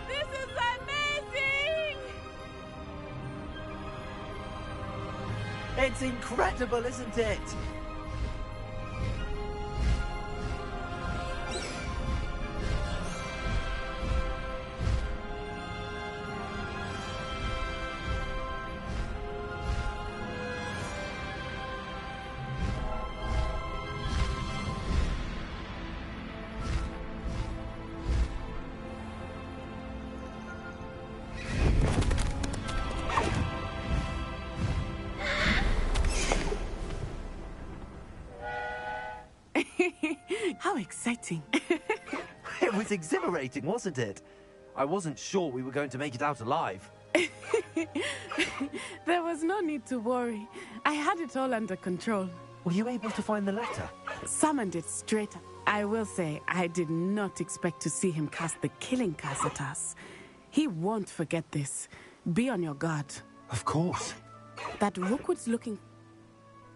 [SPEAKER 20] This is amazing!
[SPEAKER 12] It's incredible, isn't it?
[SPEAKER 20] exciting.
[SPEAKER 12] It was exhilarating, wasn't it? I wasn't sure we were going to make it out alive.
[SPEAKER 20] There was no need to worry. I had it all under control.
[SPEAKER 12] Were you able to find the letter?
[SPEAKER 20] Summoned it straight up. I will say, I did not expect to see him cast the killing curse at us. He won't forget this. Be on your guard.
[SPEAKER 12] Of course.
[SPEAKER 20] That Rookwood's looking...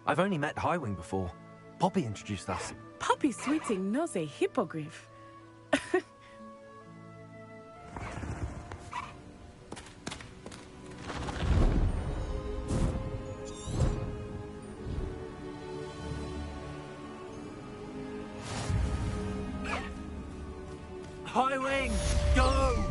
[SPEAKER 12] I've only met Highwing before. Poppy introduced us.
[SPEAKER 20] Poppy Sweeting knows a hippogriff.
[SPEAKER 12] Highwing, go!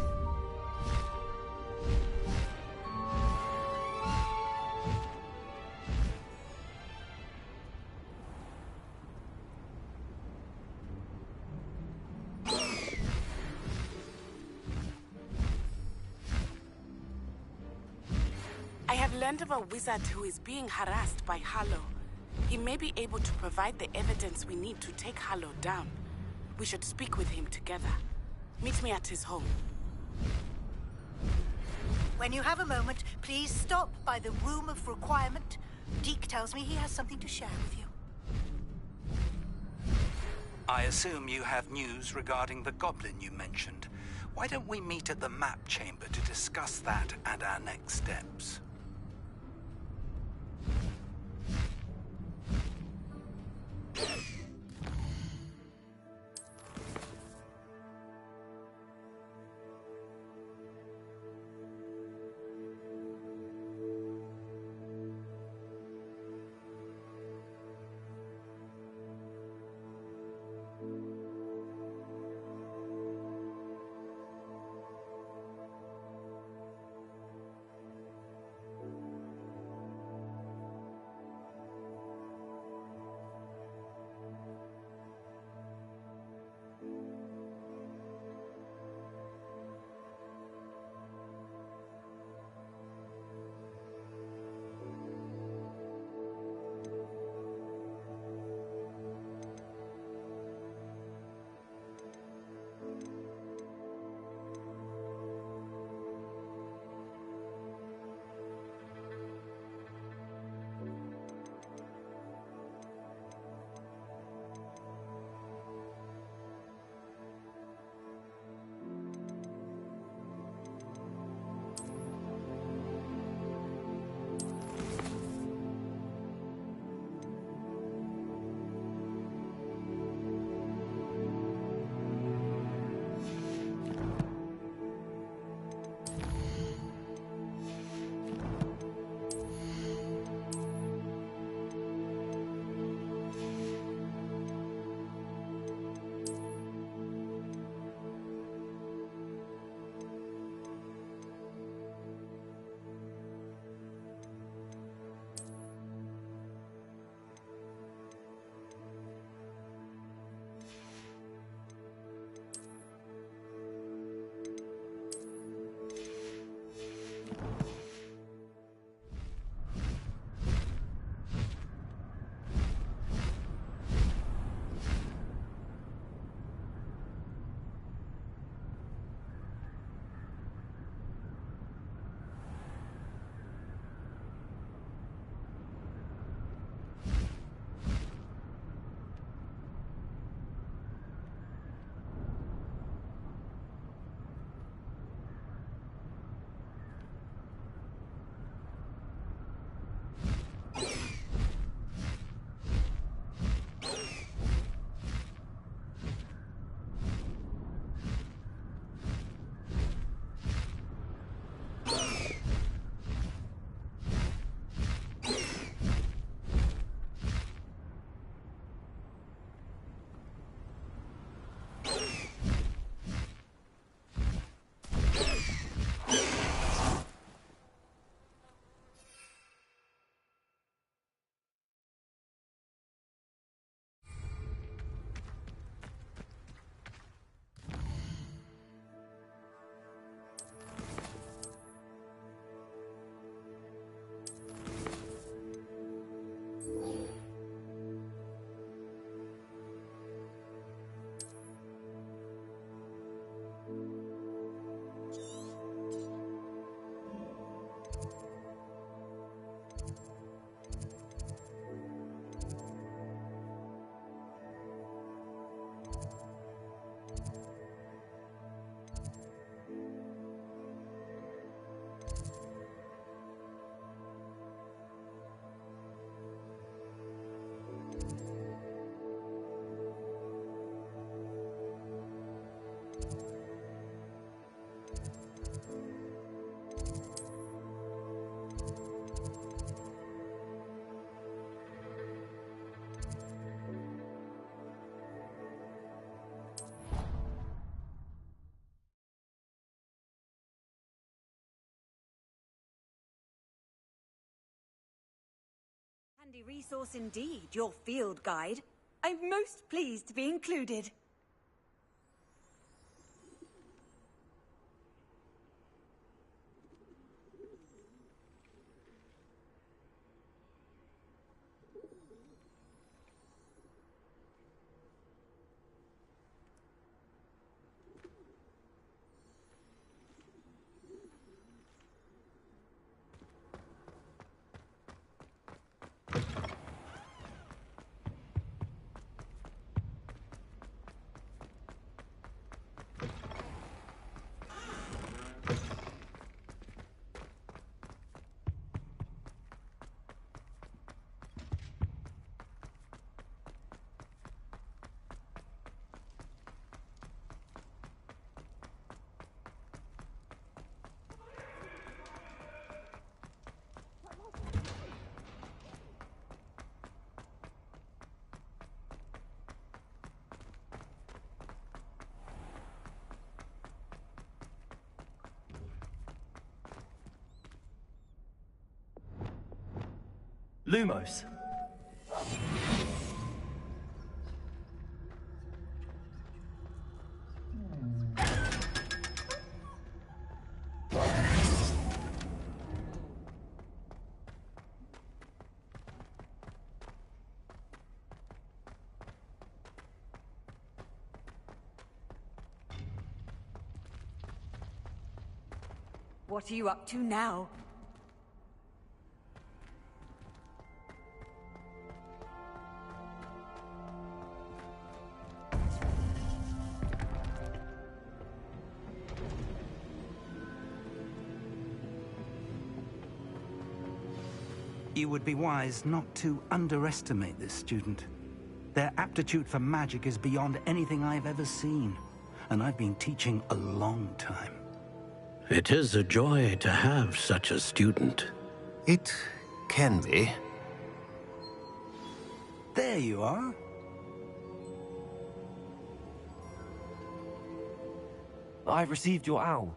[SPEAKER 20] I have learned of a wizard who is being harassed by Harlow. He may be able to provide the evidence we need to take Harlow down. We should speak with him together. Meet me at his home.
[SPEAKER 15] When you have a moment, please stop by the Room of Requirement. Deke tells me he has something to share with you.
[SPEAKER 16] I assume you have news regarding the goblin you mentioned. Why don't we meet at the map chamber to discuss that and our next steps?
[SPEAKER 1] handy resource indeed, your field guide. I'm most pleased to be included.
[SPEAKER 12] Lumos.
[SPEAKER 1] What are you up to now?
[SPEAKER 16] You would be wise not to underestimate this student. Their aptitude for magic is beyond anything I've ever seen, and I've been teaching a long time.
[SPEAKER 8] It is a joy to have such a student.
[SPEAKER 5] It can be.
[SPEAKER 16] There you are.
[SPEAKER 12] I received your owl.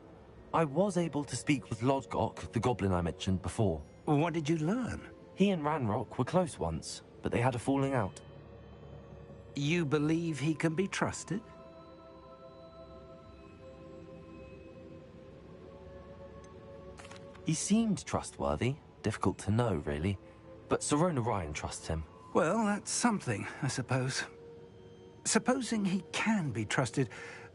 [SPEAKER 12] I was able to speak with Lodgok, the goblin I mentioned before.
[SPEAKER 16] What did you learn?
[SPEAKER 12] He and Ranrock were close once, but they had a falling out.
[SPEAKER 16] You believe he can be trusted?
[SPEAKER 12] He seemed trustworthy. Difficult to know, really. But Sirona Ryan trusts him.
[SPEAKER 16] Well, that's something, I suppose. Supposing he can be trusted,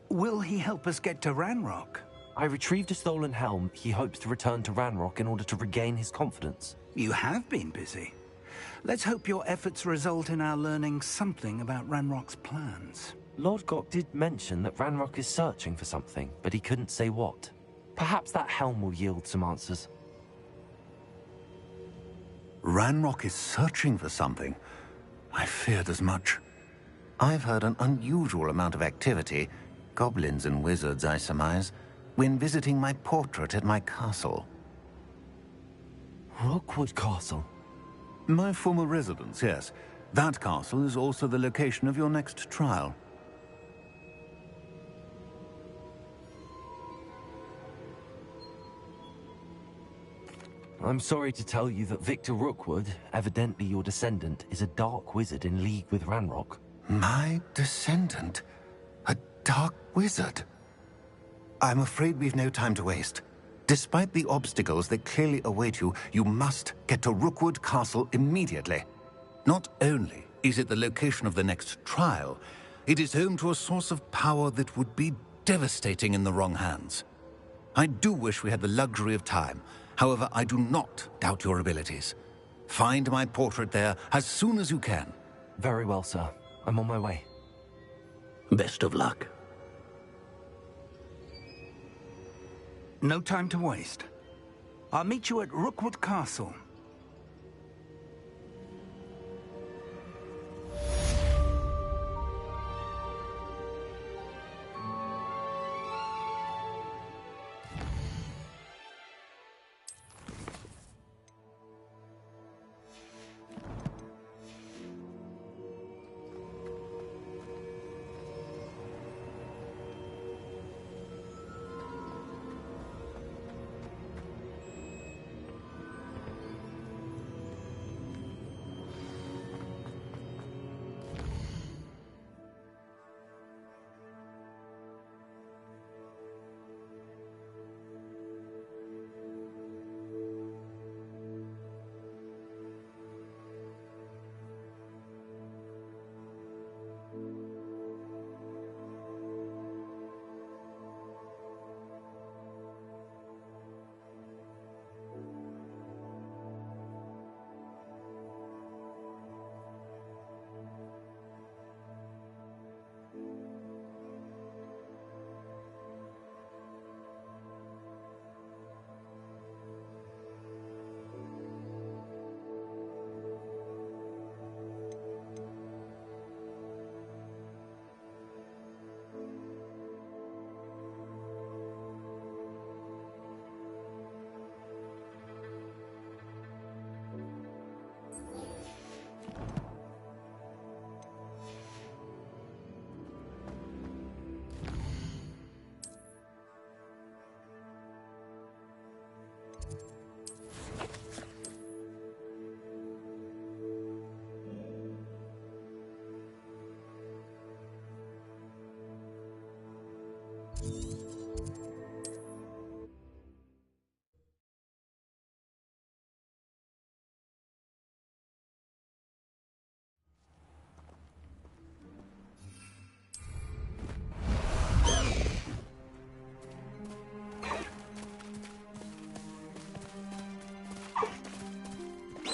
[SPEAKER 16] will he help us get to Ranrock?
[SPEAKER 12] I retrieved a stolen helm. He hopes to return to Ranrock in order to regain his confidence.
[SPEAKER 16] You have been busy. Let's hope your efforts result in our learning something about Ranrock's plans.
[SPEAKER 12] Lodgok did mention that Ranrock is searching for something, but he couldn't say what. Perhaps that helm will yield some answers.
[SPEAKER 5] Ranrock is searching for something. I feared as much. I've heard an unusual amount of activity, goblins and wizards, I surmise, when visiting my portrait at my castle.
[SPEAKER 12] Rookwood Castle?
[SPEAKER 5] My former residence, yes. That castle is also the location of your next trial.
[SPEAKER 12] I'm sorry to tell you that Victor Rookwood, evidently your descendant, is a dark wizard in league with Ranrock.
[SPEAKER 5] My descendant? A dark wizard? I'm afraid we've no time to waste. Despite the obstacles that clearly await you, you must get to Rookwood Castle immediately. Not only is it the location of the next trial, it is home to a source of power that would be devastating in the wrong hands. I do wish we had the luxury of time. However, I do not doubt your abilities. Find my portrait there as soon as you can.
[SPEAKER 12] Very well, sir. I'm on my way.
[SPEAKER 8] Best of luck.
[SPEAKER 16] No time to waste. I'll meet you at Rookwood Castle.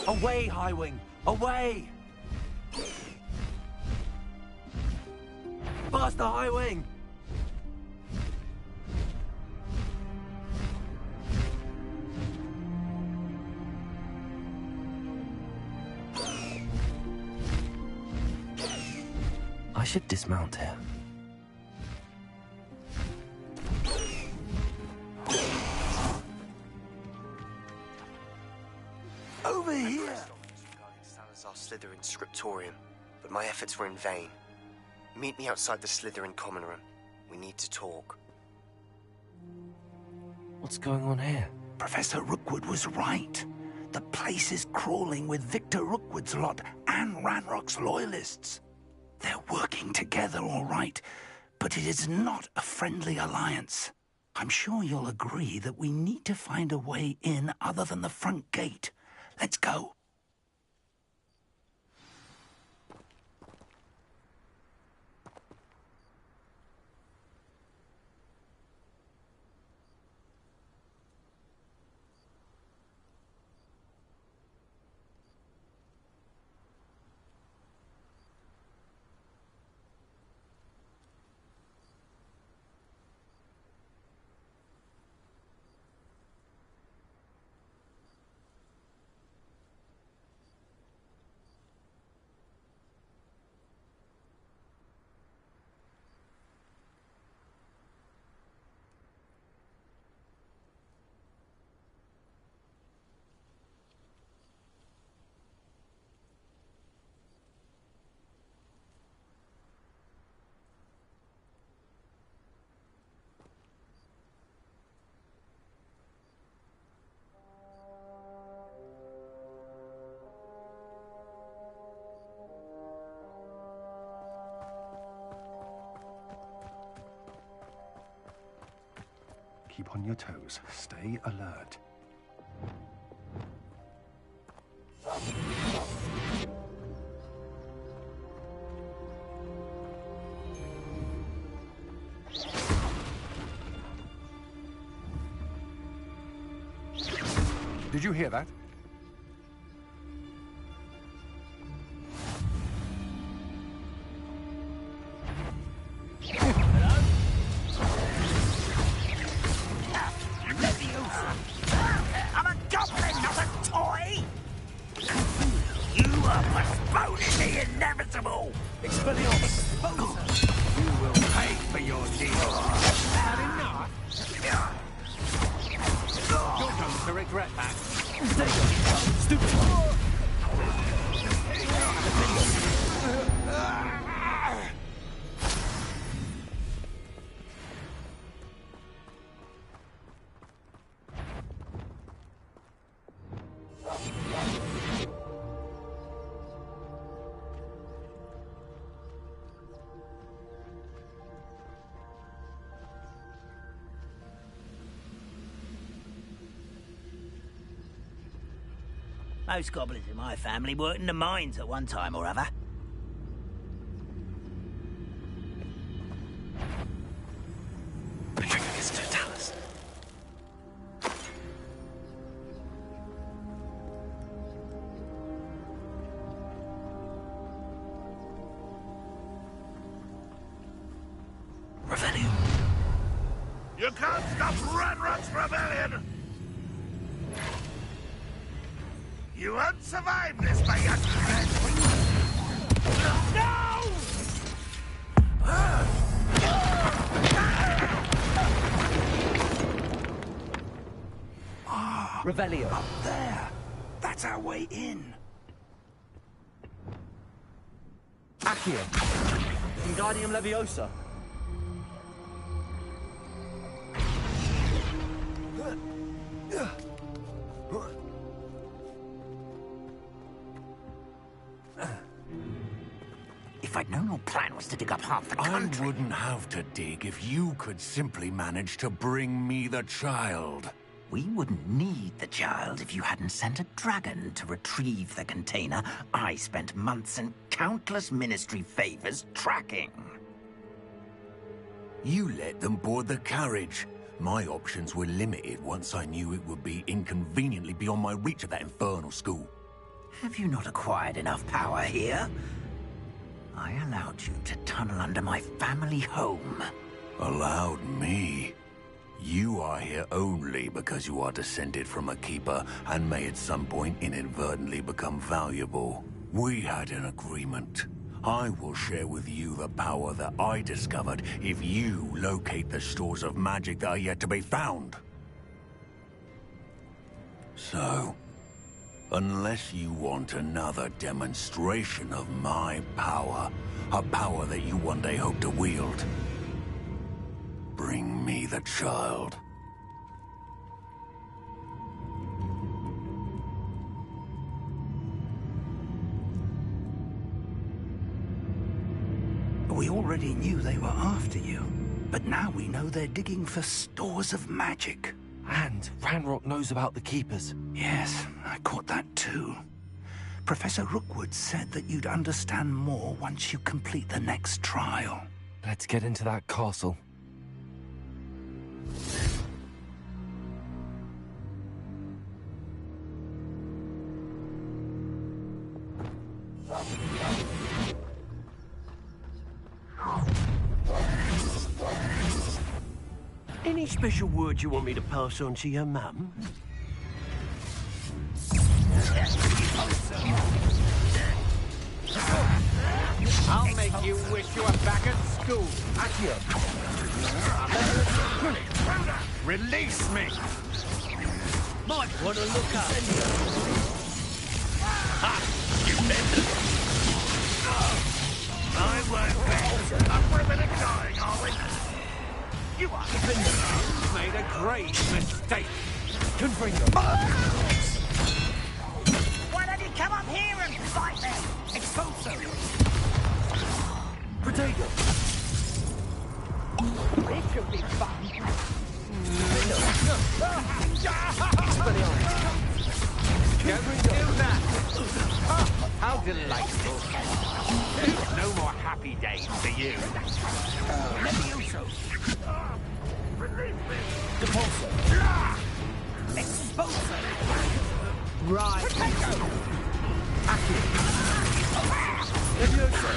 [SPEAKER 17] Away, Highwing! Away! Faster, Highwing!
[SPEAKER 12] I should dismount here.
[SPEAKER 14] Over here! Salazar Slytherin scriptorium, but my efforts were in vain. Meet me outside the Slytherin common room. We need to talk.
[SPEAKER 12] What's going on here?
[SPEAKER 16] Professor Rookwood was right. The place is crawling with Victor Rookwood's lot and Ranrock's loyalists. They're working together, all right, but it is not a friendly alliance. I'm sure you'll agree that we need to find a way in other than the front gate. Let's go.
[SPEAKER 4] Keep on your toes. Stay alert. Did you hear that?
[SPEAKER 19] Most goblins in my family worked in the mines at one time or other.
[SPEAKER 2] You can't stop Ranrock's rebellion! You won't survive this, my young friend! No!
[SPEAKER 16] Revelio. Up there. That's our way in.
[SPEAKER 17] Accio. Wingardium Leviosa.
[SPEAKER 19] I'd known your plan was to dig up half the country.
[SPEAKER 5] I wouldn't have to dig if you could simply manage to bring me the child.
[SPEAKER 19] We wouldn't need the child if you hadn't sent a dragon to retrieve the container I spent months and countless ministry favors tracking.
[SPEAKER 5] You let them board the carriage. My options were limited once I knew it would be inconveniently beyond my reach at that infernal school.
[SPEAKER 19] Have you not acquired enough power here? I allowed you to tunnel under my family home.
[SPEAKER 5] Allowed me? You are here only because you are descended from a keeper and may at some point inadvertently become valuable. We had an agreement. I will share with you the power that I discovered if you locate the stores of magic that are yet to be found. So, unless you want another demonstration of my power, a power that you one day hope to wield, bring me the child.
[SPEAKER 16] We already knew they were after you, but now we know they're digging for stores of magic.
[SPEAKER 12] And Ranrock knows about the Keepers.
[SPEAKER 16] Yes, I caught that too. Professor Rookwood said that you'd understand more once you complete the next trial.
[SPEAKER 12] Let's get into that castle.
[SPEAKER 8] Any special words you want me to pass on to your mum?
[SPEAKER 17] I'll make you wish you were back at school. Release me!
[SPEAKER 8] Might want to look up.
[SPEAKER 17] Ha! You bended!
[SPEAKER 19] I won't bet.
[SPEAKER 17] Up for a minute dying, are we? You are made a grave mistake.
[SPEAKER 19] Why don't you come up here and fight them? Expulso!
[SPEAKER 17] Potato! It should be fun. Do that! How delightful. No more happy days for you.
[SPEAKER 19] Levioso!
[SPEAKER 17] Depulso!
[SPEAKER 19] Expulso!
[SPEAKER 17] Right. Levioso!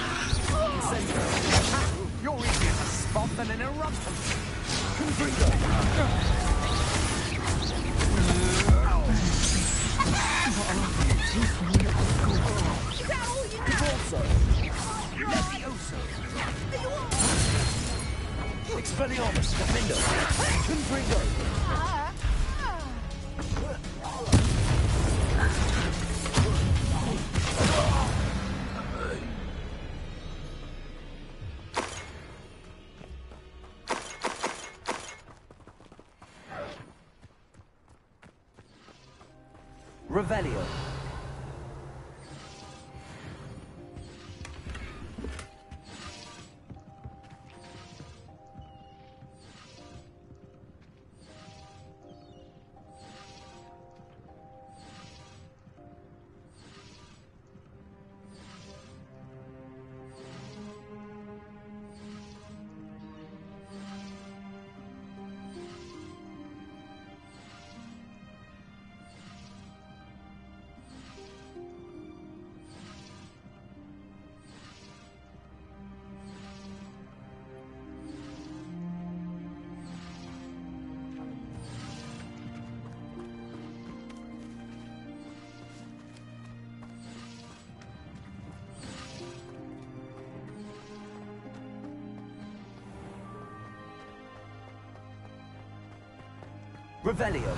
[SPEAKER 17] You're easier to spot than an eruption.
[SPEAKER 8] Expelliarmus, Defender. Confringo. Revelio. Revelio.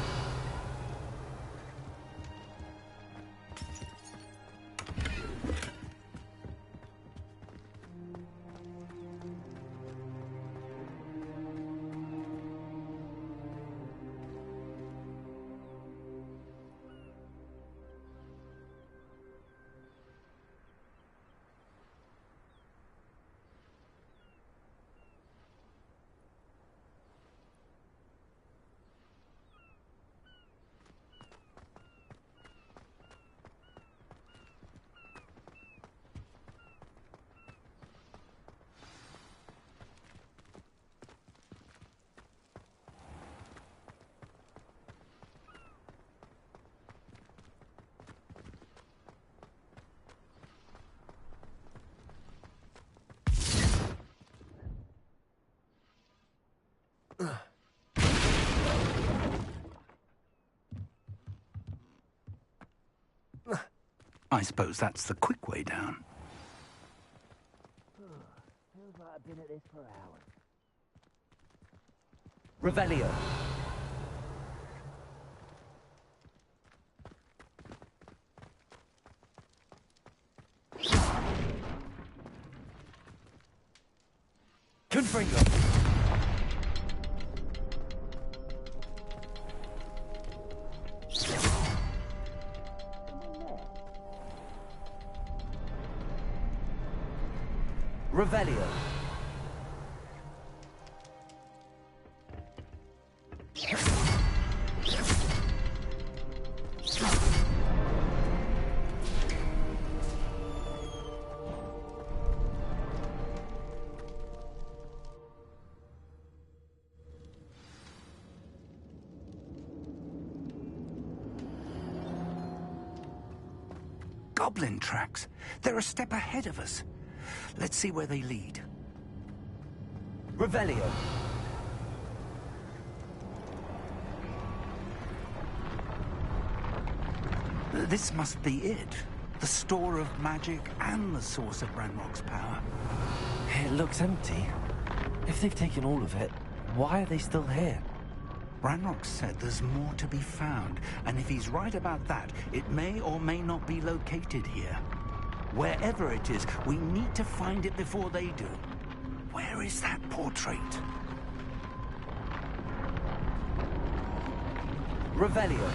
[SPEAKER 16] I suppose that's the quick way down.
[SPEAKER 8] Feels like I've been at this for hours. Revelio. Confringo. Revelio.
[SPEAKER 16] Goblin tracks. They're a step ahead of us. Let's see where they lead.
[SPEAKER 8] Revelio.
[SPEAKER 16] This must be it. The store of magic and the source of Ranrock's power.
[SPEAKER 12] It looks empty. If they've taken all of it, why are they still here?
[SPEAKER 16] Ranrock said there's more to be found, and if he's right about that, it may or may not be located here. Wherever it is, we need to find it before they do. Where is that portrait?
[SPEAKER 8] Revelio.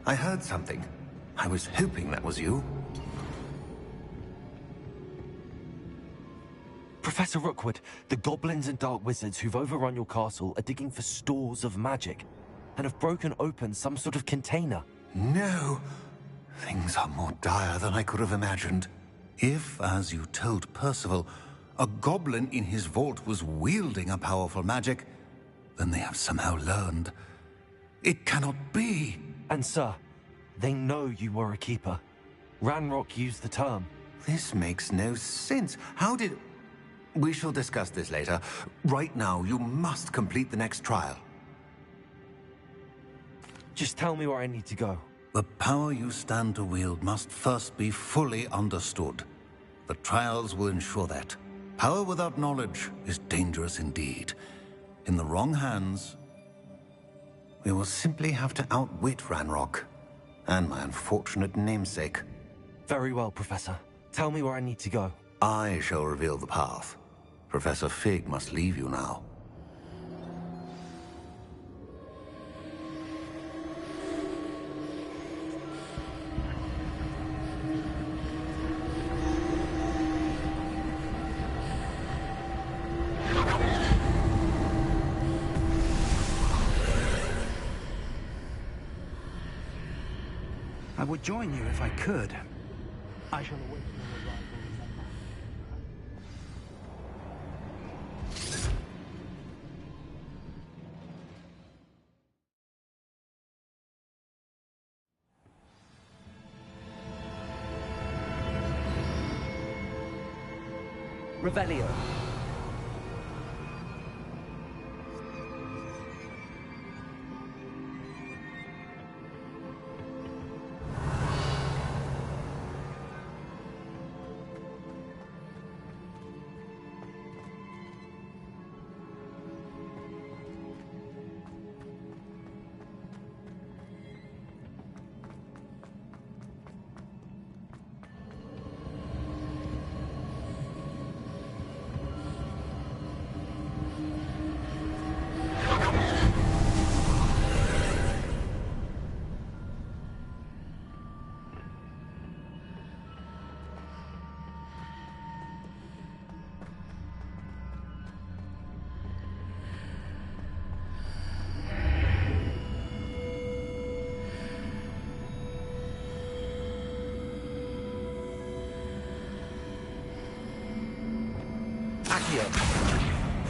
[SPEAKER 5] I heard something. I was hoping that was you.
[SPEAKER 12] Professor Rookwood, the goblins and dark wizards who've overrun your castle are digging for stores of magic and have broken open some sort of container.
[SPEAKER 5] No! Things are more dire than I could have imagined. If, as you told Percival, a goblin in his vault was wielding a powerful magic, then they have somehow learned. It cannot be!
[SPEAKER 12] And sir, they know you were a keeper. Ranrock used the term.
[SPEAKER 5] This makes no sense. How did... We shall discuss this later. Right now, you must complete the next trial.
[SPEAKER 12] Just tell me where I need to go.
[SPEAKER 5] The power you stand to wield must first be fully understood. The trials will ensure that. Power without knowledge is dangerous indeed. In the wrong hands, we will simply have to outwit Ranrock and my unfortunate namesake.
[SPEAKER 12] Very well, Professor. Tell me where I need to go.
[SPEAKER 5] I shall reveal the path. Professor Fig must leave you now.
[SPEAKER 16] I would join you if I could. I shall await your arrival.
[SPEAKER 8] Revelio.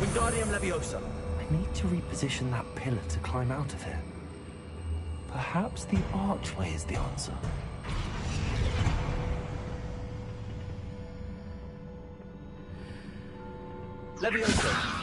[SPEAKER 12] Wingardium Leviosa. I need to reposition that pillar to climb out of here. Perhaps Perhaps the archway is the answer.
[SPEAKER 3] Levioso!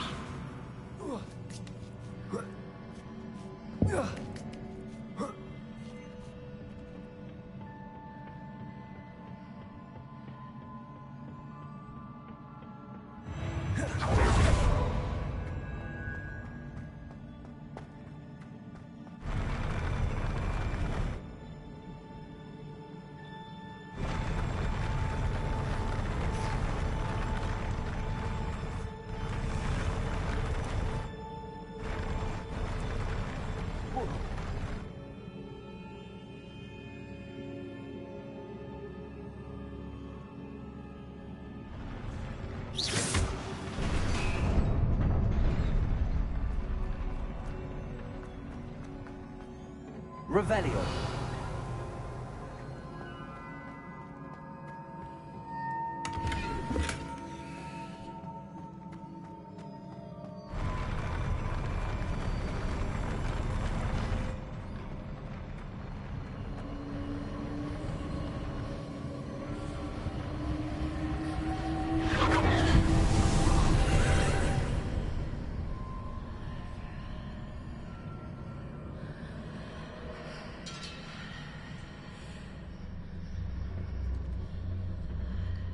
[SPEAKER 3] Revelio.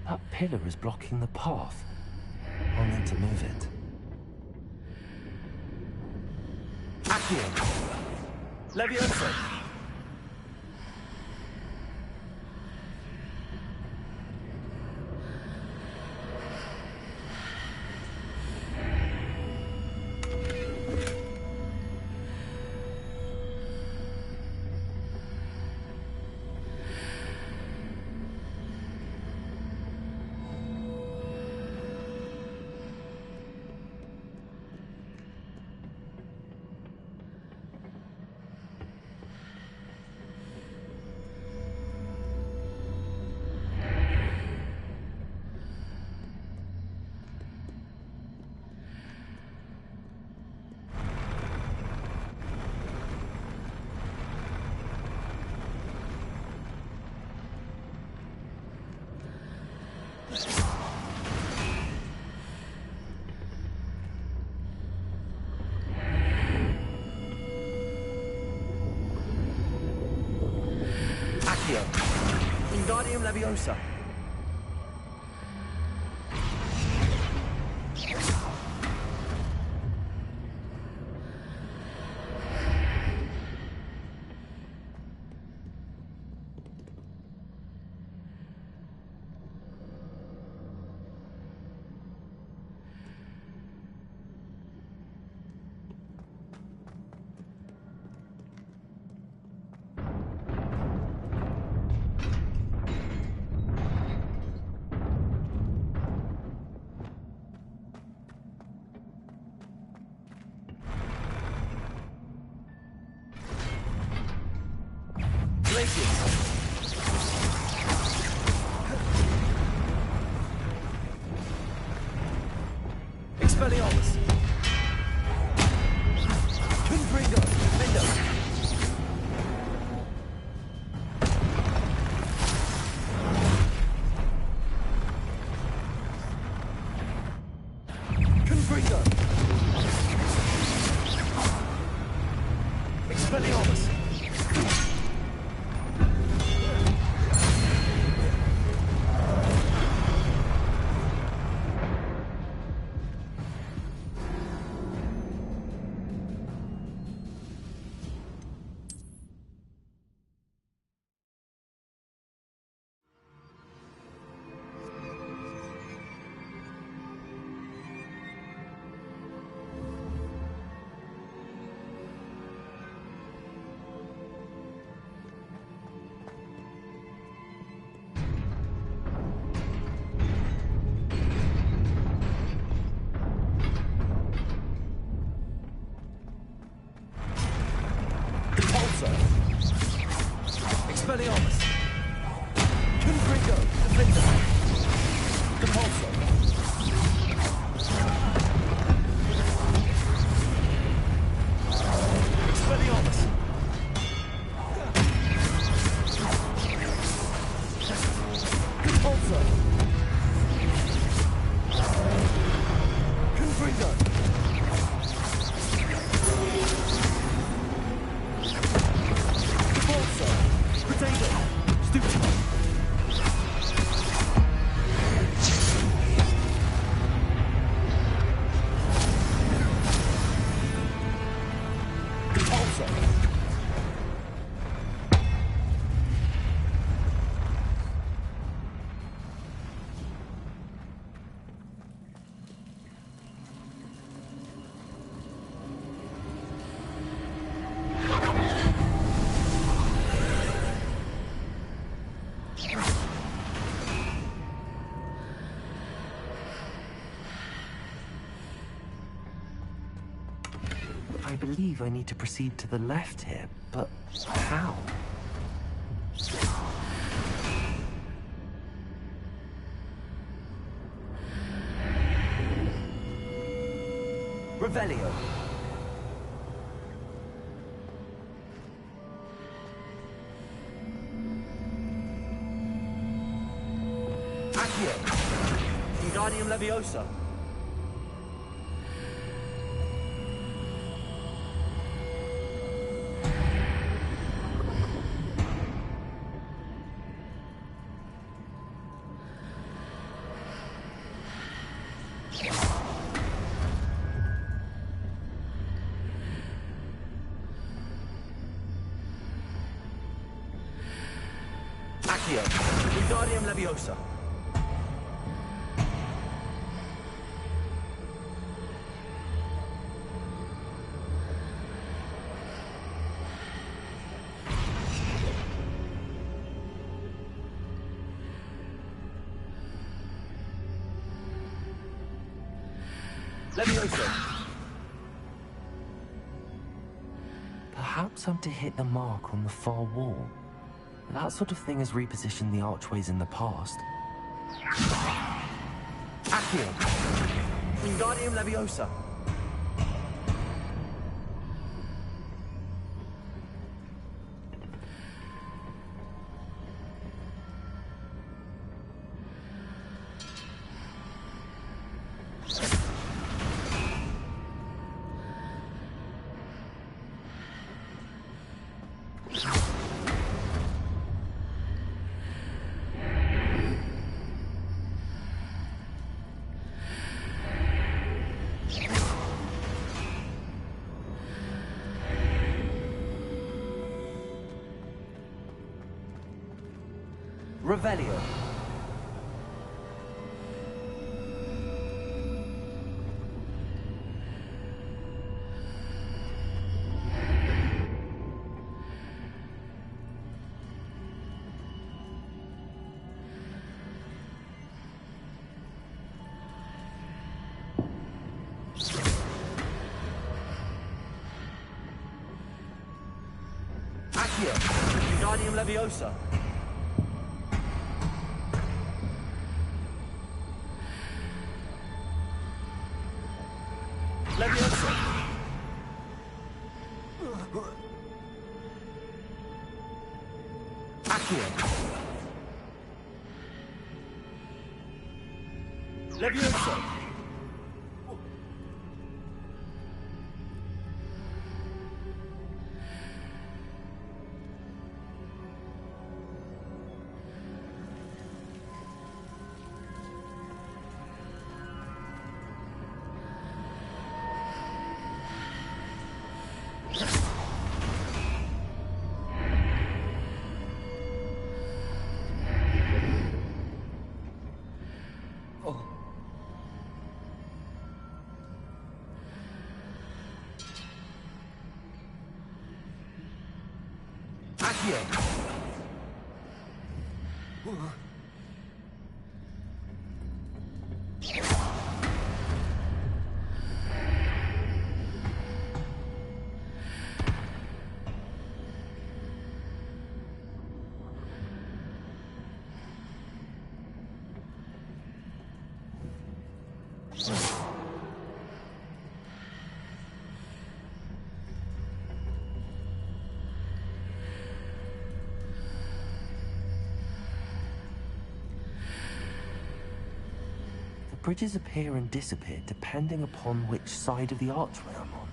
[SPEAKER 12] That pillar is blocking the path. I'll need to move it.
[SPEAKER 3] Accio! Levioso! Accio! Wingardium Leviosa! Expelliarmus! Confringo! Lindo! Confringo! Expelliarmus! Expelliarmus! Confringo! Defender! Compulso! Expelliarmus!
[SPEAKER 12] believe I need to proceed to the left here, but how?
[SPEAKER 8] Revelio. Accio. Wingardium Leviosa. Accio. Wingardium Leviosa. Leviosa.
[SPEAKER 12] Perhaps I'm to hit the mark on the far wall. That sort of thing has repositioned the archways in the past.
[SPEAKER 8] Accio. Wingardium Leviosa. Revelio. Accio. Wingardium Leviosa. Leviosa. Accio. Leviosa. Accio.
[SPEAKER 12] Bridges appear and disappear depending upon which side of the archway I'm on.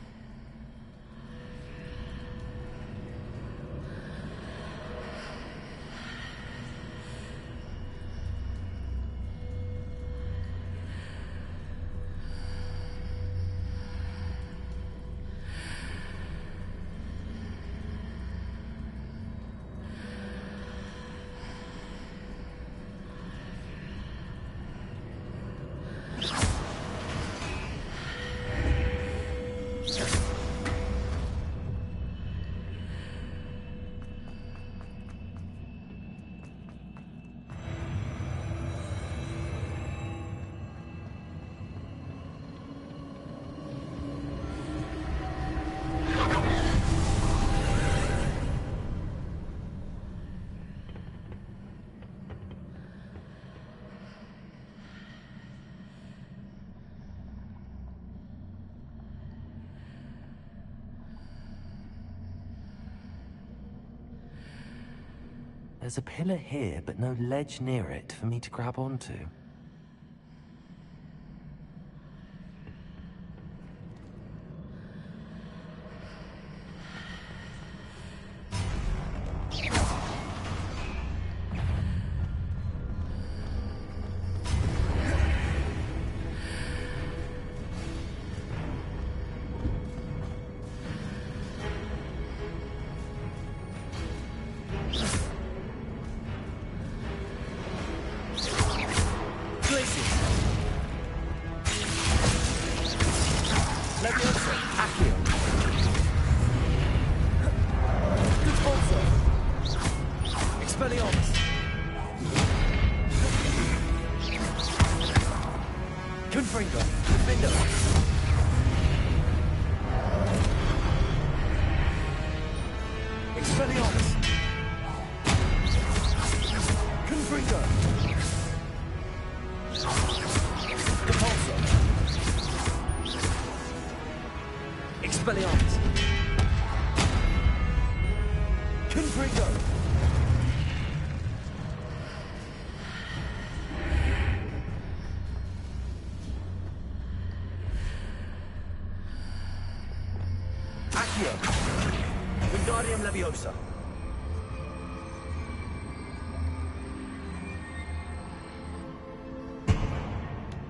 [SPEAKER 12] There's a pillar here, but no ledge near it for me to grab onto.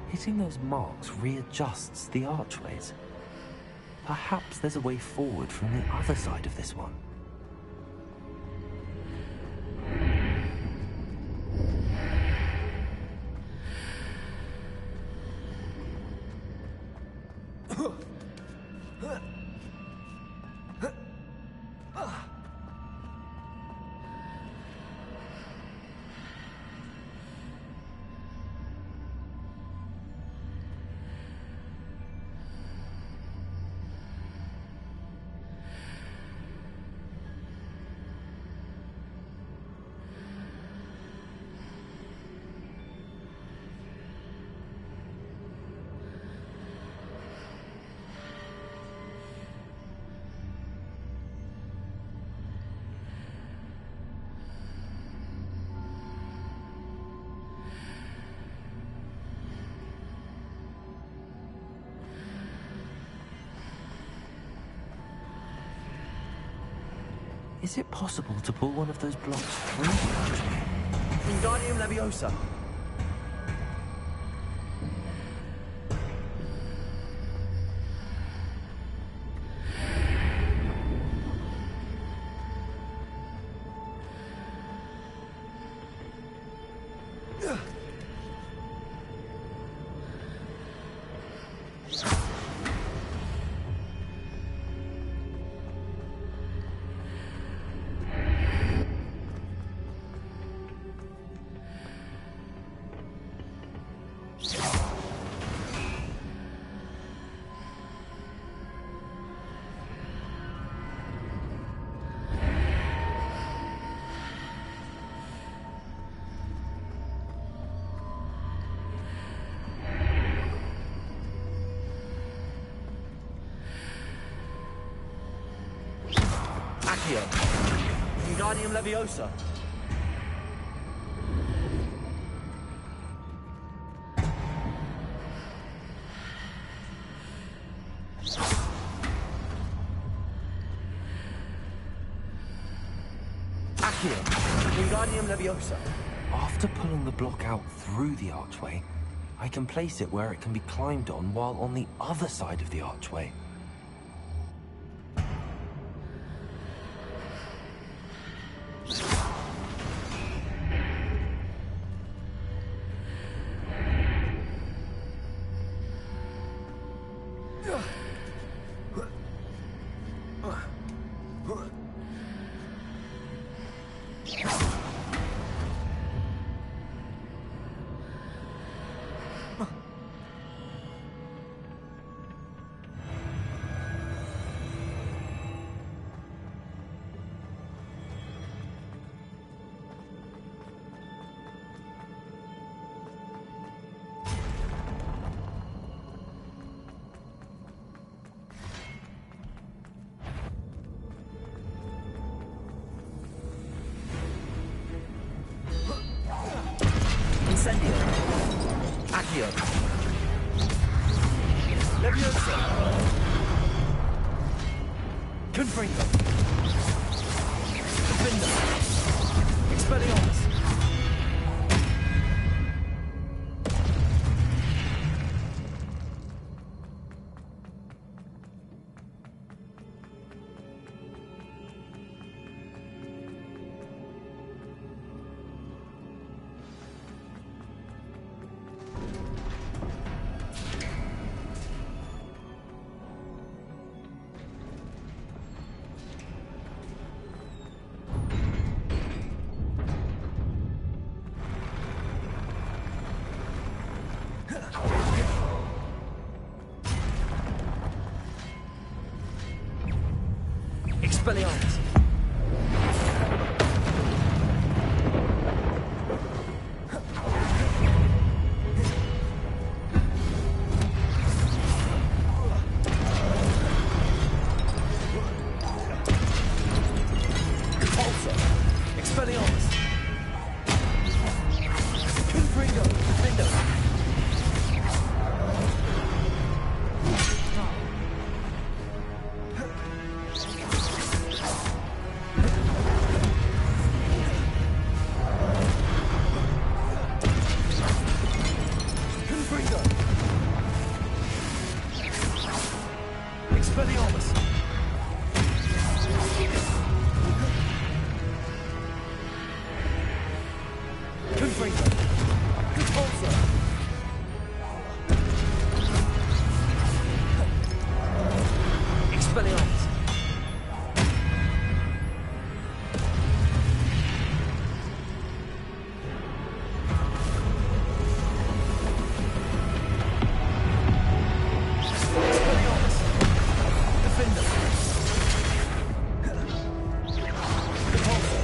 [SPEAKER 12] Hitting those marks readjusts the archways. Perhaps there's a way forward from the other side of this one. Is it possible to pull one of those blocks through?
[SPEAKER 3] Wingardium Leviosa. Wingardium Leviosa. Accio. Wingardium Leviosa.
[SPEAKER 12] After pulling the block out through the archway, I can place it where it can be climbed on while on the other side of the archway. Incendio. Accio. Leviosa. Confringo. Defender. Expelliarmus. Expelliarmus. Repulsor. Expelliarmus. Confringo. Defender. Expelliarmus. Confringo. Repulsor. Expelliarmus. Expelliarmus. Defender. Repulsor.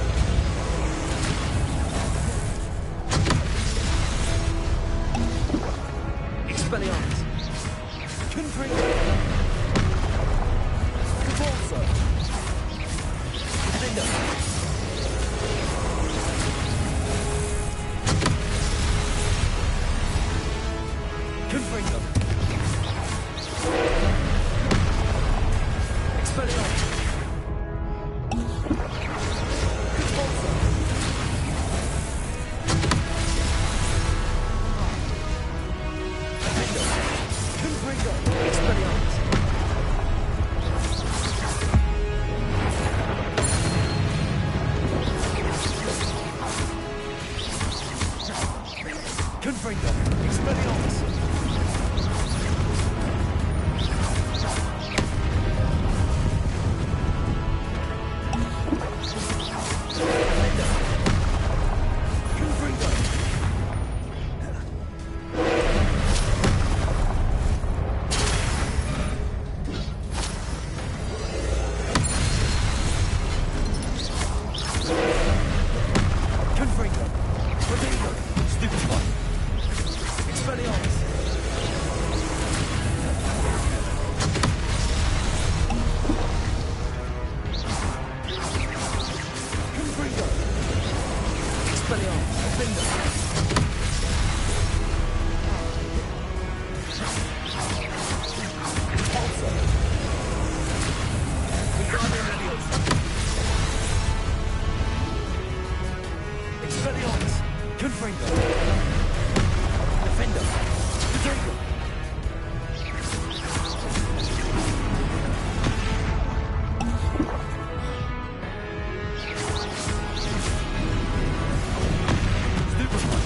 [SPEAKER 12] Expelliarmus. Confringo. Repulsor. Defender. Confringo. Expelliarmus. Repulsor. Defender. Confringo. Expelliarmus. Confringo. Expelliarmus. Defender. Confringo. Confringo. Rodrigo. Stupefy. Expelliarmus. Confringo. Expelliarmus. Defender. Repulsor. Wingardium Leviosa. Expelliarmus. Confringo. Defender. Rodrigo. Stupefy.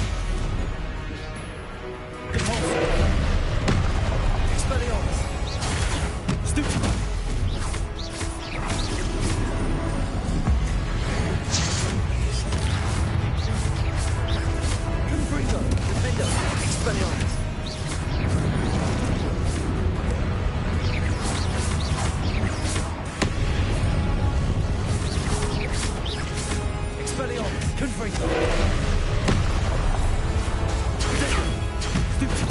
[SPEAKER 12] Repulsor. Expelliarmus. Stupefy. Confringo. Defender. Expelliarmus. Expelliarmus. Confringo. Stupefy.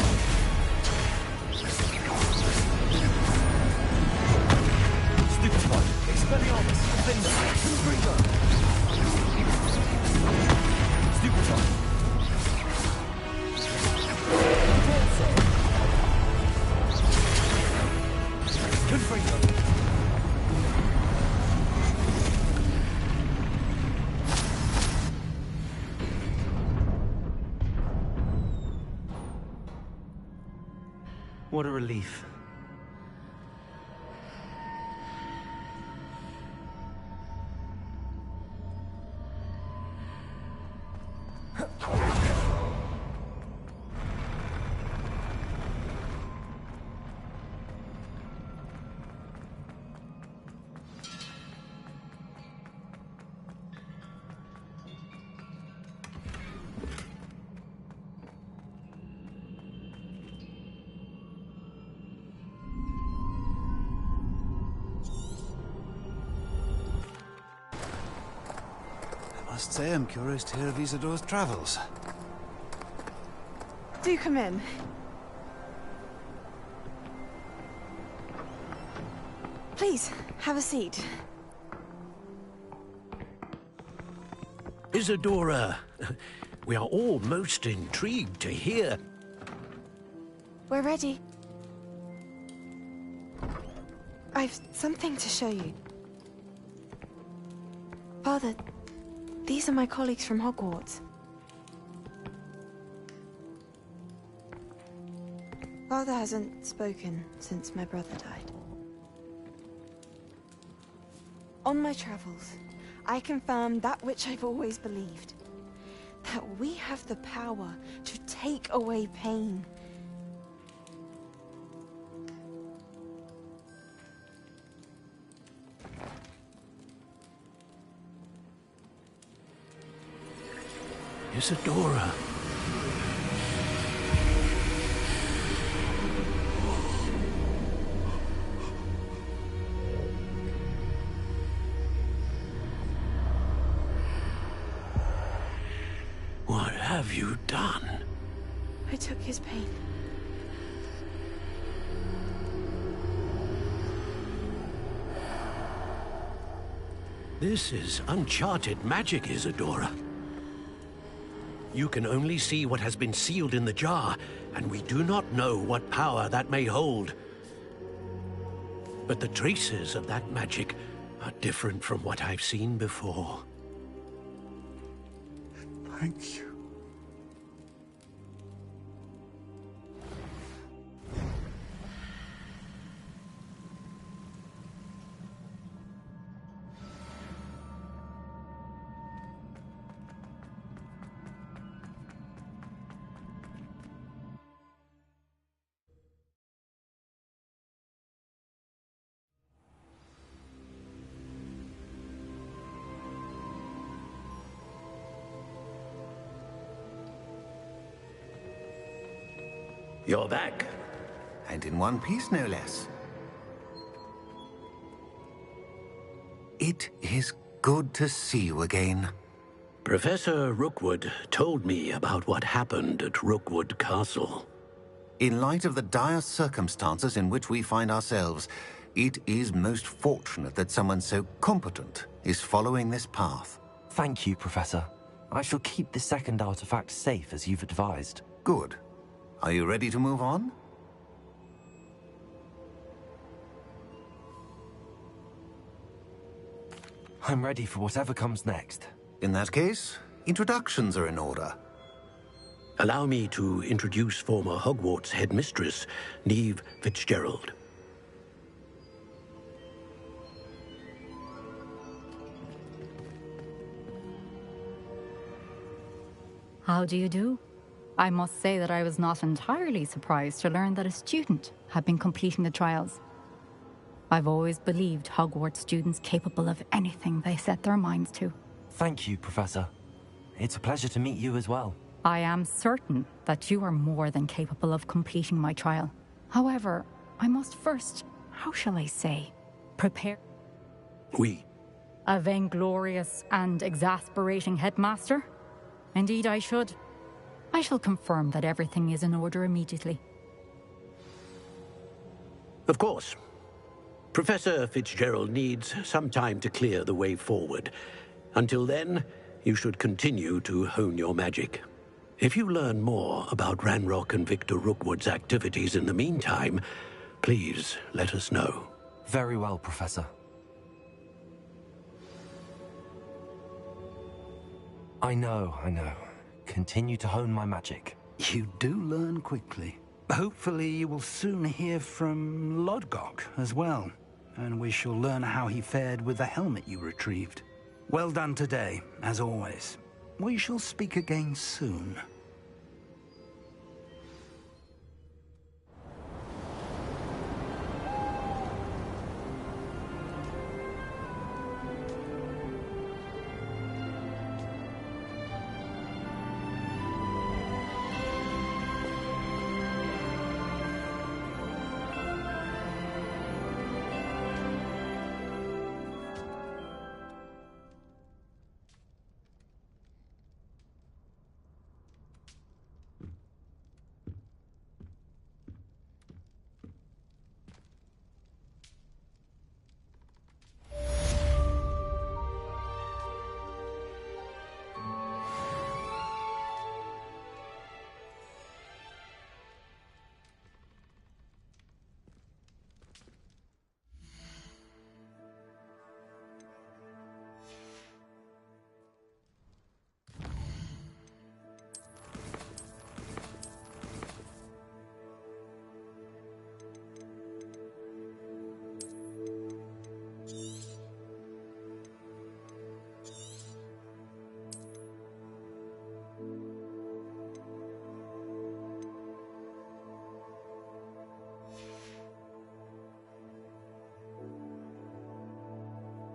[SPEAKER 12] Stupefy. Expelliarmus. Defender. Confringo. Stupefy.
[SPEAKER 8] What a relief.
[SPEAKER 10] I must say I'm curious to hear of Isadore's travels.
[SPEAKER 18] Do come in. Please, have a seat.
[SPEAKER 8] Isadora, we are all most intrigued to hear.
[SPEAKER 18] We're ready. I've something to show you. Father, these are my colleagues from Hogwarts. Father hasn't spoken since my brother died. On my travels, I confirmed that which I've always believed. That we have the power to take away pain.
[SPEAKER 8] Isadora. What have you done?
[SPEAKER 18] I took his pain.
[SPEAKER 8] This is uncharted magic, Isadora. You can only see what has been sealed in the jar, and we do not know what power that may hold. But the traces of that magic are different from what I've seen before.
[SPEAKER 10] Thank you.
[SPEAKER 8] You're back.
[SPEAKER 5] And in one piece, no less. It is good to see you again.
[SPEAKER 8] Professor Rookwood told me about what happened at Rookwood Castle.
[SPEAKER 5] In light of the dire circumstances in which we find ourselves, it is most fortunate that someone so competent is following this path.
[SPEAKER 12] Thank you, Professor. I shall keep the second artifact safe as you've advised.
[SPEAKER 5] Good. Are you ready to move on?
[SPEAKER 12] I'm ready for whatever comes next.
[SPEAKER 5] In that case, introductions are in order.
[SPEAKER 8] Allow me to introduce former Hogwarts headmistress, Neve Fitzgerald.
[SPEAKER 22] How do you do? I must say that I was not entirely surprised to learn that a student had been completing the trials. I've always believed Hogwarts students capable of anything they set their minds to.
[SPEAKER 12] Thank you, Professor. It's a pleasure to meet you as well.
[SPEAKER 22] I am certain that you are more than capable of completing my trial. However, I must first, how shall I say, prepare...
[SPEAKER 8] Oui.
[SPEAKER 22] A vainglorious and exasperating headmaster? Indeed I should. I shall confirm that everything is in order immediately.
[SPEAKER 8] Of course. Professor Fitzgerald needs some time to clear the way forward. Until then, you should continue to hone your magic. If you learn more about Ranrock and Victor Rookwood's activities in the meantime, please let us know.
[SPEAKER 12] Very well, Professor. I know. Continue to hone my magic.
[SPEAKER 16] You do learn quickly. Hopefully you will soon hear from Lodgok as well, and we shall learn how he fared with the helmet you retrieved. Well done today, as always. We shall speak again soon.